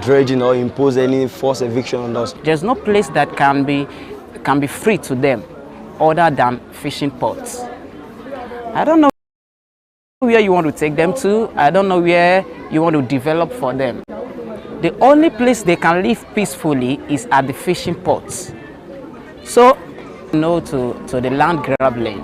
Speaker 18: dredging or impose any forced eviction on us.
Speaker 19: There's no place that can be free to them other than fishing ports. I don't know where you want to take them to. I don't know where you want to develop for them. The only place they can live peacefully is at the fishing ports. So, no to the land grabbing.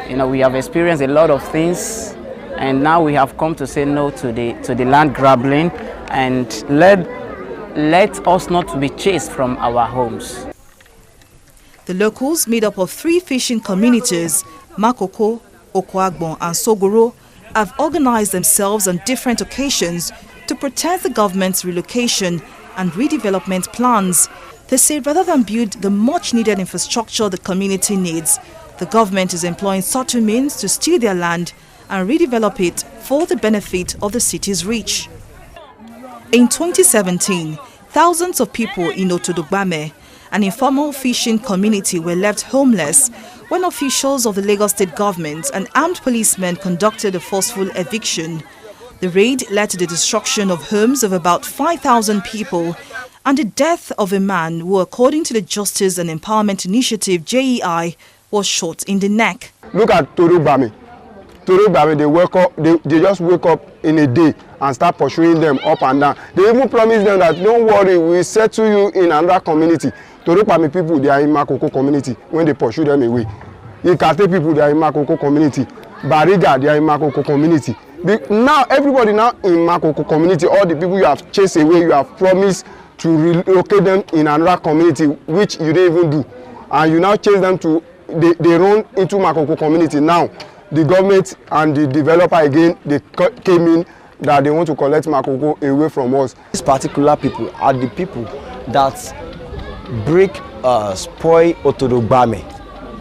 Speaker 19: You know, we have experienced a lot of things, and now we have come to say no to the land grabbing, and let us not be chased from our homes.
Speaker 15: The locals, made up of 3 fishing communities, Makoko, Oshogbo and Sogoro, have organized themselves on different occasions to protest the government's relocation and redevelopment plans. They say rather than build the much-needed infrastructure the community needs, the government is employing subtle means to steal their land and redevelop it for the benefit of the city's rich. In 2017, thousands of people in Otodogbame, an informal fishing community, were left homeless when officials of the Lagos state government and armed policemen conducted a forceful eviction. The raid led to the destruction of homes of about 5,000 people and the death of a man who, according to the Justice and Empowerment Initiative (JEI), was shot in the neck.
Speaker 14: Look at Torugbame. They just wake up in a day and start pursuing them up and down. They even promise them that don't worry, we'll settle you in another community. Torugbame people, they are in Makoko community when they pursue them away. Ikate people, they are in Makoko community. Bariga, they are in Makoko community. Now everybody now in Makoko community, all the people you have chased away, you have promised to relocate them in another community, which you didn't even do. And you now chase them to, they run into Makoko community. Now the government and the developer again, they came in that they want to collect Makoko away from us.
Speaker 18: These particular people are the people that spoil Otodogbame.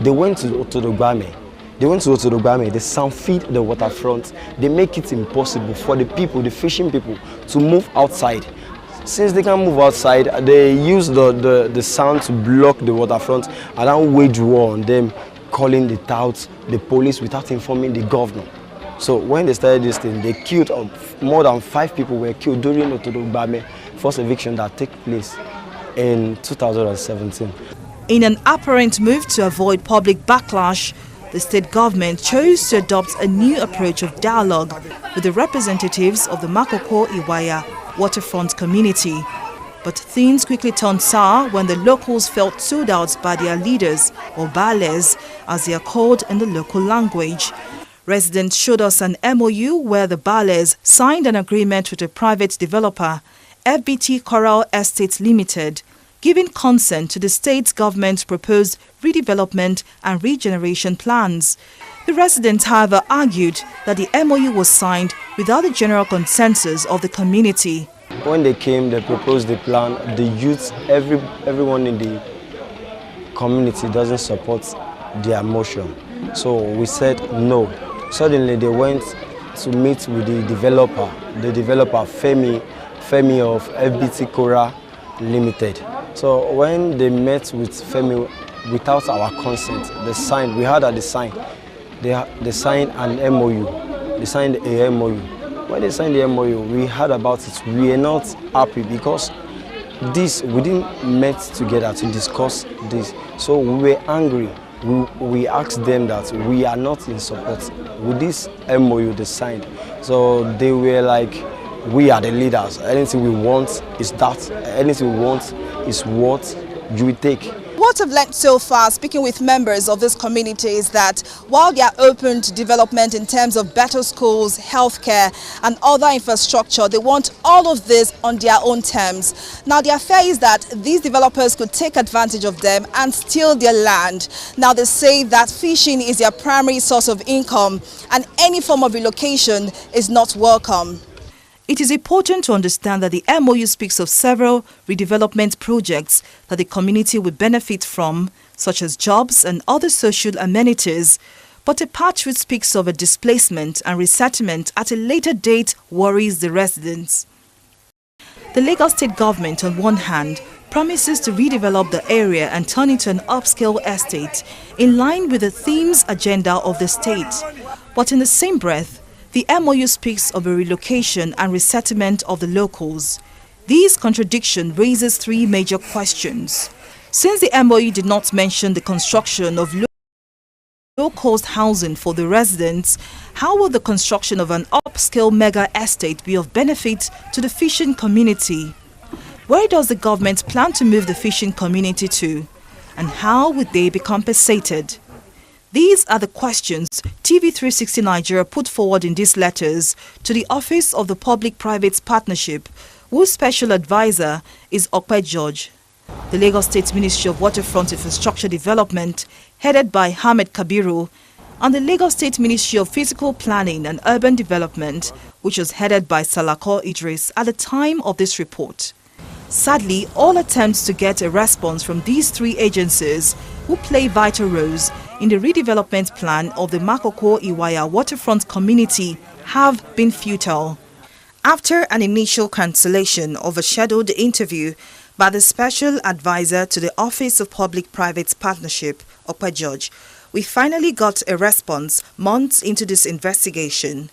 Speaker 18: They went to Otodogbame. They sound-feed the waterfront. They make it impossible for the people, the fishing people, to move outside. Since they can't move outside, they use the sound to block the waterfront and then wage war on them, calling the touts, the police, without informing the governor. So when they started this thing, they killed more than 5 people were killed during Otodogbame first eviction that took place in 2017.
Speaker 15: In an apparent move to avoid public backlash, the state government chose to adopt a new approach of dialogue with the representatives of the Makoko Iwaya waterfront community. But things quickly turned sour when the locals felt sold out by their leaders, or bales, as they are called in the local language. Residents showed us an MOU where the bales signed an agreement with a private developer, FBT Coral Estates Limited, giving consent to the state government's proposed redevelopment and regeneration plans. The residents, however, argued that the MOU was signed without the general consensus of the community.
Speaker 18: When they came, they proposed the plan. The youth, everyone in the community doesn't support their motion. So we said no. Suddenly they went to meet with the developer Femi of FBT Coral Limited. So when they met with Femi without our consent, they signed. We heard that they signed an MOU. They signed a MOU. When they signed the MOU, we heard about it. We are not happy because we didn't meet together to discuss this. So we were angry. We asked them that we are not in support with this MOU they signed. So they were like, we are the leaders. Anything we want is that. Anything we want is what you will take.
Speaker 15: What I've learned so far, speaking with members of this community, is that while they are open to development in terms of better schools, healthcare and other infrastructure, they want all of this on their own terms. Now, their fear is that these developers could take advantage of them and steal their land. Now, they say that fishing is their primary source of income and any form of relocation is not welcome. It is important to understand that the MOU speaks of several redevelopment projects that the community will benefit from, such as jobs and other social amenities. But a part which speaks of a displacement and resettlement at a later date worries the residents. The Lagos state government, on one hand, promises to redevelop the area and turn it into an upscale estate in line with the themes agenda of the state. But in the same breath, the MOU speaks of a relocation and resettlement of the locals. This contradiction raises 3 major questions. Since the MOU did not mention the construction of low-cost housing for the residents, how will the construction of an upscale mega estate be of benefit to the fishing community? Where does the government plan to move the fishing community to? And how would they be compensated? These are the questions TV360 Nigeria put forward in these letters to the Office of the Public-Private Partnership, whose special advisor is Okpe George. The Lagos State Ministry of Waterfront Infrastructure Development, headed by Ahmed Kabiru, and the Lagos State Ministry of Physical Planning and Urban Development, which was headed by Salako Idris at the time of this report. Sadly, all attempts to get a response from these three agencies, who play vital roles in the redevelopment plan of the Makoko Iwaya waterfront community, have been futile. After an initial cancellation of a scheduled interview by the Special Advisor to the Office of Public-Private Partnership, Okpe George, we finally got a response months into this investigation.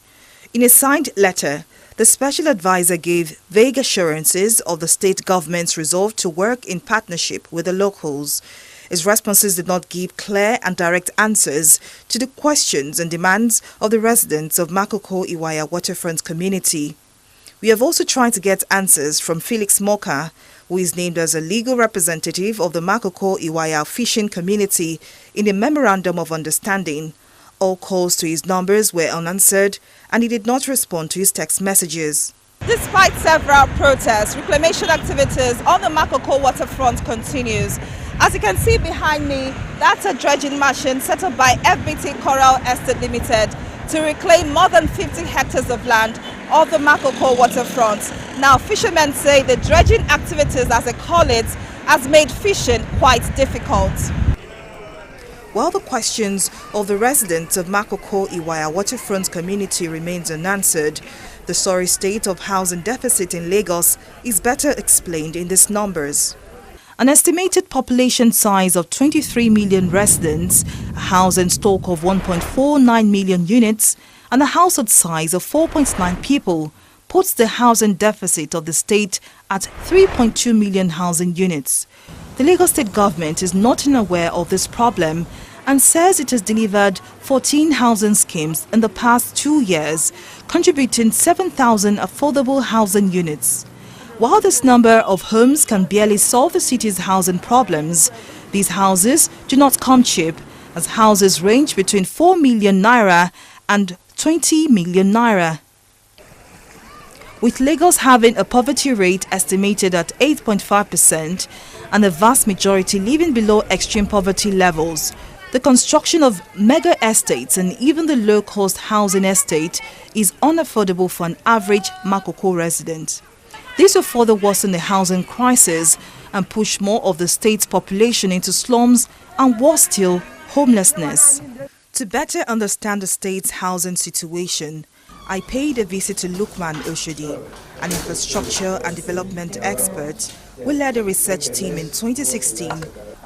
Speaker 15: In a signed letter, the Special Advisor gave vague assurances of the state government's resolve to work in partnership with the locals. His responses did not give clear and direct answers to the questions and demands of the residents of Makoko Iwaya waterfront community. We have also tried to get answers from Felix Moka, who is named as a legal representative of the Makoko Iwaya fishing community in the Memorandum of Understanding. All calls to his numbers were unanswered, and he did not respond to his text messages. Despite several protests, reclamation activities on the Makoko waterfront continues. As you can see behind me, that's a dredging machine set up by FBT Coral Estate Limited to reclaim more than 50 hectares of land off the Makoko waterfront. Now, fishermen say the dredging activities, as they call it, has made fishing quite difficult. While the questions of the residents of Makoko Iwaya waterfront community remains unanswered, the sorry state of housing deficit in Lagos is better explained in these numbers. An estimated population size of 23 million residents, a housing stock of 1.49 million units, and a household size of 4.9 people puts the housing deficit of the state at 3.2 million housing units. The Lagos State government is not unaware of this problem and says it has delivered 14 housing schemes in the past 2 years, contributing 7,000 affordable housing units. While this number of homes can barely solve the city's housing problems, these houses do not come cheap, as houses range between 4 million naira and 20 million naira. With Lagos having a poverty rate estimated at 8.5% and a vast majority living below extreme poverty levels, the construction of mega estates and even the low-cost housing estate is unaffordable for an average Makoko resident. This will further worsen the housing crisis and push more of the state's population into slums and, worse still, homelessness. To better understand the state's housing situation, I paid a visit to Lukman Oshodi, an infrastructure and development expert who led a research team in 2016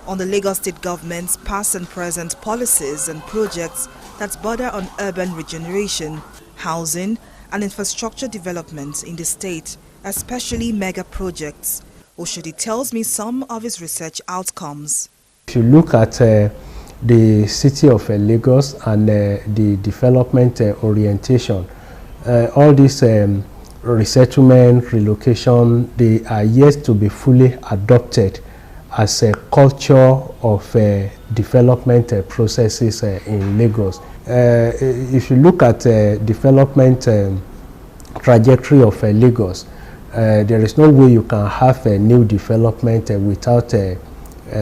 Speaker 15: on the Lagos State government's past and present policies and projects that border on urban regeneration, housing and infrastructure development in the state, especially mega projects. Oshodi tells me some of his research outcomes.
Speaker 2: If you look at the city of Lagos and the development orientation, all this resettlement, relocation, they are yet to be fully adopted as a culture of development processes in Lagos. If you look at development trajectory of Lagos, there is no way you can have a new development without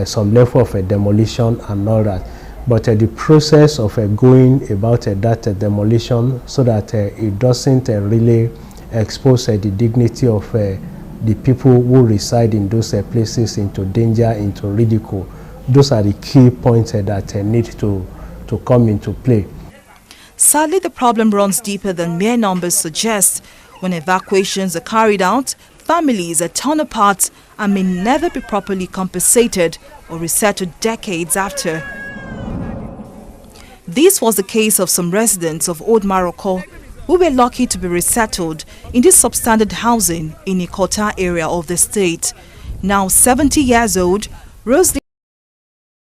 Speaker 2: some level of demolition and all that. But the process of going about that demolition so that it doesn't really expose the dignity of the people who reside in those places into danger, into ridicule. Those are the key points that need to come into play.
Speaker 15: Sadly, the problem runs deeper than mere numbers suggest. When evacuations are carried out, families are torn apart and may never be properly compensated or resettled decades after. This was the case of some residents of Old Makoko who were lucky to be resettled in this substandard housing in the Ikota area of the state. Now 70 years old, Roselyn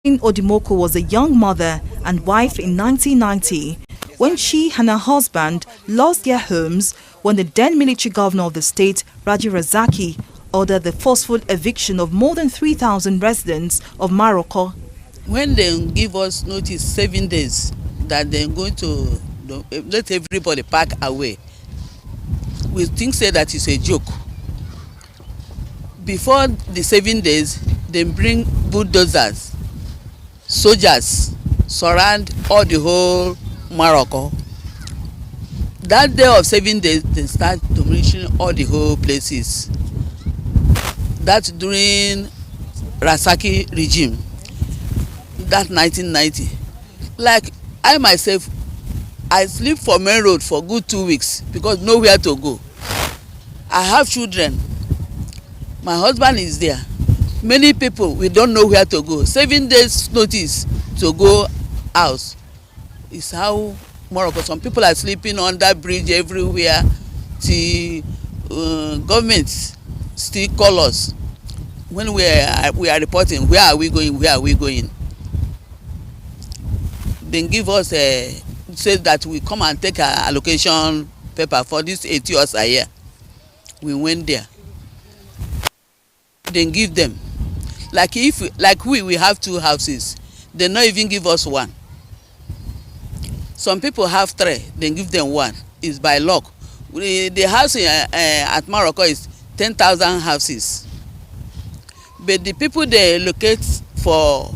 Speaker 15: Odimoko was a young mother and wife in 1990 when she and her husband lost their homes when the then military governor of the state, Raji Razaki, ordered the forceful eviction of more than 3,000 residents of Makoko.
Speaker 8: when they give us notice 7 days that they're going to let everybody pack away, we think say that is a joke. Before the 7 days, they bring bulldozers, soldiers, surround all the whole Morocco. That day of 7 days, they start demolishing all the whole places. That's during Rasaki regime. That 1990. Like I myself, I sleep for main road for good 2 weeks because nowhere to go. I have children. My husband is there. Many people, we don't know where to go. 7 days notice to go out is how Morocco. Some people are sleeping under bridge everywhere. The government still call us when we are reporting. Where are we going? Where are we going? Then give us say that we come and take our allocation paper for this 80 years a year. We went there. Then give them. Like we have 2 houses. They not even give us 1. Some people have 3. Then give them 1. It's by luck. The house at Morocco is 10,000 houses. But the people they locate for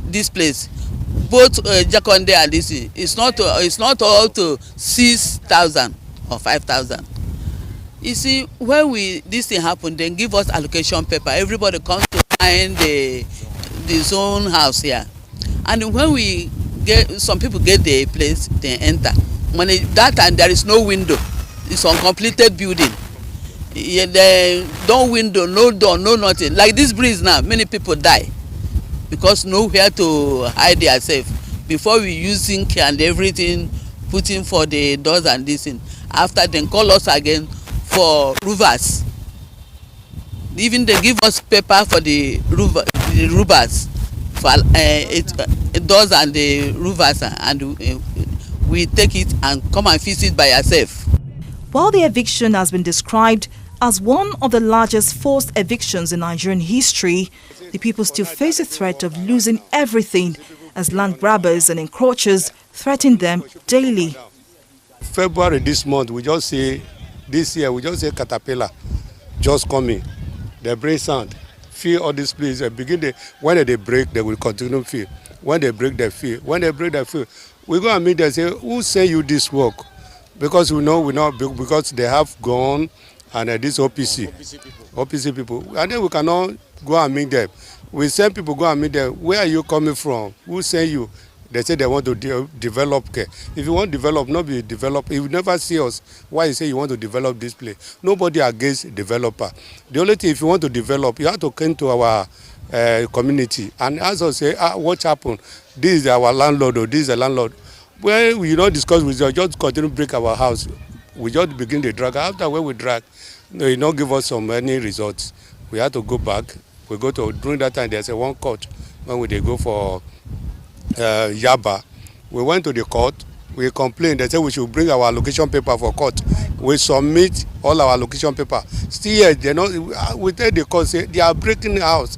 Speaker 8: this place, both Jakonde and this, it's not all to 6,000 or 5,000. You see, when this thing happen, then give us allocation paper. Everybody comes to find the zone house here, and when we get, some people get the place, they enter. When that time there is no window, it's uncompleted building. Yeah, there no window, no door, no nothing. Like this bridge now, many people die because nowhere to hide themselves. Before we use zinc and everything, putting for the doors and this thing. After then call us again for roofers. Even they give us paper for the roofers for doors and the roofers, and we take it and come and fix it by ourselves.
Speaker 15: While the eviction has been described as one of the largest forced evictions in Nigerian history, the people still face a threat of losing everything as land grabbers and encroachers threaten them daily.
Speaker 21: February this month, we just say, this year, we just say caterpillar just coming. They bring sand, fill all these places. When they break, they will continue fill. When they break, they fill. When they break, they fill. We go and meet them and say, who send you this work? Because we know because they have gone and this OPC people. And then we cannot go and meet them. We send people go and meet them. Where are you coming from? Who send you? They say they want to develop care. If you want to develop, not be develop. If you never see us, why you say you want to develop this place? Nobody against developer. The only thing, if you want to develop, you have to come to our community and ask us, say, what happened? This is our landlord or this is the landlord. Well, we don't discuss with you, just continue to break our house. We just begin the drag. After when we drag, they don't give us any results. We have to go back. We go to, during that time, there's a one court when they go for Yaba. We went to the court. We complained. They said we should bring our allocation paper for court. We submit all our allocation paper. Still, they not. We tell the court, say they are breaking the house.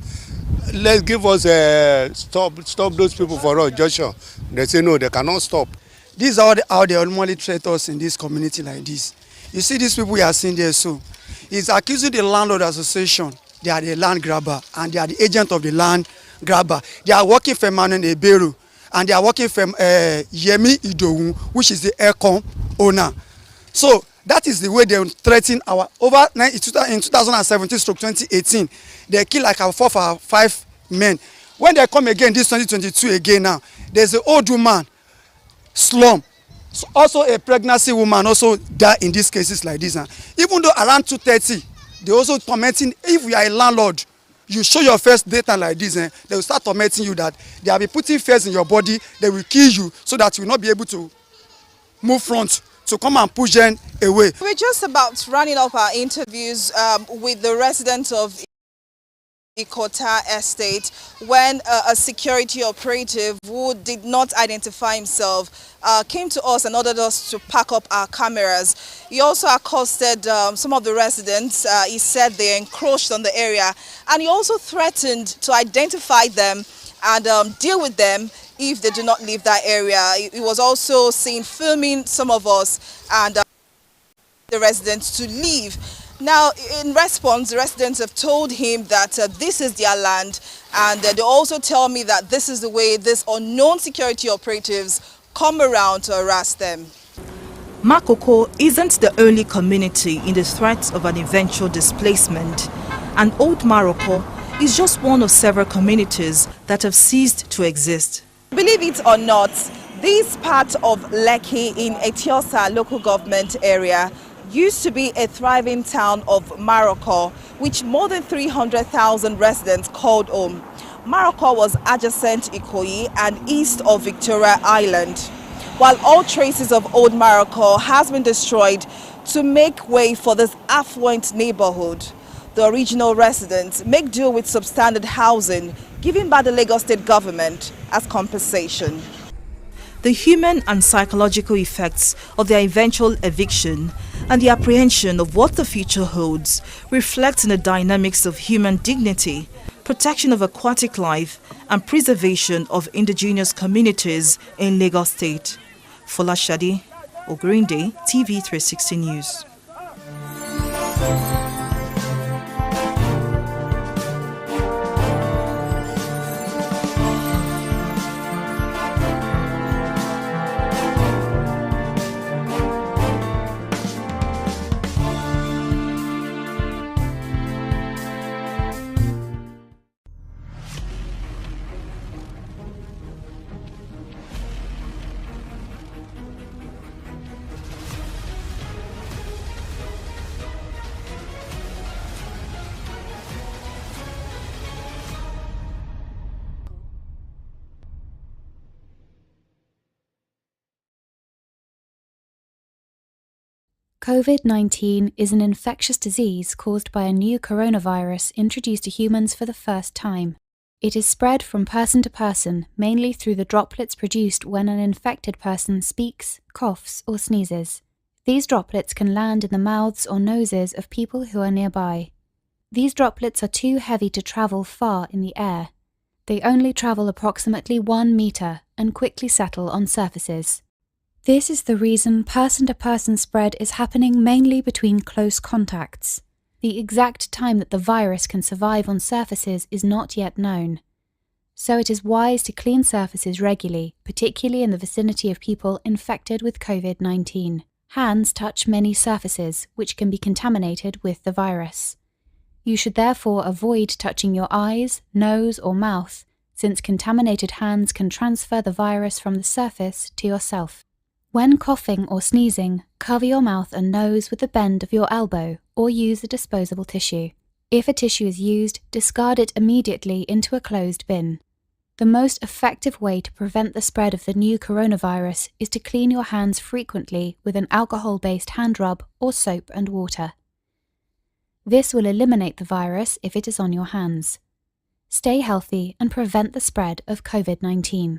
Speaker 21: Let's give us stop those people for us, Joshua. They say no, they cannot stop.
Speaker 16: This is how they normally treat us in this community like this. You see these people you are seeing there, so he's accusing the landlord association. They are the land grabber and they are the agent of the land grabber. They are working for Manuel Eberu and they are working for Yemi Idowu, which is the Aircom owner. So that is the way they threaten our in 2017-2018. They kill like our 4 or 5 men. When they come again, this 2022 again now, there's an old woman, slum. So also a pregnancy woman also die in these cases like this. Even though around 2:30, they also tormenting. If you are a landlord, you show your first data like this, they will start tormenting you that they will be putting fears in your body. They will kill you so that you will not be able to move front. So come and push them away.
Speaker 15: We're just about running up our interviews with the residents of Ikota estate when a security operative who did not identify himself came to us and ordered us to pack up our cameras. He also accosted some of the residents. He said they encroached on the area, and he also threatened to identify them and deal with them if they do not leave that area. He was also seen filming some of us and the residents to leave. Now, in response, the residents have told him that this is their land, and they also tell me that this is the way these unknown security operatives come around to harass them. Makoko isn't the only community in the threat of an eventual displacement, and Old Maroko is just one of several communities that have ceased to exist. Believe it or not, this part of Lekki in Etiosa local government area used to be a thriving town of Maroko, which more than 300,000 residents called home. Maroko was adjacent to Ikoyi and east of Victoria Island. While all traces of Old Maroko has been destroyed to make way for this affluent neighborhood, the original residents make do with substandard housing given by the Lagos State government as compensation. The human and psychological effects of their eventual eviction and the apprehension of what the future holds reflect in the dynamics of human dignity, protection of aquatic life, and preservation of indigenous communities in Lagos State. Fola Shadi, Ogurinde, TV360 News.
Speaker 20: COVID-19 is an infectious disease caused by a new coronavirus introduced to humans for the first time. It is spread from person to person, mainly through the droplets produced when an infected person speaks, coughs, or sneezes. These droplets can land in the mouths or noses of people who are nearby. These droplets are too heavy to travel far in the air. They only travel approximately 1 meter and quickly settle on surfaces. This is the reason person-to-person spread is happening mainly between close contacts. The exact time that the virus can survive on surfaces is not yet known. So it is wise to clean surfaces regularly, particularly in the vicinity of people infected with COVID-19. Hands touch many surfaces, which can be contaminated with the virus. You should therefore avoid touching your eyes, nose, or mouth, since contaminated hands can transfer the virus from the surface to yourself. When coughing or sneezing, cover your mouth and nose with the bend of your elbow or use a disposable tissue. If a tissue is used, discard it immediately into a closed bin. The most effective way to prevent the spread of the new coronavirus is to clean your hands frequently with an alcohol-based hand rub or soap and water. This will eliminate the virus if it is on your hands. Stay healthy and prevent the spread of COVID-19.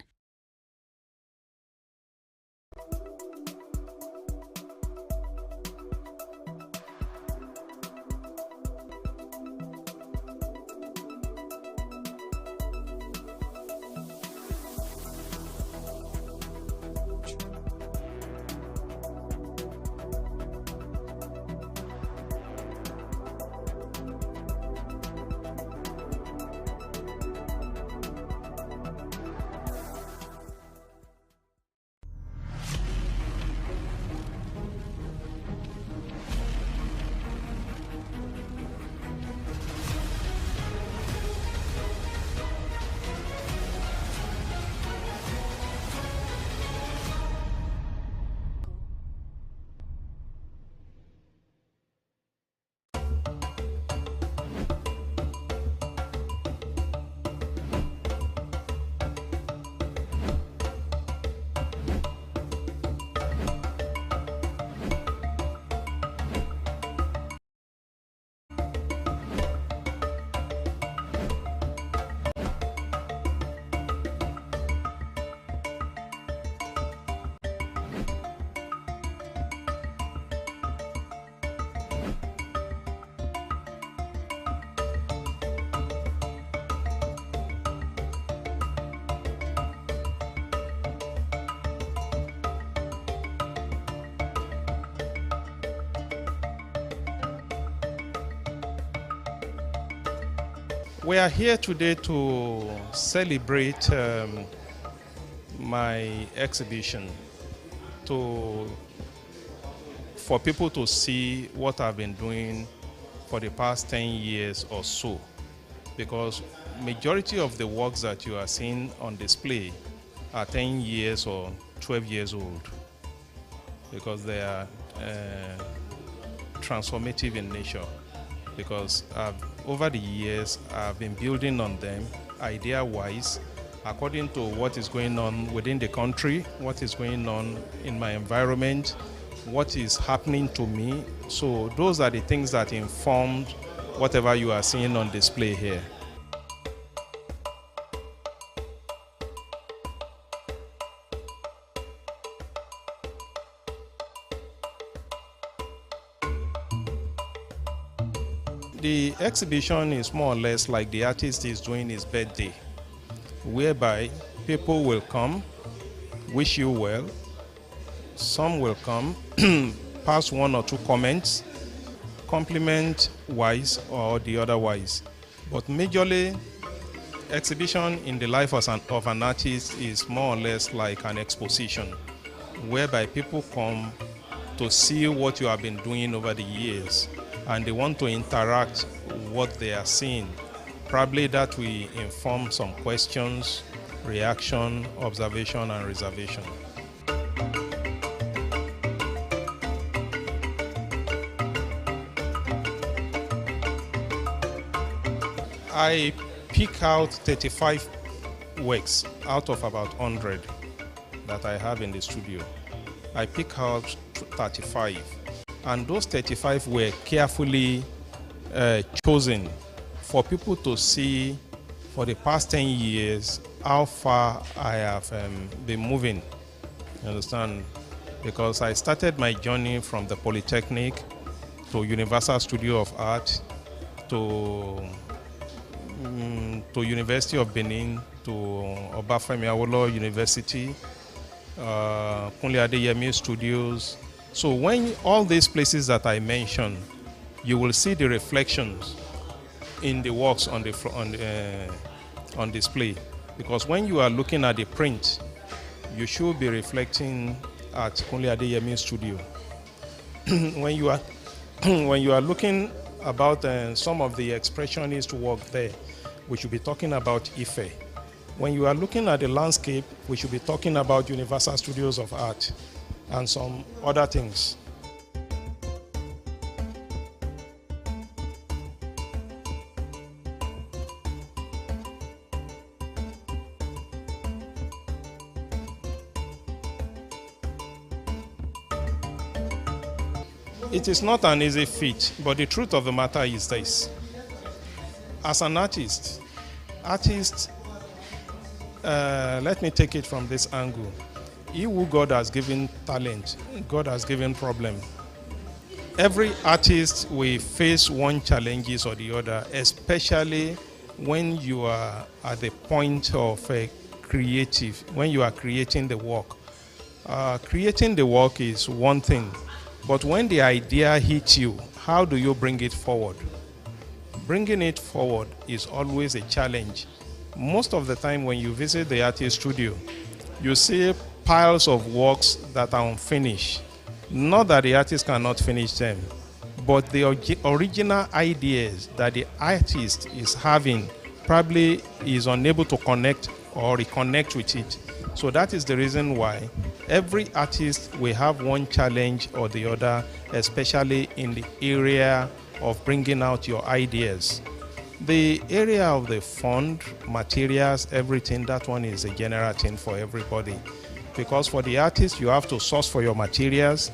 Speaker 4: We are here today to celebrate my exhibition, for people to see what I've been doing for the past 10 years or so, because majority of the works that you are seeing on display are 10 years or 12 years old, because they are transformative in nature. Because over the years, I've been building on them idea-wise, according to what is going on within the country, what is going on in my environment, what is happening to me. So those are the things that informed whatever you are seeing on display here. The exhibition is more or less like the artist is doing his birthday, whereby people will come, wish you well. Some will come, pass one or two comments, compliment-wise or the otherwise. But majorly, exhibition in the life of an artist is more or less like an exposition, whereby people come to see what you have been doing over the years, and they want to interact what they are seeing. Probably that will inform some questions, reaction, observation, and reservation. I pick out 35 works out of about 100 that I have in the studio. I pick out 35. And those 35 were carefully chosen for people to see for the past 10 years how far I have been moving. You understand? Because I started my journey from the Polytechnic to Universal Studio of Art to University of Benin, to Obafemi Awolowo University, Kunle Adeyemi Studios. So when all these places that I mentioned, you will see the reflections in the works on display. Because when you are looking at the print, you should be reflecting at Kunle Adeyemi Studio. when you are looking about some of the expressionist work there, we should be talking about Ife. When you are looking at the landscape, we should be talking about Universal Studios of Art and some other things. It is not an easy feat, but the truth of the matter is this. As an artist, let me take it from this angle. He who God has given talent, God has given problem. Every artist will face one challenges or the other, especially when you are at the point of a creative, when you are creating the work. Creating the work is one thing, but when the idea hits you, how do you bring it forward? Bringing it forward is always a challenge. Most of the time when you visit the artist studio, you see piles of works that are unfinished. Not that the artist cannot finish them, but the original ideas that the artist is having probably is unable to connect or reconnect with it. So that is the reason why every artist will have one challenge or the other, especially in the area of bringing out your ideas. The area of the fund, materials, everything, that one is a general thing for everybody. Because for the artist, you have to source for your materials.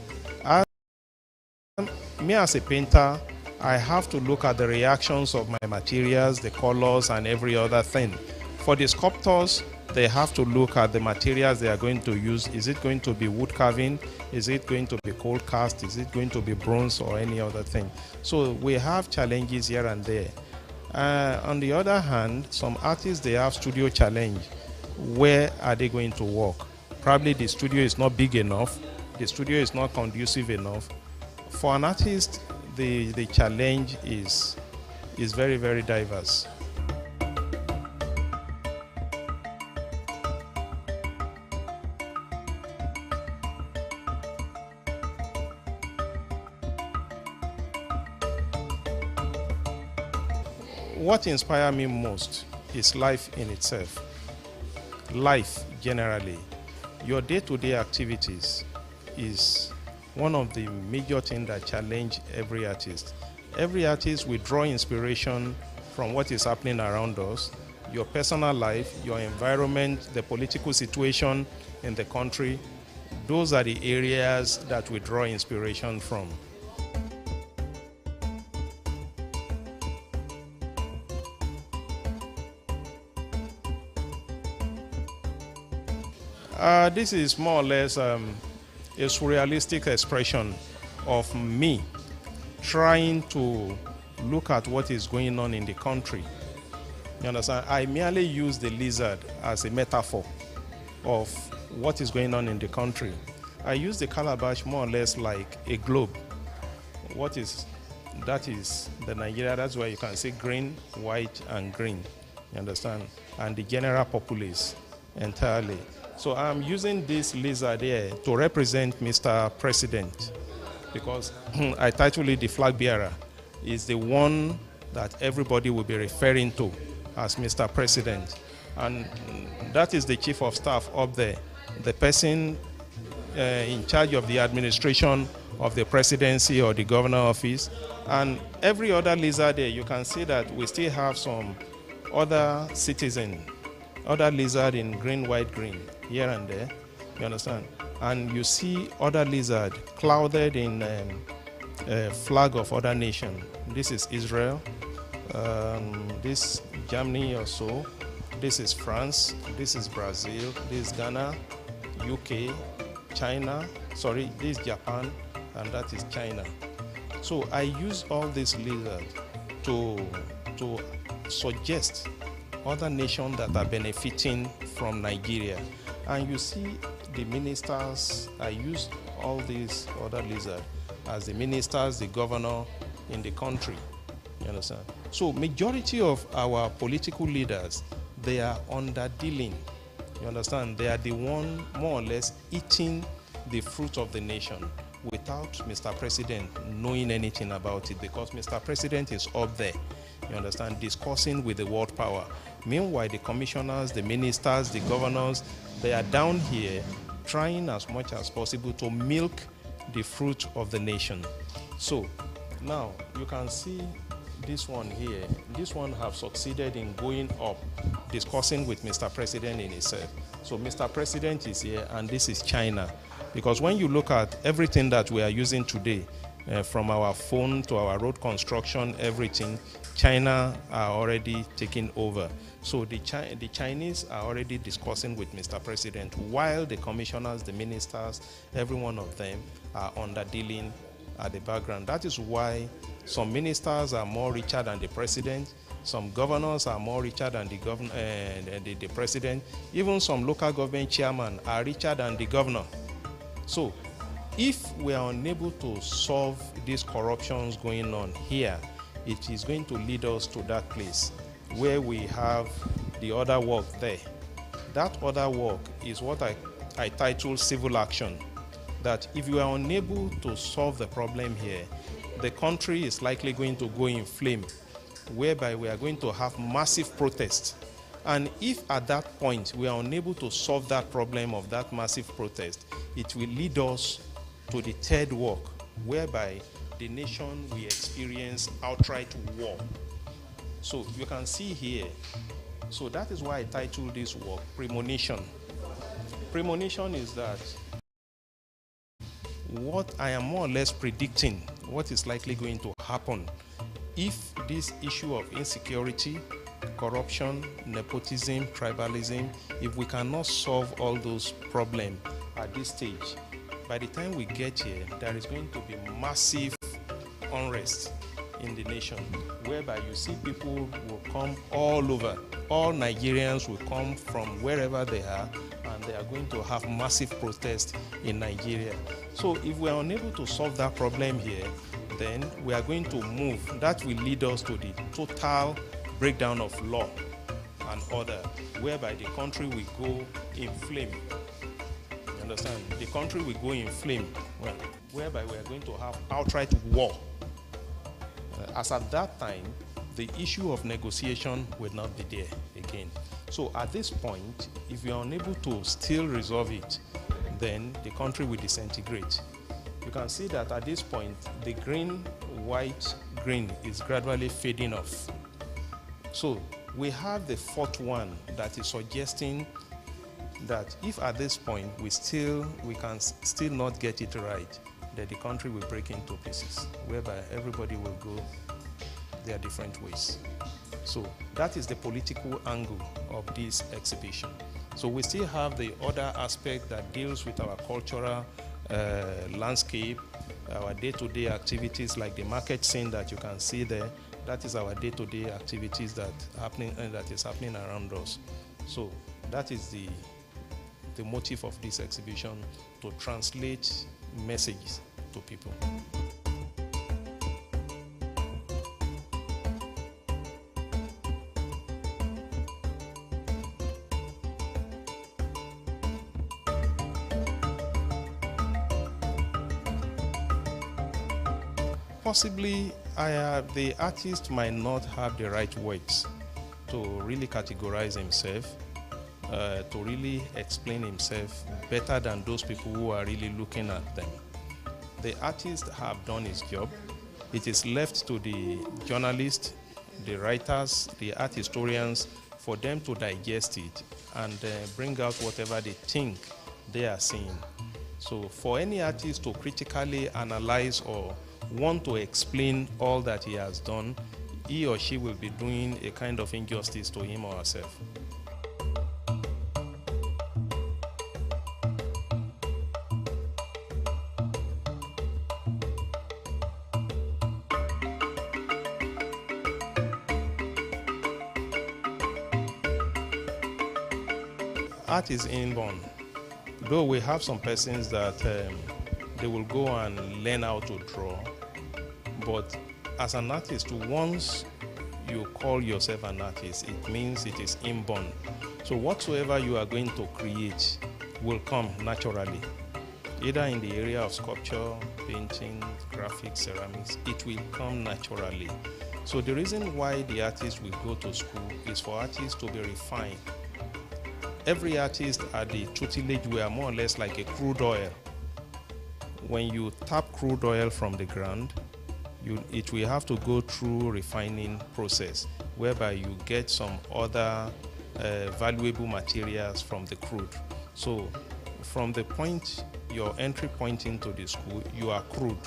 Speaker 4: Me as a painter, I have to look at the reactions of my materials, the colors, and every other thing. For the sculptors, they have to look at the materials they are going to use. Is it going to be wood carving? Is it going to be cold cast? Is it going to be bronze or any other thing? So we have challenges here and there. On the other hand, some artists, they have studio challenge. Where are they going to work? Probably the studio is not big enough. The studio is not conducive enough. For an artist, the challenge is very, very diverse. what inspires me most is life in itself. Life generally. Your day-to-day activities is one of the major things that challenge every artist. Every artist will draw inspiration from what is happening around us, your personal life, your environment, the political situation in the country. Those are the areas that we draw inspiration from. This is more or less a surrealistic expression of me trying to look at what is going on in the country. You understand? I merely use the lizard as a metaphor of what is going on in the country. I use the calabash more or less like a globe. That is the Nigeria. That's why you can see green, white, and green. You understand? And the general populace entirely. So I'm using this lizard here to represent Mr. President, because I titled it the flag bearer. Is the one that everybody will be referring to as Mr. President. And that is the chief of staff up there, the person in charge of the administration of the presidency or the governor office. And every other lizard there, you can see that we still have some other citizen, other lizard in green, white, green, here and there, you understand? And you see other lizard clouded in flag of other nation. This is Israel, this Germany or so, this is France, this is Brazil, this is Ghana, UK, China, sorry, this is Japan, and that is China. So I use all this lizard to suggest other nations that are benefiting from Nigeria. And you see the ministers, I use all these other lizards as the ministers, the governor in the country, you understand? So majority of our political leaders, they are under-dealing, you understand? They are the one more or less eating the fruit of the nation without Mr. President knowing anything about it, because Mr. President is up there, you understand, discussing with the world power. Meanwhile, the commissioners, the ministers, the governors, they are down here trying as much as possible to milk the fruit of the nation. So now you can see this one here. This one have succeeded in going up, discussing with Mr. President in itself. So Mr. President is here, and this is China. Because when you look at everything that we are using today, from our phone to our road construction, everything, China are already taking over. So the Chinese are already discussing with Mr. President, while the commissioners, the ministers, every one of them are under-dealing at the background. That is why some ministers are more richer than the president, some governors are more richer than the president, even some local government chairmen are richer than the governor. So if we are unable to solve these corruptions going on here, it is going to lead us to that place where we have the other work there. That other work is what I title civil action. That if you are unable to solve the problem here, the country is likely going to go in flame, whereby we are going to have massive protests. And if at that point we are unable to solve that problem of that massive protest, it will lead us to the third work, whereby the nation will experience outright war. So you can see here, so that is why I titled this work Premonition. Premonition is that what I am more or less predicting, what is likely going to happen if this issue of insecurity, corruption, nepotism, tribalism, if we cannot solve all those problems at this stage, by the time we get here, there is going to be massive unrest in the nation, whereby you see people will come all over. All Nigerians will come from wherever they are, and they are going to have massive protests in Nigeria. So if we are unable to solve that problem here, then we are going to move. That will lead us to the total breakdown of law and order, whereby the country will go in flame. You understand? The country will go in flame, well, whereby we are going to have outright war. As at that time, the issue of negotiation will not be there again. So at this point, if you are unable to still resolve it, then the country will disintegrate. You can see that at this point, the green, white, green is gradually fading off. So we have the fourth one that is suggesting that if at this point we can still not get it right, that the country will break into pieces, whereby everybody will go their different ways. So that is the political angle of this exhibition. So we still have the other aspect that deals with our cultural landscape, our day-to-day activities like the market scene that you can see there. That is our day-to-day activities that is happening around us. So that is the motive of this exhibition, to translate messages to people. Possibly, the artist might not have the right words to really categorize himself, to really explain himself better than those people who are really looking at them. The artist have done his job. It is left to the journalists, the writers, the art historians, for them to digest it and bring out whatever they think they are seeing. So for any artist to critically analyze or want to explain all that he has done, he or she will be doing a kind of injustice to him or herself. Art is inborn. Though we have some persons that they will go and learn how to draw, but as an artist, once you call yourself an artist, it means it is inborn. So whatsoever you are going to create will come naturally, either in the area of sculpture, painting, graphics, ceramics. It will come naturally. So the reason why the artist will go to school is for artists to be refined. Every artist at the tutelage were more or less like a crude oil. When you tap crude oil from the ground, it will have to go through refining process, whereby you get some other valuable materials from the crude. So from the point, your entry point into the school, you are crude.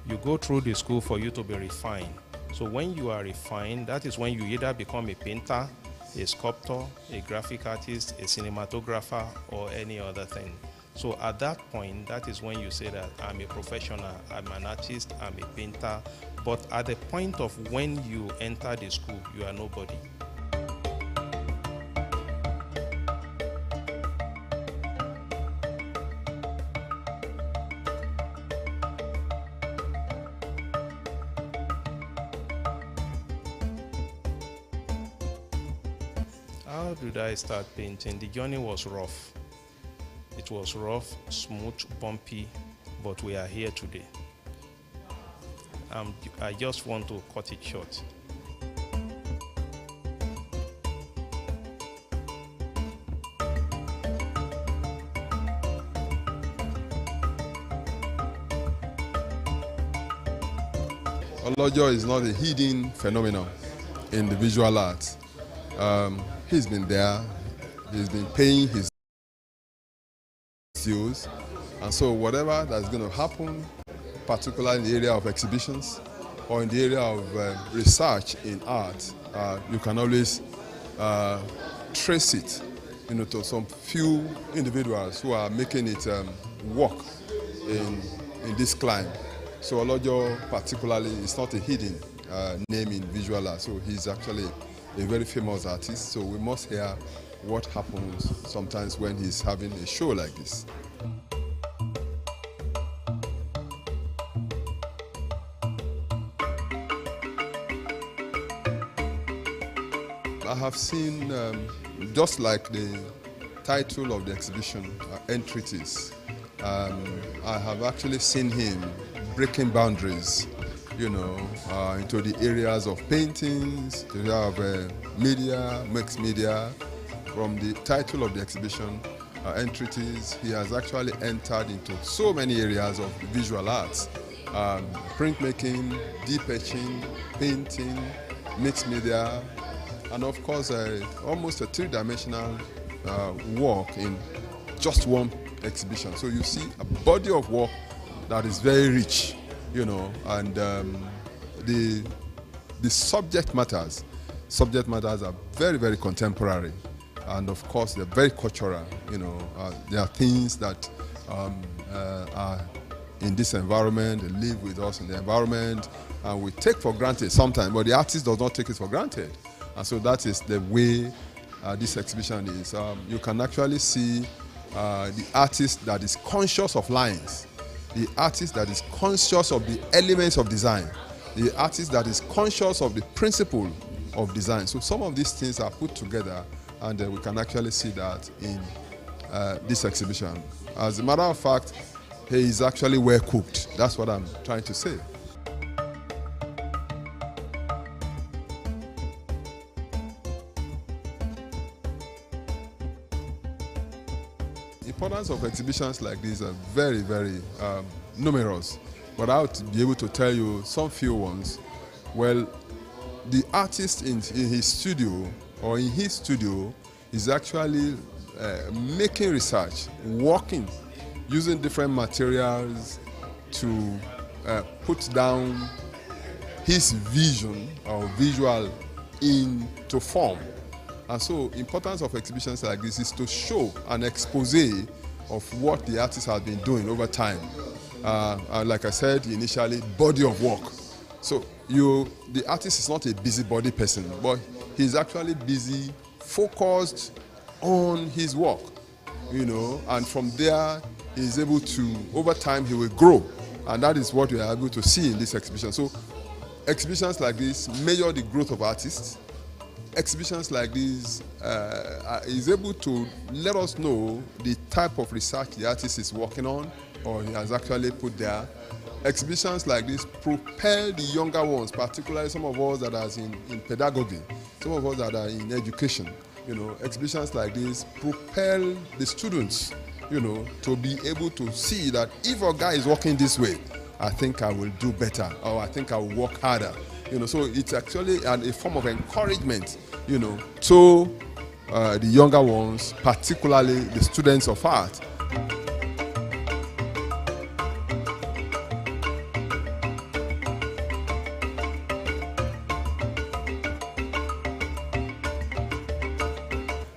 Speaker 4: You go through the school for you to be refined. So when you are refined, that is when you either become a painter, a sculptor, a graphic artist, a cinematographer, or any other thing. So at that point, that is when you say that I'm a professional, I'm an artist, I'm a painter. But at the point of when you enter the school, you are nobody. How did I start painting? The journey was rough. It was rough, smooth, bumpy, but we are here today. I just want to cut it short.
Speaker 5: Olojo is not a hidden phenomenon in the visual arts. He's been there, he's been paying his dues, and so whatever that's going to happen, particularly in the area of exhibitions or in the area of research in art, you can always trace it, to some few individuals who are making it work in this climb. So Olojo particularly is not a hidden name in visual art, so he's actually a very famous artist, so we must hear what happens sometimes when he's having a show like this. I have seen, just like the title of the exhibition, Entreaties, I have actually seen him breaking boundaries into the areas of paintings, we have media, mixed media. From the title of the exhibition, Entreaties, he has actually entered into so many areas of visual arts. Printmaking, deep etching, painting, mixed media, and of course almost a three-dimensional work in just one exhibition. So you see a body of work that is very rich, and the subject matters are very, very contemporary, and of course they're very cultural. There are things that are in this environment, they live with us in the environment, and we take for granted sometimes, but the artist does not take it for granted. And so that is the way this exhibition is. You can actually see the artist that is conscious of lines, the artist that is conscious of the elements of design, the artist that is conscious of the principle of design. So some of these things are put together, and we can actually see that in this exhibition. As a matter of fact, he is actually well cooked. That's what I'm trying to say. The importance of exhibitions like these are very, very numerous, but I would be able to tell you some few ones. Well, the artist in his studio or in his studio is actually making research, working, using different materials to put down his vision or visual into form. And so importance of exhibitions like this is to show an expose of what the artist has been doing over time. Like I said initially, body of work. So the artist is not a busybody person, but he's actually busy, focused on his work, and from there he's able to, over time he will grow, and that is what we are able to see in this exhibition. So exhibitions like this measure the growth of artists. Exhibitions like this is able to let us know the type of research the artist is working on or he has actually put there. Exhibitions like this propel the younger ones, particularly some of us that are in pedagogy, some of us that are in education. Exhibitions like this propel the students, to be able to see that if a guy is working this way, I think I will do better, or I think I will work harder. So it's actually a form of encouragement, to the younger ones, particularly the students of art.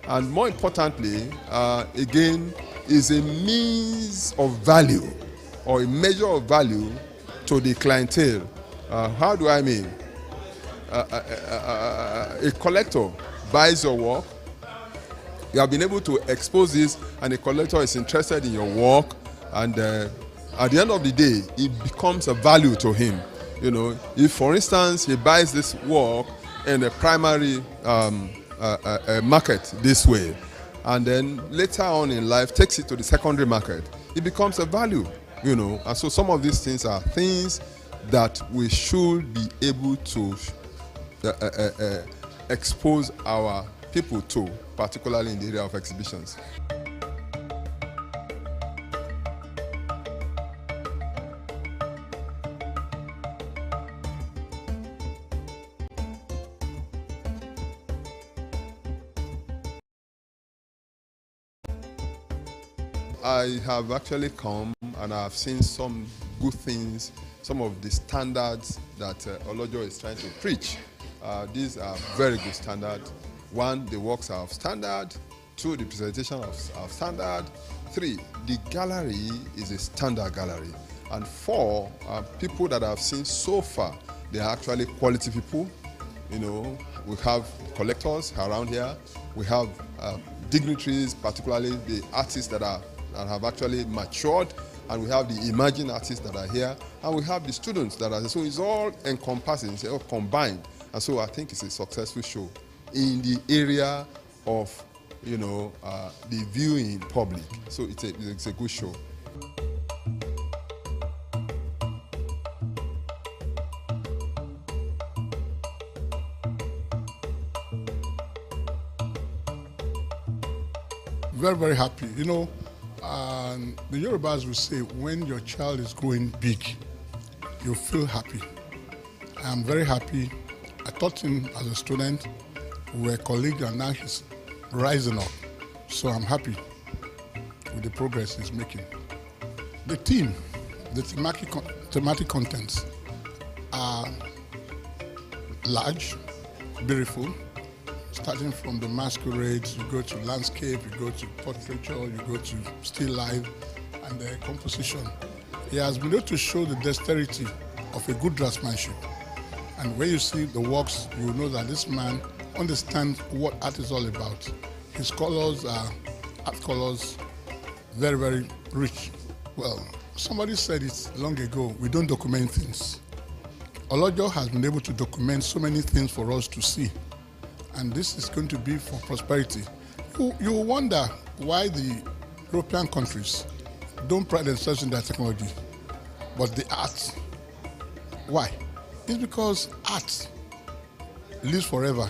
Speaker 5: And more importantly, again, is a means of value or a measure of value to the clientele. How do I mean? A collector buys your work, you have been able to expose this, and a collector is interested in your work, and at the end of the day, it becomes a value to him. If, for instance, he buys this work in a primary market this way, and then later on in life takes it to the secondary market, it becomes a value, And so some of these things are things that we should be able to expose our people to, particularly in the area of exhibitions. I have actually come and I have seen some good things, some of the standards that Olojo is trying to preach. These are very good standards. 1, the works are of standard. 2, the presentation of standard. 3, the gallery is a standard gallery. And 4, people that I've seen so far, they are actually quality people. We have collectors around here. We have dignitaries, particularly the artists that have actually matured, and we have the emerging artists that are here, and we have the students that are, so it's all encompassing, it's all combined. And so I think it's a successful show in the area of, the viewing public. So it's a good show.
Speaker 21: very, very happy. You know, the Yorubas will say, when your child is growing big, you feel happy. I am very happy. I taught him as a student. We were colleagues, and now he's rising up. So I'm happy with the progress he's making. The thematic contents are large, beautiful. Starting from the masquerades, you go to landscape, you go to portraiture, you go to still life, and the composition. He has been able to show the dexterity of a good draftsmanship. And when you see the works, you will know that this man understands what art is all about. His colors are art colors, very, very rich. Well, somebody said it long ago, we don't document things. Olojo has been able to document so many things for us to see. And this is going to be for prosperity. You wonder why the European countries don't pride themselves in their technology, but the art. Why? It's because art lives forever.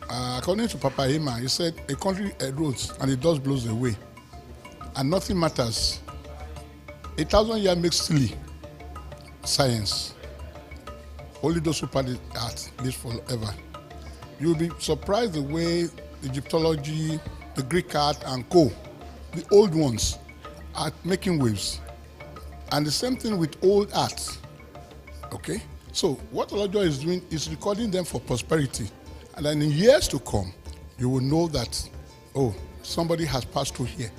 Speaker 21: According to Papa Hima, he said, a country erodes and the dust blows away, and nothing matters. 1,000 years makes silly science. Only those who practice art live forever. You'll be surprised the way Egyptology, the Greek art, and the old ones, are making waves. And the same thing with old art. Okay? So what Olojo is doing is recording them for prosperity. And then in years to come, you will know that, oh, somebody has passed through here.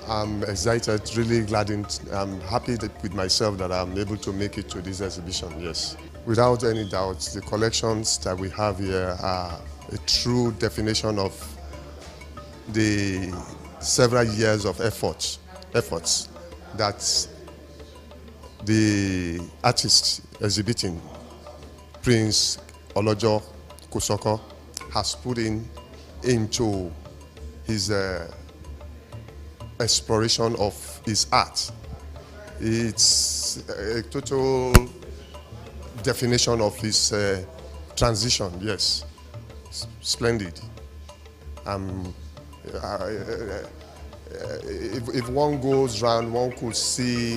Speaker 6: I'm excited, really glad, I'm happy with myself that I'm able to make it to this exhibition, yes. Without any doubt, the collections that we have here are a true definition of the several years of efforts that the artist exhibiting, Prince Olojo Kosoko, has put into his exploration of his art. It's a total definition of his transition, yes. Splendid. If one goes round, one could see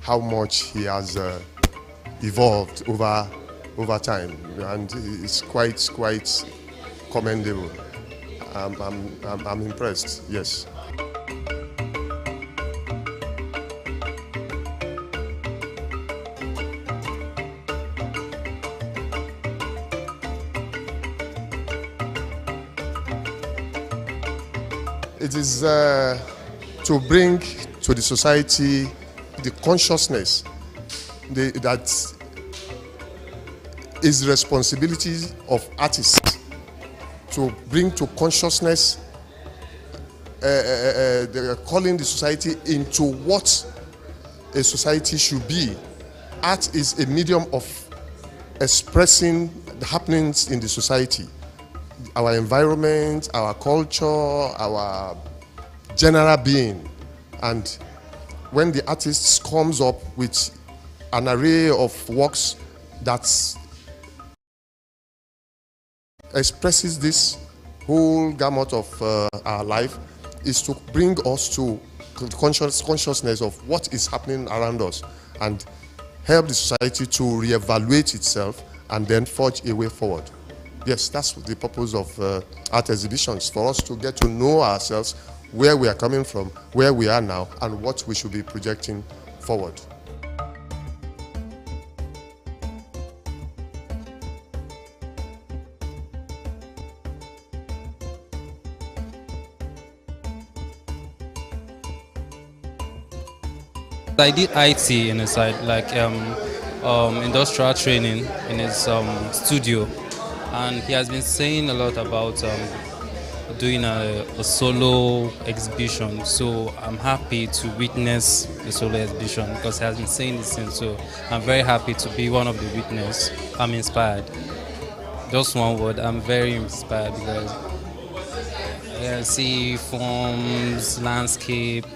Speaker 6: how much he has evolved over time, and it's quite commendable. I'm impressed, yes. It is to bring to the society the consciousness that is responsibility of artists to bring to consciousness, calling the society into what a society should be. Art is a medium of expressing the happenings in the society. Our environment, our culture, our general being. And when the artist comes up with an array of works that expresses this whole gamut of our life, is to bring us to consciousness of what is happening around us and help the society to reevaluate itself and then forge a way forward. Yes, that's the purpose of art exhibitions, for us to get to know ourselves, where we are coming from, where we are now, and what we should be projecting forward.
Speaker 22: I did IT in his side, like industrial training in his studio. And he has been saying a lot about doing a solo exhibition. So I'm happy to witness the solo exhibition because he has been saying this since. So I'm very happy to be one of the witnesses. I'm inspired. Just one word, I'm very inspired because I see forms, landscape,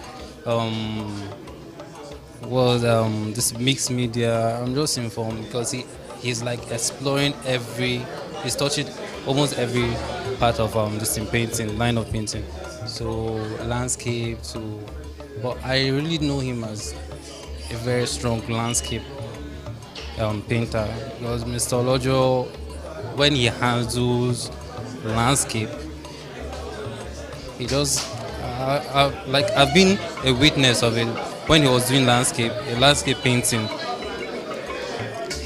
Speaker 22: this mixed media. I'm just informed because he's like exploring he's touching almost every part of this painting, line of painting. So landscape but I really know him as a very strong landscape painter, because Mr. Olojo, when he handles landscape, he just I've been a witness of it. When he was doing landscape painting,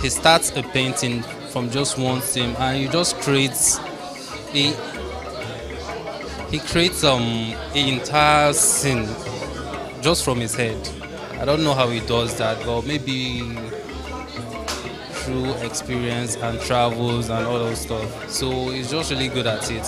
Speaker 22: he starts a painting from just one theme and he just creates an entire scene just from his head. I don't know how he does that, but maybe through experience and travels and all those stuff. So he's just really good at it.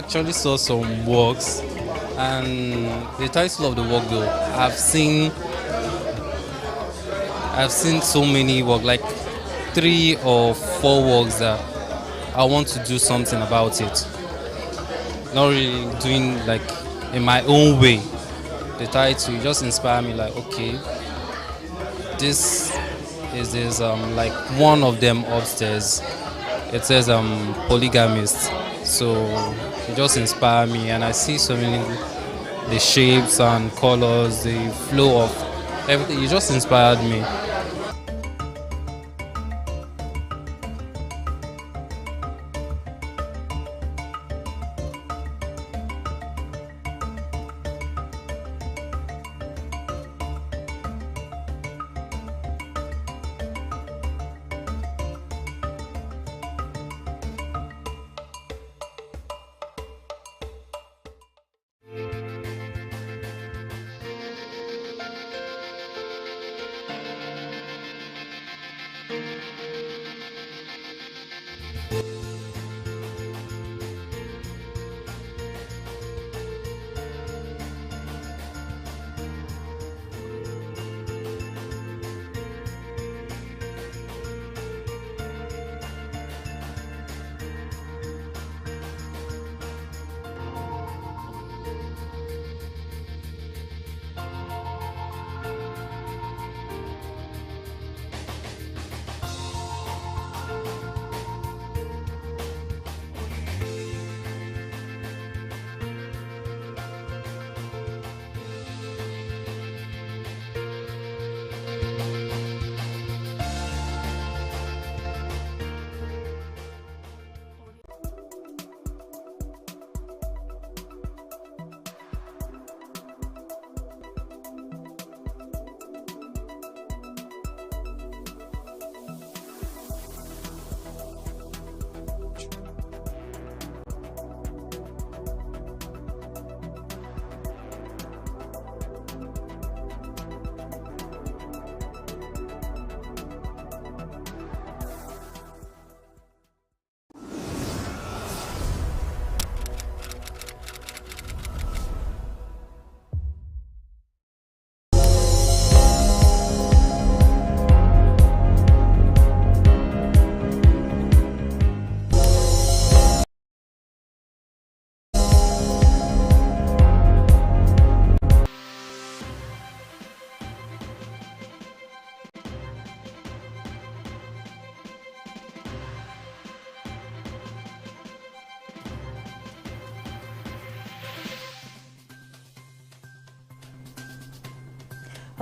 Speaker 22: Actually saw some works, and the title of the work though, I've seen so many work, like 3 or 4 works that I want to do something about it. Not really doing like in my own way. The title just inspired me, like, okay, this is like one of them upstairs. It says polygamist. So it just inspired me, and I see so many the shapes and colors, the flow of everything. It just inspired me.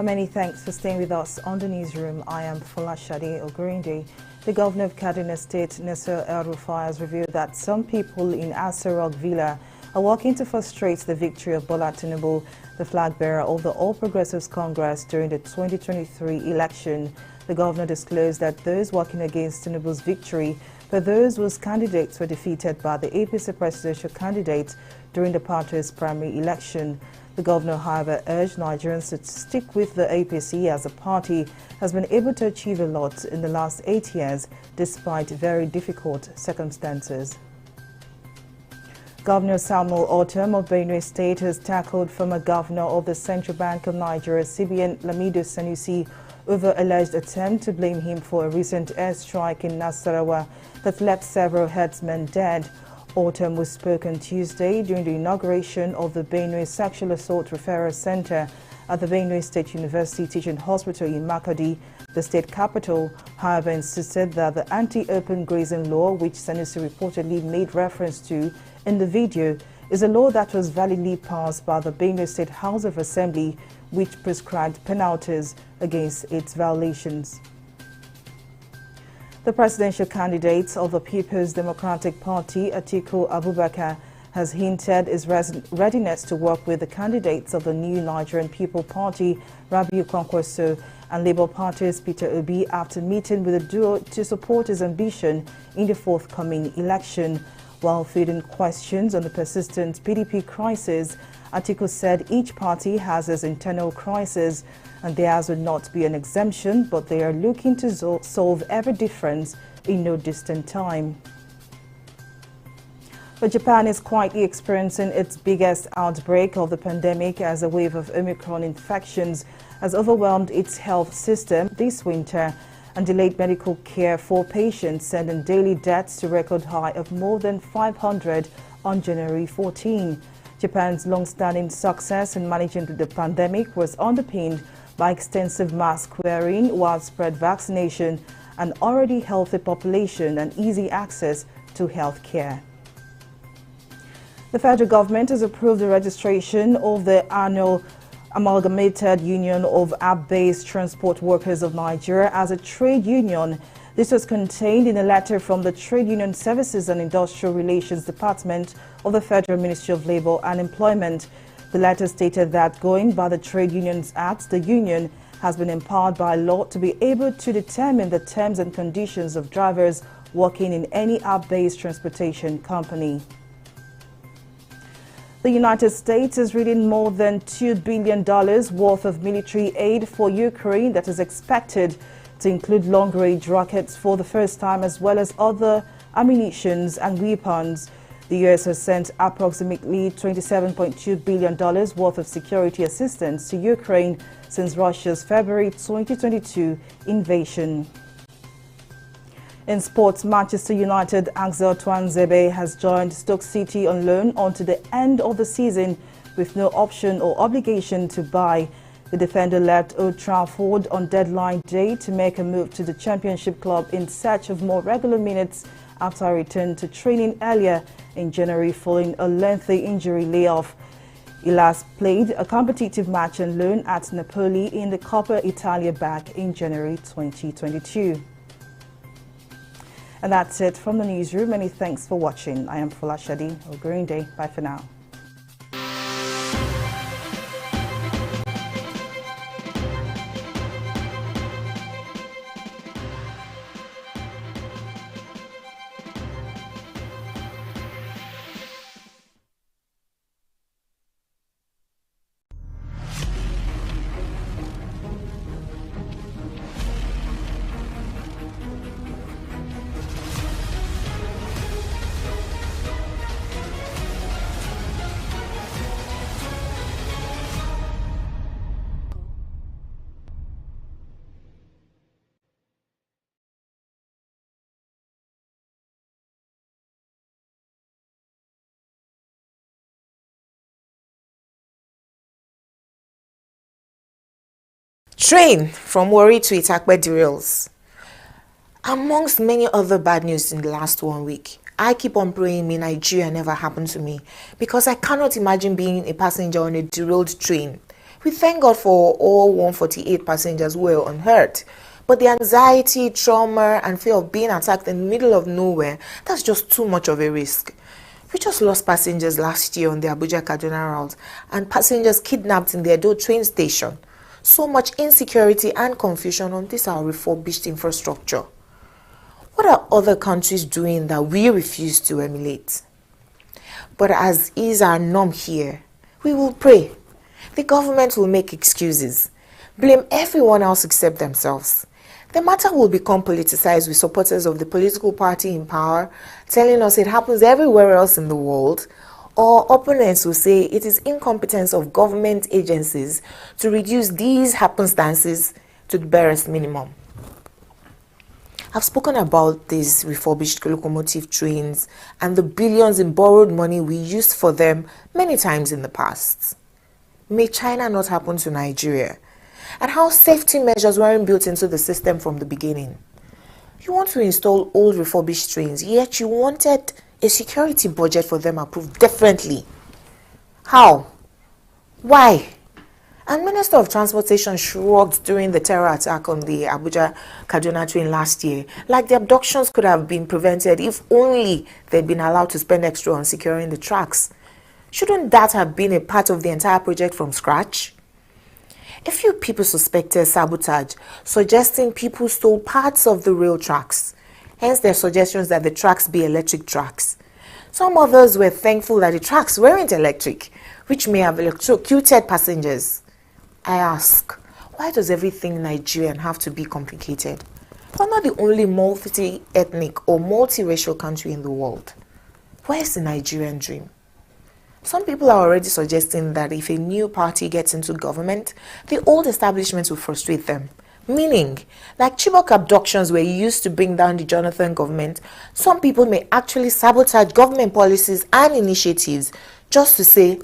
Speaker 15: Many thanks for staying with us on the newsroom. I am Folashade Ogurinde. The governor of Kaduna State, Nasir El-Rufai, has revealed that some people in Asarok Villa are working to frustrate the victory of Bola Tinubu, the flag bearer of the All Progressives Congress, during the 2023 election. The governor disclosed that those working against Tinubu's victory were those whose candidates were defeated by the APC presidential candidate during the party's primary election. The governor, however, urged Nigerians to stick with the APC, as the party has been able to achieve a lot in the last 8 years despite very difficult circumstances. Governor Samuel Ortom of Benue State has tackled former governor of the Central Bank of Nigeria, CBN, Lamido Sanusi, over alleged attempt to blame him for a recent airstrike in Nasarawa that left several herdsmen dead. Ortom was spoken Tuesday during the inauguration of the Benue Sexual Assault Referral Center at the Benue State University Teaching Hospital in Makodi, the state capital. However, insisted that the anti-open grazing law, which Sanusi reportedly made reference to in the video, is a law that was validly passed by the Benue State House of Assembly, which prescribed penalties against its violations. The presidential candidate of the People's Democratic Party, Atiku Abubakar, has hinted his readiness to work with the candidates of the new Nigerian People Party, Rabiu Kwankwaso, and Labour Party's Peter Obi after meeting with the duo to support his ambition in the forthcoming election. While fielding questions on the persistent PDP crisis, Atiku said each party has its internal crisis and theirs will not be an exemption, but they are looking to solve every difference in no distant time. But Japan is quietly experiencing its biggest outbreak of the pandemic as a wave of Omicron infections has overwhelmed its health system this winter and delayed medical care for patients, sending daily deaths to a record high of more than 500 on January 14. Japan's long-standing success in managing the pandemic was underpinned by extensive mask wearing, widespread vaccination, an already healthy population, and easy access to health care. The federal government has approved the registration of the annual Amalgamated Union of App-Based Transport Workers of Nigeria as a trade union. This was contained in a letter from the Trade Union Services and Industrial Relations Department of the Federal Ministry of Labour and Employment. The letter stated that going by the Trade Unions Act, the union has been empowered by law to be able to determine the terms and conditions of drivers working in any app-based transportation company. The United States is reading more than $2 billion worth of military aid for Ukraine that is expected to include long-range rockets for the first time, as well as other ammunitions and weapons. The U.S. has sent approximately $27.2 billion worth of security assistance to Ukraine since Russia's February 2022 invasion. In sports, Manchester United Axel Tuanzebe has joined Stoke City on loan until the end of the season with no option or obligation to buy. The defender left Old Trafford on deadline day to make a move to the Championship club in search of more regular minutes after a return to training earlier in January following a lengthy injury layoff. He last played a competitive match on loan at Napoli in the Coppa Italia back in January 2022. And that's it from the newsroom. Many thanks for watching. I am Fola Shadi. A green day. Bye for now.
Speaker 3: Train from Warri to Itakpe derails. Amongst many other bad news in the last 1 week, I keep on praying may Nigeria never happen to me because I cannot imagine being a passenger on a derailed train. We thank God for all 148 passengers who were unhurt, but the anxiety, trauma, and fear of being attacked in the middle of nowhere, that's just too much of a risk. We just lost passengers last year on the Abuja-Kaduna route and passengers kidnapped in the Edo train station. So much insecurity and confusion on this our refurbished infrastructure. What are other countries doing that we refuse to emulate? But as is our norm here, we will pray. The government will make excuses, blame everyone else except themselves. The matter will become politicized with supporters of the political party in power telling us it happens everywhere else in the world, Or opponents will say it is incompetence of government agencies to reduce these happenstances to the barest minimum. I've spoken about these refurbished locomotive trains and the billions in borrowed money we used for them many times in the past. May China not happen to Nigeria? And how safety measures weren't built into the system from the beginning. You want to install old refurbished trains, yet you wanted a security budget for them approved differently. How? Why? And Minister of Transportation shrugged during the terror attack on the Abuja-Kaduna train last year, like the abductions could have been prevented if only they'd been allowed to spend extra on securing the tracks. Shouldn't that have been a part of the entire project from scratch? A few people suspected sabotage, suggesting people stole parts of the rail tracks. Hence their suggestions that the tracks be electric tracks. Some others were thankful that the tracks weren't electric, which may have electrocuted passengers. I ask, why does everything Nigerian have to be complicated? We're not the only multi-ethnic or multiracial country in the world. Where's the Nigerian dream? Some people are already suggesting that if a new party gets into government, the old establishment will frustrate them. Meaning, like Chibok abductions were used to bring down the Jonathan government, some people may actually sabotage government policies and initiatives just to say,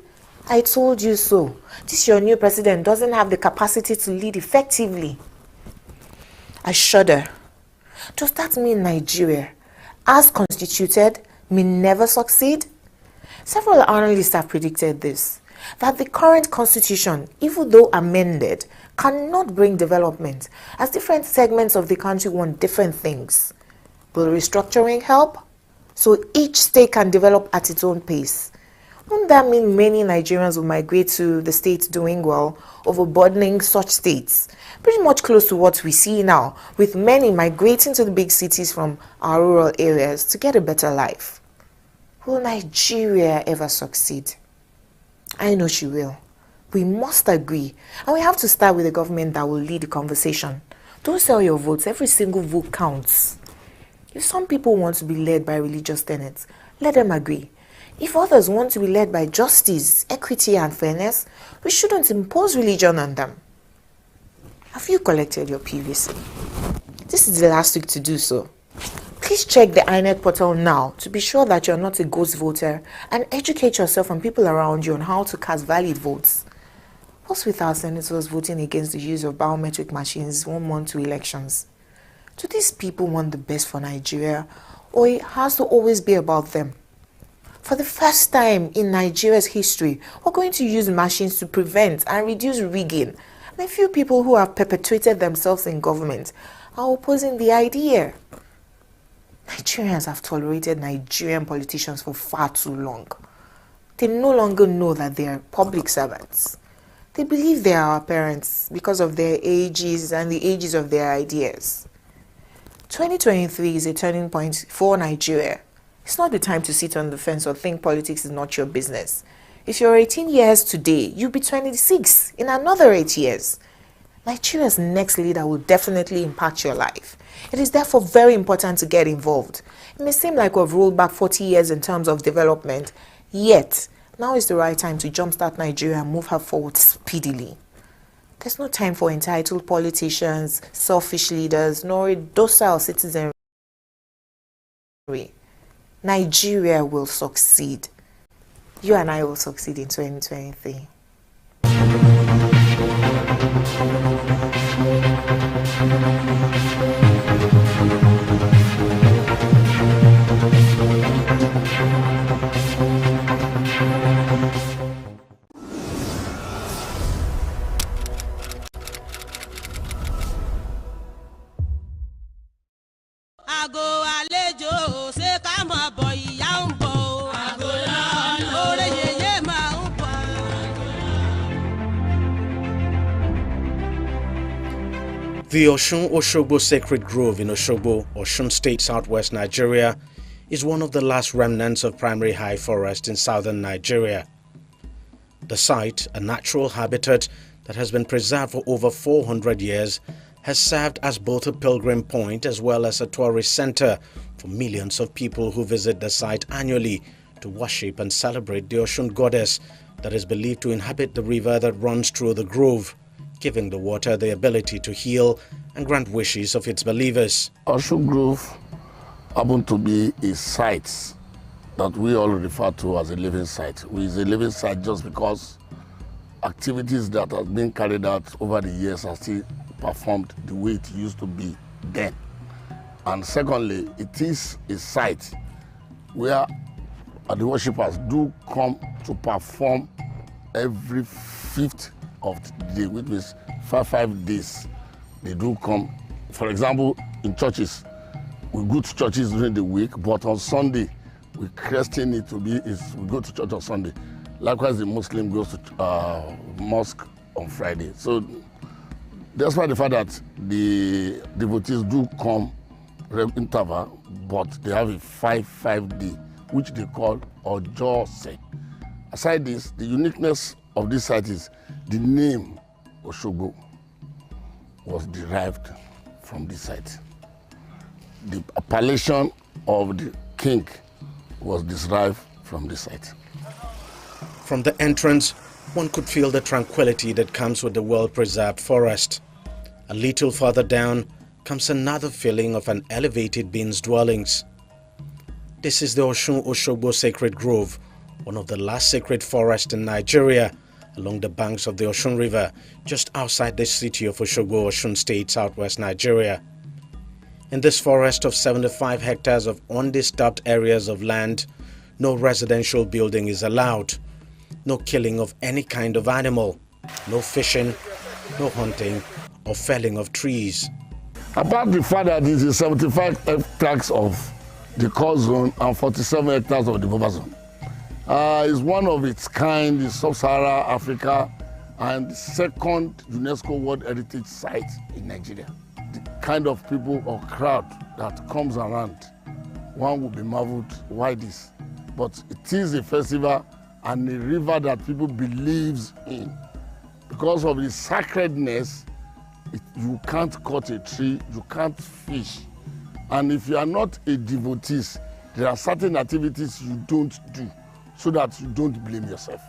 Speaker 3: I told you so. This your new president doesn't have the capacity to lead effectively. I shudder. Does that mean Nigeria, as constituted, may never succeed? Several analysts have predicted this, that the current constitution, even though amended, cannot bring development, as different segments of the country want different things. Will restructuring help? So each state can develop at its own pace. Wouldn't that mean many Nigerians will migrate to the states doing well, overburdening such states? Pretty much close to what we see now, with many migrating to the big cities from our rural areas to get a better life. Will Nigeria ever succeed? I know she will. We must agree, and we have to start with a government that will lead the conversation. Don't sell your votes. Every single vote counts. If some people want to be led by religious tenets, let them agree. If others want to be led by justice, equity, and fairness, we shouldn't impose religion on them. Have you collected your PVC? This is the last week to do so. Please check the INEC portal now to be sure that you're not a ghost voter and educate yourself and people around you on how to cast valid votes. What's with our senators voting against the use of biometric machines 1 month to elections? Do these people want the best for Nigeria, or it has to always be about them? For the first time in Nigeria's history, we're going to use machines to prevent and reduce rigging. And a few people who have perpetuated themselves in government are opposing the idea. Nigerians have tolerated Nigerian politicians for far too long. They no longer know that they are public servants. They believe they are our parents because of their ages and the ages of their ideas. 2023 is a turning point for Nigeria. It's not the time to sit on the fence or think politics is not your business. If you're 18 years today, you'll be 26 in another 8 years. Nigeria's next leader will definitely impact your life. It is therefore very important to get involved. It may seem like we've rolled back 40 years in terms of development, yet now is the right time to jumpstart Nigeria and move her forward speedily. There's no time for entitled politicians, selfish leaders, nor a docile citizenry. Nigeria will succeed. You and I will succeed in 2023.
Speaker 11: The Oshogbo Sacred Grove in Oshogbo, Osun State, southwest Nigeria, is one of the last remnants of primary high forest in southern Nigeria. The site, a natural habitat that has been preserved for over 400 years, has served as both a pilgrim point as well as a tourist center for millions of people who visit the site annually to worship and celebrate the Osun goddess that is believed to inhabit the river that runs through the grove, giving the water the ability to heal and grant wishes of its believers.
Speaker 1: Osun Grove happened to be a site that we all refer to as a living site. It is a living site just because activities that have been carried out over the years are still performed the way it used to be then. And secondly, it is a site where the worshippers do come to perform every 5th of the day, which means 5 days. They do come. For example, in churches, we go to churches during the week, but on Sunday, we christen it to be, we go to church on Sunday. Likewise, the Muslim goes to mosque on Friday. So despite the fact that the devotees do come interval, but they have a 5-day, which they call Ojose. Aside this, the uniqueness of this site is the name Oshogbo was derived from this site. The appellation of the king was derived from this site.
Speaker 11: From the entrance, one could feel the tranquility that comes with the well-preserved forest. A little further down comes another feeling of an elevated being's dwellings. This is the Osun Oshogbo Sacred Grove, one of the last sacred forests in Nigeria, along the banks of the Osun River, just outside the city of Oshogbo, Osun State, southwest Nigeria. In this forest of 75 hectares of undisturbed areas of land, no residential building is allowed, no killing of any kind of animal, no fishing, no hunting or felling of trees.
Speaker 1: Apart the fact that it is 75 hectares of the core zone and 47 hectares of the buffer zone, is one of its kind in sub-Saharan Africa and the second UNESCO World Heritage Site in Nigeria. The kind of people or crowd that comes around, one will be marveled, why this? But it is a festival and a river that people believes in. Because of the sacredness, you can't cut a tree, you can't fish. And if you are not a devotee, there are certain activities you don't do so that you don't blame yourself.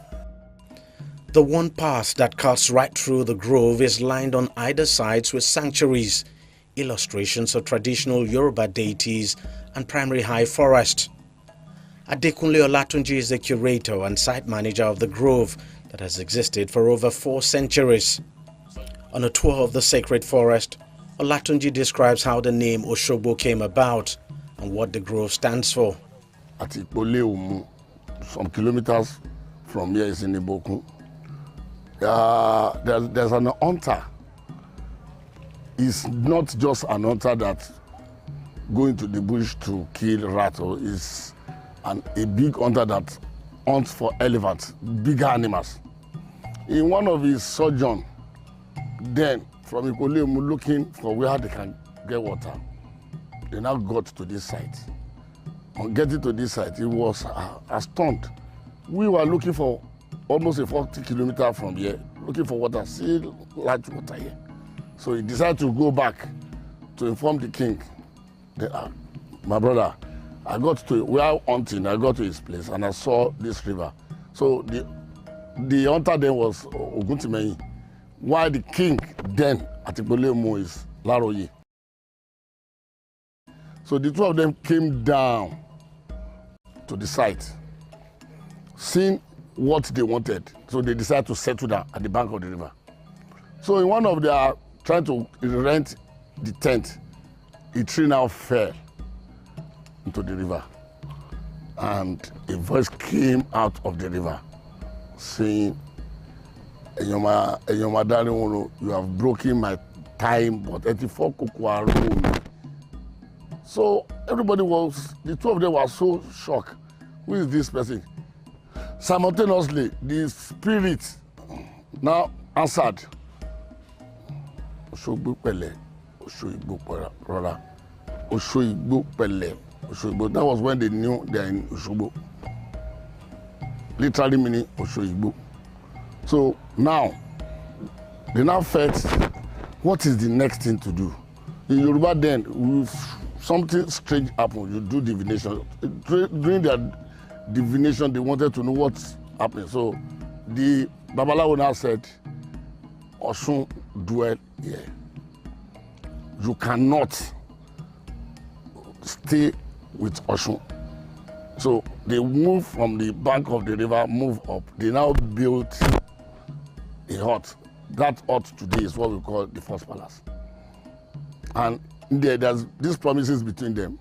Speaker 11: The one path that cuts right through the grove is lined on either sides with sanctuaries, illustrations of traditional Yoruba deities and primary high forest. Adekunle Olatunji is the curator and site manager of the grove that has existed for over 4 centuries. On a tour of the sacred forest, Olatunji describes how the name Oshogbo came about and what the grove stands for.
Speaker 1: At Ikpole, some kilometers from here is in Iboku. There's an hunter. It's not just an hunter that going to the bush to kill rats. It's a big hunter that hunts for elephants, bigger animals. In one of his sojourn, then from Ikpole looking for where they can get water, they now got to this site. On getting to this site, he was astounded. We were looking for almost a 40 kilometers from here, looking for water, still large water here. So he decided to go back to inform the king. My brother, we are hunting, I got to his place and I saw this river. So the hunter then was Oguntimeyin, while the king then at Ikpole is Laroye. So the two of them came down to the site, seeing what they wanted. So they decided to settle down at the bank of the river. So in one of their trying to rent the tent, a tree now fell into the river. And a voice came out of the river saying, Enyoma darling, you have broken my time, but 84 kuku. So everybody the two of them were so shocked. Who is this person? Simultaneously, the spirit now answered, Oshogbo pele, Oshogbo rora, Oshogbo pele, Oshogbo. That was when they knew they are in Oshogbo. Literally meaning Oshogbo. So now, they now felt, what is the next thing to do? In Yoruba then, if something strange happened, you do divination. During divination, they wanted to know what's happening. So the Babalawo now said, Osun dwell here. You cannot stay with Osun. So they moved from the bank of the river, move up. They now built a hut. That hut today is what we call the First Palace. And there's these promises between them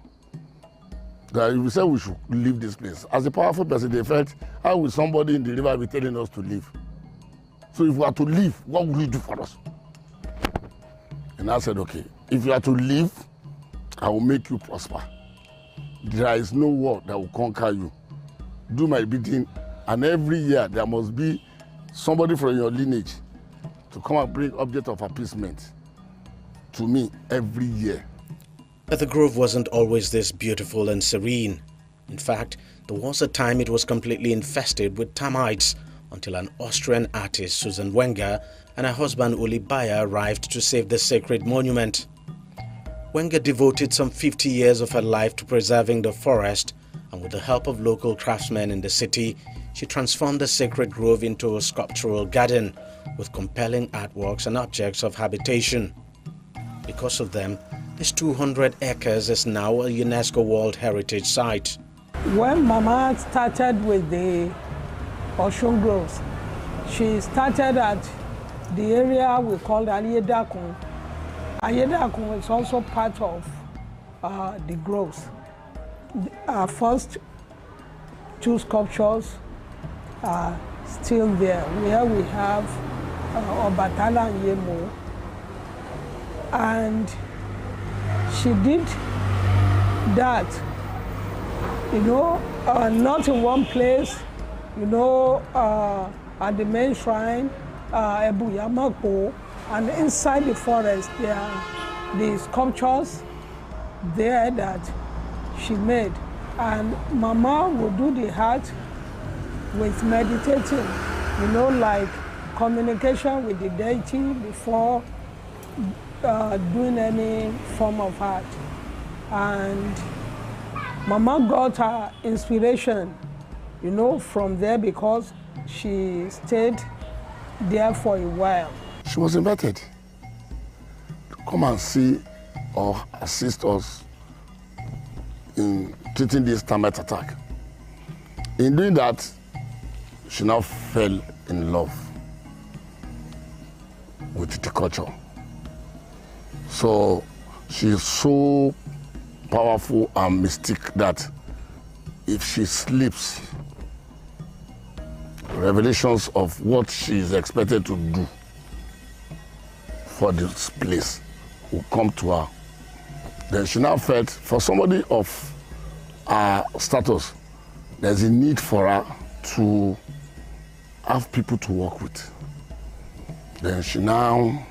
Speaker 1: that if we say we should leave this place, as a powerful person, they felt, how will somebody in the river be telling us to leave? So if we are to leave, what will you do for us? And I said, okay, if you are to leave, I will make you prosper. There is no war that will conquer you. Do my bidding, and every year there must be somebody from your lineage to come and bring object of appeasement to me every year.
Speaker 11: But the grove wasn't always this beautiful and serene. In fact, there was a time it was completely infested with termites until an Austrian artist, Susan Wenger, and her husband Uli Bayer arrived to save the sacred monument. Wenger devoted some 50 years of her life to preserving the forest, and with the help of local craftsmen in the city, she transformed the sacred grove into a sculptural garden with compelling artworks and objects of habitation. Because of them, this 200 acres is now a UNESCO World Heritage Site.
Speaker 9: When Mama started with the Osun Groves, she started at the area we called Ayedakun. Ayedakun is also part of the groves. Our first two sculptures are still there, where we have Obatala and Yemo. And she did that, not in one place, at the main shrine, Ebu Yamako, and inside the forest there are the sculptures there that she made. And Mama would do the heart with meditating, like communication with the deity before doing any form of art. And Mama got her inspiration, from there, because she stayed there for a while.
Speaker 1: She was invited to come and see or assist us in treating this termite attack. In doing that, she now fell in love with the culture. So she's so powerful and mystic that if she sleeps, revelations of what she is expected to do for this place will come to her. Then she now felt, for somebody of her status, there's a need for her to have people to work with. Then she now